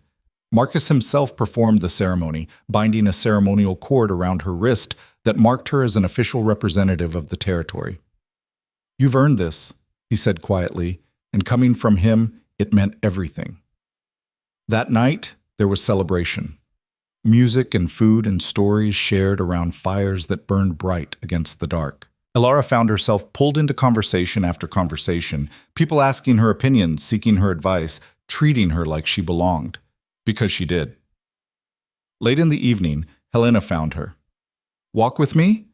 Speaker 1: Marcus himself performed the ceremony, binding a ceremonial cord around her wrist that marked her as an official representative of the territory. You've earned this, he said quietly, and coming from him, it meant everything. That night, there was celebration. Music and food and stories shared around fires that burned bright against the dark. Elara found herself pulled into conversation after conversation, people asking her opinions, seeking her advice, treating her like she belonged. Because she did. Late in the evening, Helena found her. Walk with me?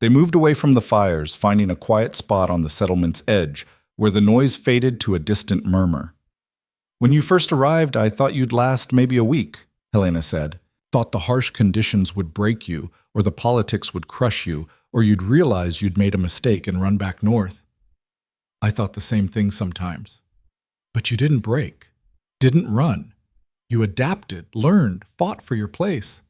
Speaker 1: They moved away from the fires, finding a quiet spot on the settlement's edge, where the noise faded to a distant murmur. When you first arrived, I thought you'd last maybe a week, Helena said. Thought the harsh conditions would break you, or the politics would crush you, or you'd realize you'd made a mistake and run back north. I thought the same thing sometimes. But you didn't break, didn't run. You adapted, learned, fought for your place.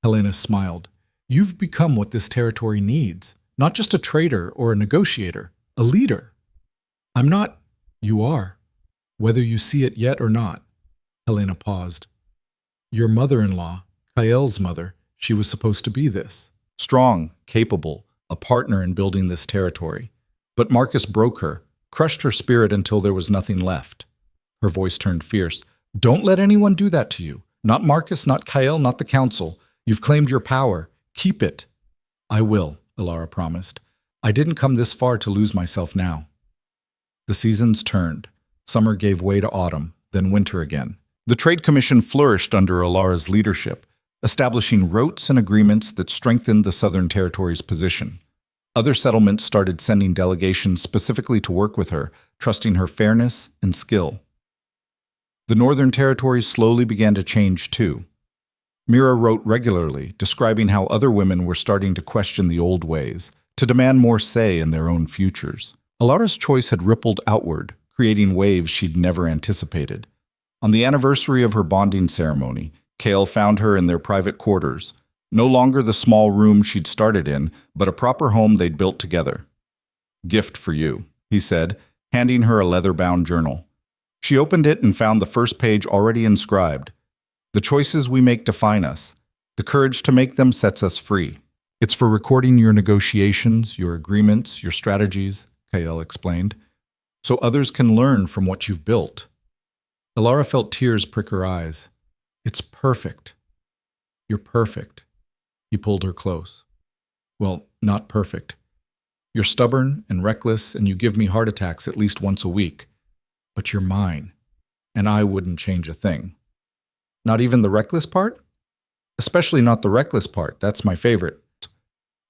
Speaker 1: Helena smiled. You've become what this territory needs, not just a trader or a negotiator, a leader. I'm not. You are. Whether you see it yet or not. Helena paused. Your mother-in-law, Kael's mother, she was supposed to be this. Strong, capable, a partner in building this territory. But Marcus broke her, crushed her spirit until there was nothing left. Her voice turned fierce. Don't let anyone do that to you. Not Marcus, not Kael, not the council. You've claimed your power. Keep it. I will, Elara promised. I didn't come this far to lose myself now. The seasons turned. Summer gave way to autumn, then winter again. The Trade Commission flourished under Elara's leadership, establishing routes and agreements that strengthened the Southern Territory's position. Other settlements started sending delegations specifically to work with her, trusting her fairness and skill. The Northern Territories slowly began to change too. Mira wrote regularly, describing how other women were starting to question the old ways, to demand more say in their own futures. Elara's choice had rippled outward, creating waves she'd never anticipated. On the anniversary of her bonding ceremony, Kael found her in their private quarters, no longer the small room she'd started in, but a proper home they'd built together. Gift for you, he said, handing her a leather-bound journal. She opened it and found the first page already inscribed. The choices we make define us. The courage to make them sets us free. It's for recording your negotiations, your agreements, your strategies, Kael explained, so others can learn from what you've built. Elara felt tears prick her eyes. It's perfect. You're perfect. He pulled her close. Well, not perfect. You're stubborn and reckless, and you give me heart attacks at least once a week. But you're mine, and I wouldn't change a thing. Not even the reckless part? Especially not the reckless part. That's my favorite.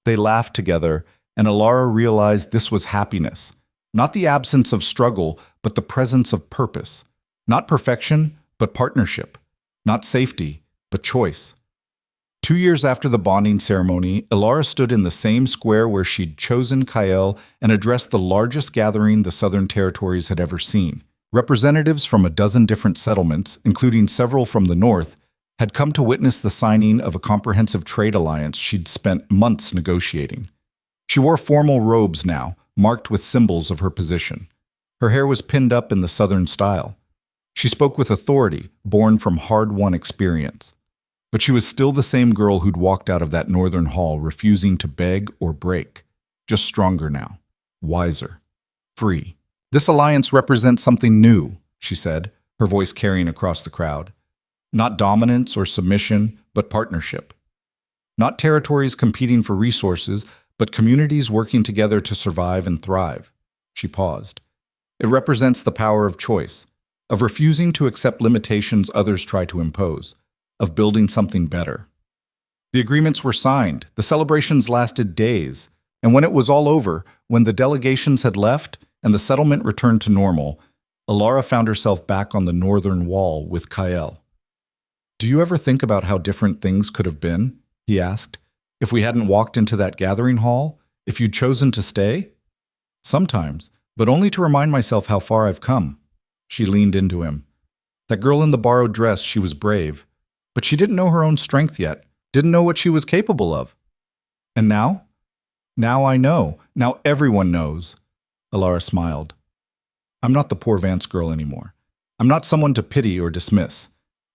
Speaker 1: They laughed together, and Elara realized this was happiness. Not the absence of struggle, but the presence of purpose. Not perfection, but partnership. Not safety, but choice. 2 years after the bonding ceremony, Elara stood in the same square where she'd chosen Kael and addressed the largest gathering the Southern Territories had ever seen. Representatives from a dozen different settlements, including several from the north, had come to witness the signing of a comprehensive trade alliance she'd spent months negotiating. She wore formal robes now, marked with symbols of her position. Her hair was pinned up in the Southern style. She spoke with authority, born from hard-won experience. But she was still the same girl who'd walked out of that northern hall refusing to beg or break, just stronger now, wiser, free. This alliance represents something new, she said, her voice carrying across the crowd. Not dominance or submission, but partnership. Not territories competing for resources, but communities working together to survive and thrive. She paused. It represents the power of choice, of refusing to accept limitations others try to impose, of building something better. The agreements were signed, the celebrations lasted days, and when it was all over, when the delegations had left and the settlement returned to normal, Elara found herself back on the northern wall with Kael. "Do you ever think about how different things could have been?" he asked. "If we hadn't walked into that gathering hall? If you'd chosen to stay?" "Sometimes, but only to remind myself how far I've come." She leaned into him. That girl in the borrowed dress, she was brave, but she didn't know her own strength yet, didn't know what she was capable of. "And now?" "Now I know. Now everyone knows." Elara smiled. "I'm not the poor Vance girl anymore. I'm not someone to pity or dismiss.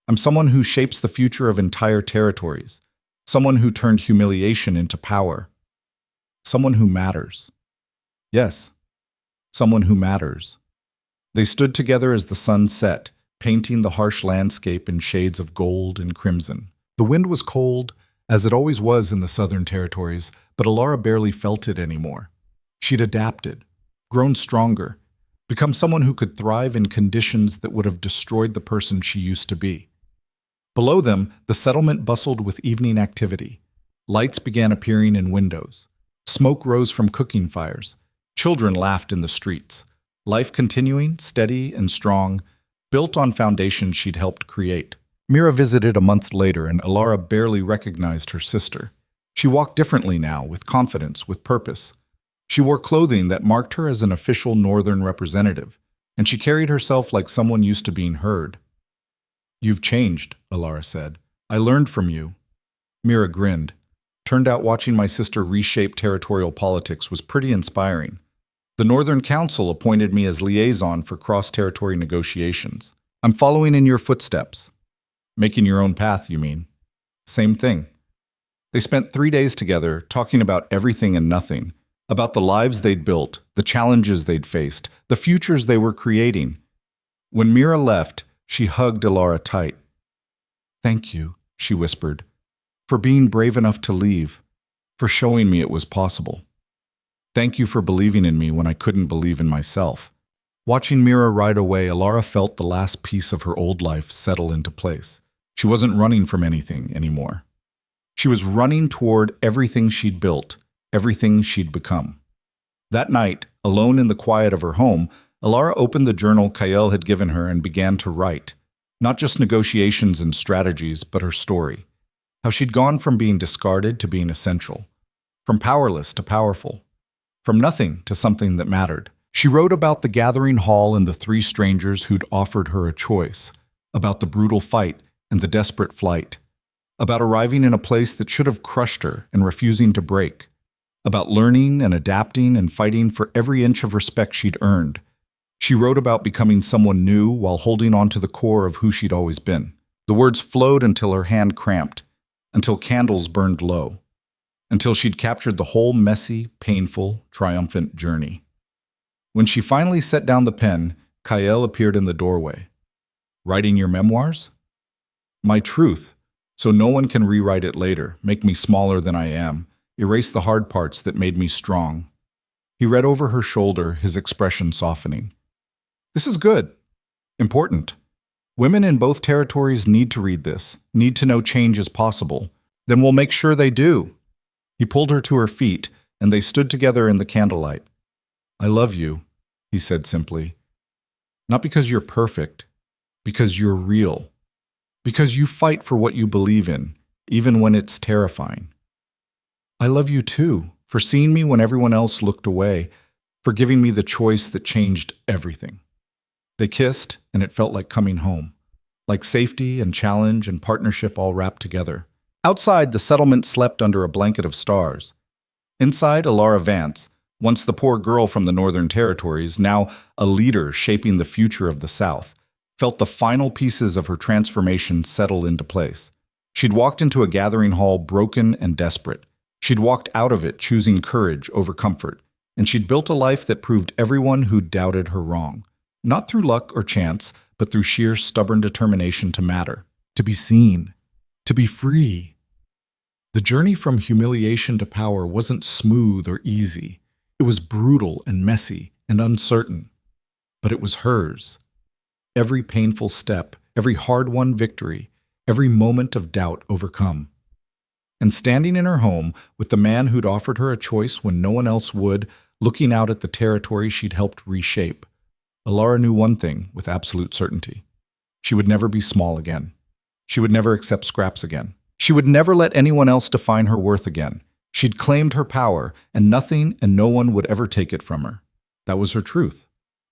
Speaker 1: I'm someone who shapes the future of entire territories, someone who turned humiliation into power, someone who matters. Yes, someone who matters." They stood together as the sun set, painting the harsh landscape in shades of gold and crimson. The wind was cold, as it always was in the southern territories, but Elara barely felt it anymore. She'd adapted, grown stronger, become someone who could thrive in conditions that would have destroyed the person she used to be. Below them, the settlement bustled with evening activity. Lights began appearing in windows. Smoke rose from cooking fires. Children laughed in the streets. Life continuing, steady and strong, built on foundations she'd helped create. Mira visited a month later, and Elara barely recognized her sister. She walked differently now, with confidence, with purpose. She wore clothing that marked her as an official northern representative, and she carried herself like someone used to being heard. "You've changed," Elara said. "I learned from you." Mira grinned. "Turned out watching my sister reshape territorial politics was pretty inspiring. The Northern Council appointed me as liaison for cross-territory negotiations. I'm following in your footsteps." "Making your own path, you mean?" "Same thing." They spent 3 days together, talking about everything and nothing, about the lives they'd built, the challenges they'd faced, the futures they were creating. When Mira left, she hugged Elara tight. "Thank you," she whispered, "for being brave enough to leave, for showing me it was possible. Thank you for believing in me when I couldn't believe in myself." Watching Mira ride away, Elara felt the last piece of her old life settle into place. She wasn't running from anything anymore. She was running toward everything she'd built, everything she'd become. That night, alone in the quiet of her home, Elara opened the journal Kael had given her and began to write. Not just negotiations and strategies, but her story. How she'd gone from being discarded to being essential. From powerless to powerful. From nothing to something that mattered. She wrote about the gathering hall and the 3 strangers who'd offered her a choice. About the brutal fight and the desperate flight. About arriving in a place that should have crushed her and refusing to break. About learning and adapting and fighting for every inch of respect she'd earned. She wrote about becoming someone new while holding on to the core of who she'd always been. The words flowed until her hand cramped, until candles burned low, until she'd captured the whole messy, painful, triumphant journey. When she finally set down the pen, Kael appeared in the doorway. "Writing your memoirs?" "My truth, so no one can rewrite it later, make me smaller than I am, erase the hard parts that made me strong." He read over her shoulder, his expression softening. "This is good. Important. Women in both territories need to read this, need to know change is possible. Then we'll make sure they do." He pulled her to her feet, and they stood together in the candlelight. "I love you," he said simply. "Not because you're perfect, because you're real. Because you fight for what you believe in, even when it's terrifying. I love you too, for seeing me when everyone else looked away, for giving me the choice that changed everything." They kissed, and it felt like coming home, like safety and challenge and partnership all wrapped together. Outside, the settlement slept under a blanket of stars. Inside, Elara Vance, once the poor girl from the Northern Territories, now a leader shaping the future of the South, felt the final pieces of her transformation settle into place. She'd walked into a gathering hall broken and desperate. She'd walked out of it choosing courage over comfort, and she'd built a life that proved everyone who doubted her wrong. Not through luck or chance, but through sheer stubborn determination to matter, to be seen, to be free. The journey from humiliation to power wasn't smooth or easy. It was brutal and messy and uncertain, but it was hers. every painful step, every hard-won victory, every moment of doubt overcome. And standing in her home with the man who'd offered her a choice when no one else would, looking out at the territory she'd helped reshape, Elara knew one thing with absolute certainty. She would never be small again. She would never accept scraps again. She would never let anyone else define her worth again. She'd claimed her power, and nothing and no one would ever take it from her. That was her truth,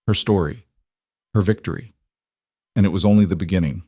Speaker 1: her story, her victory. And it was only the beginning.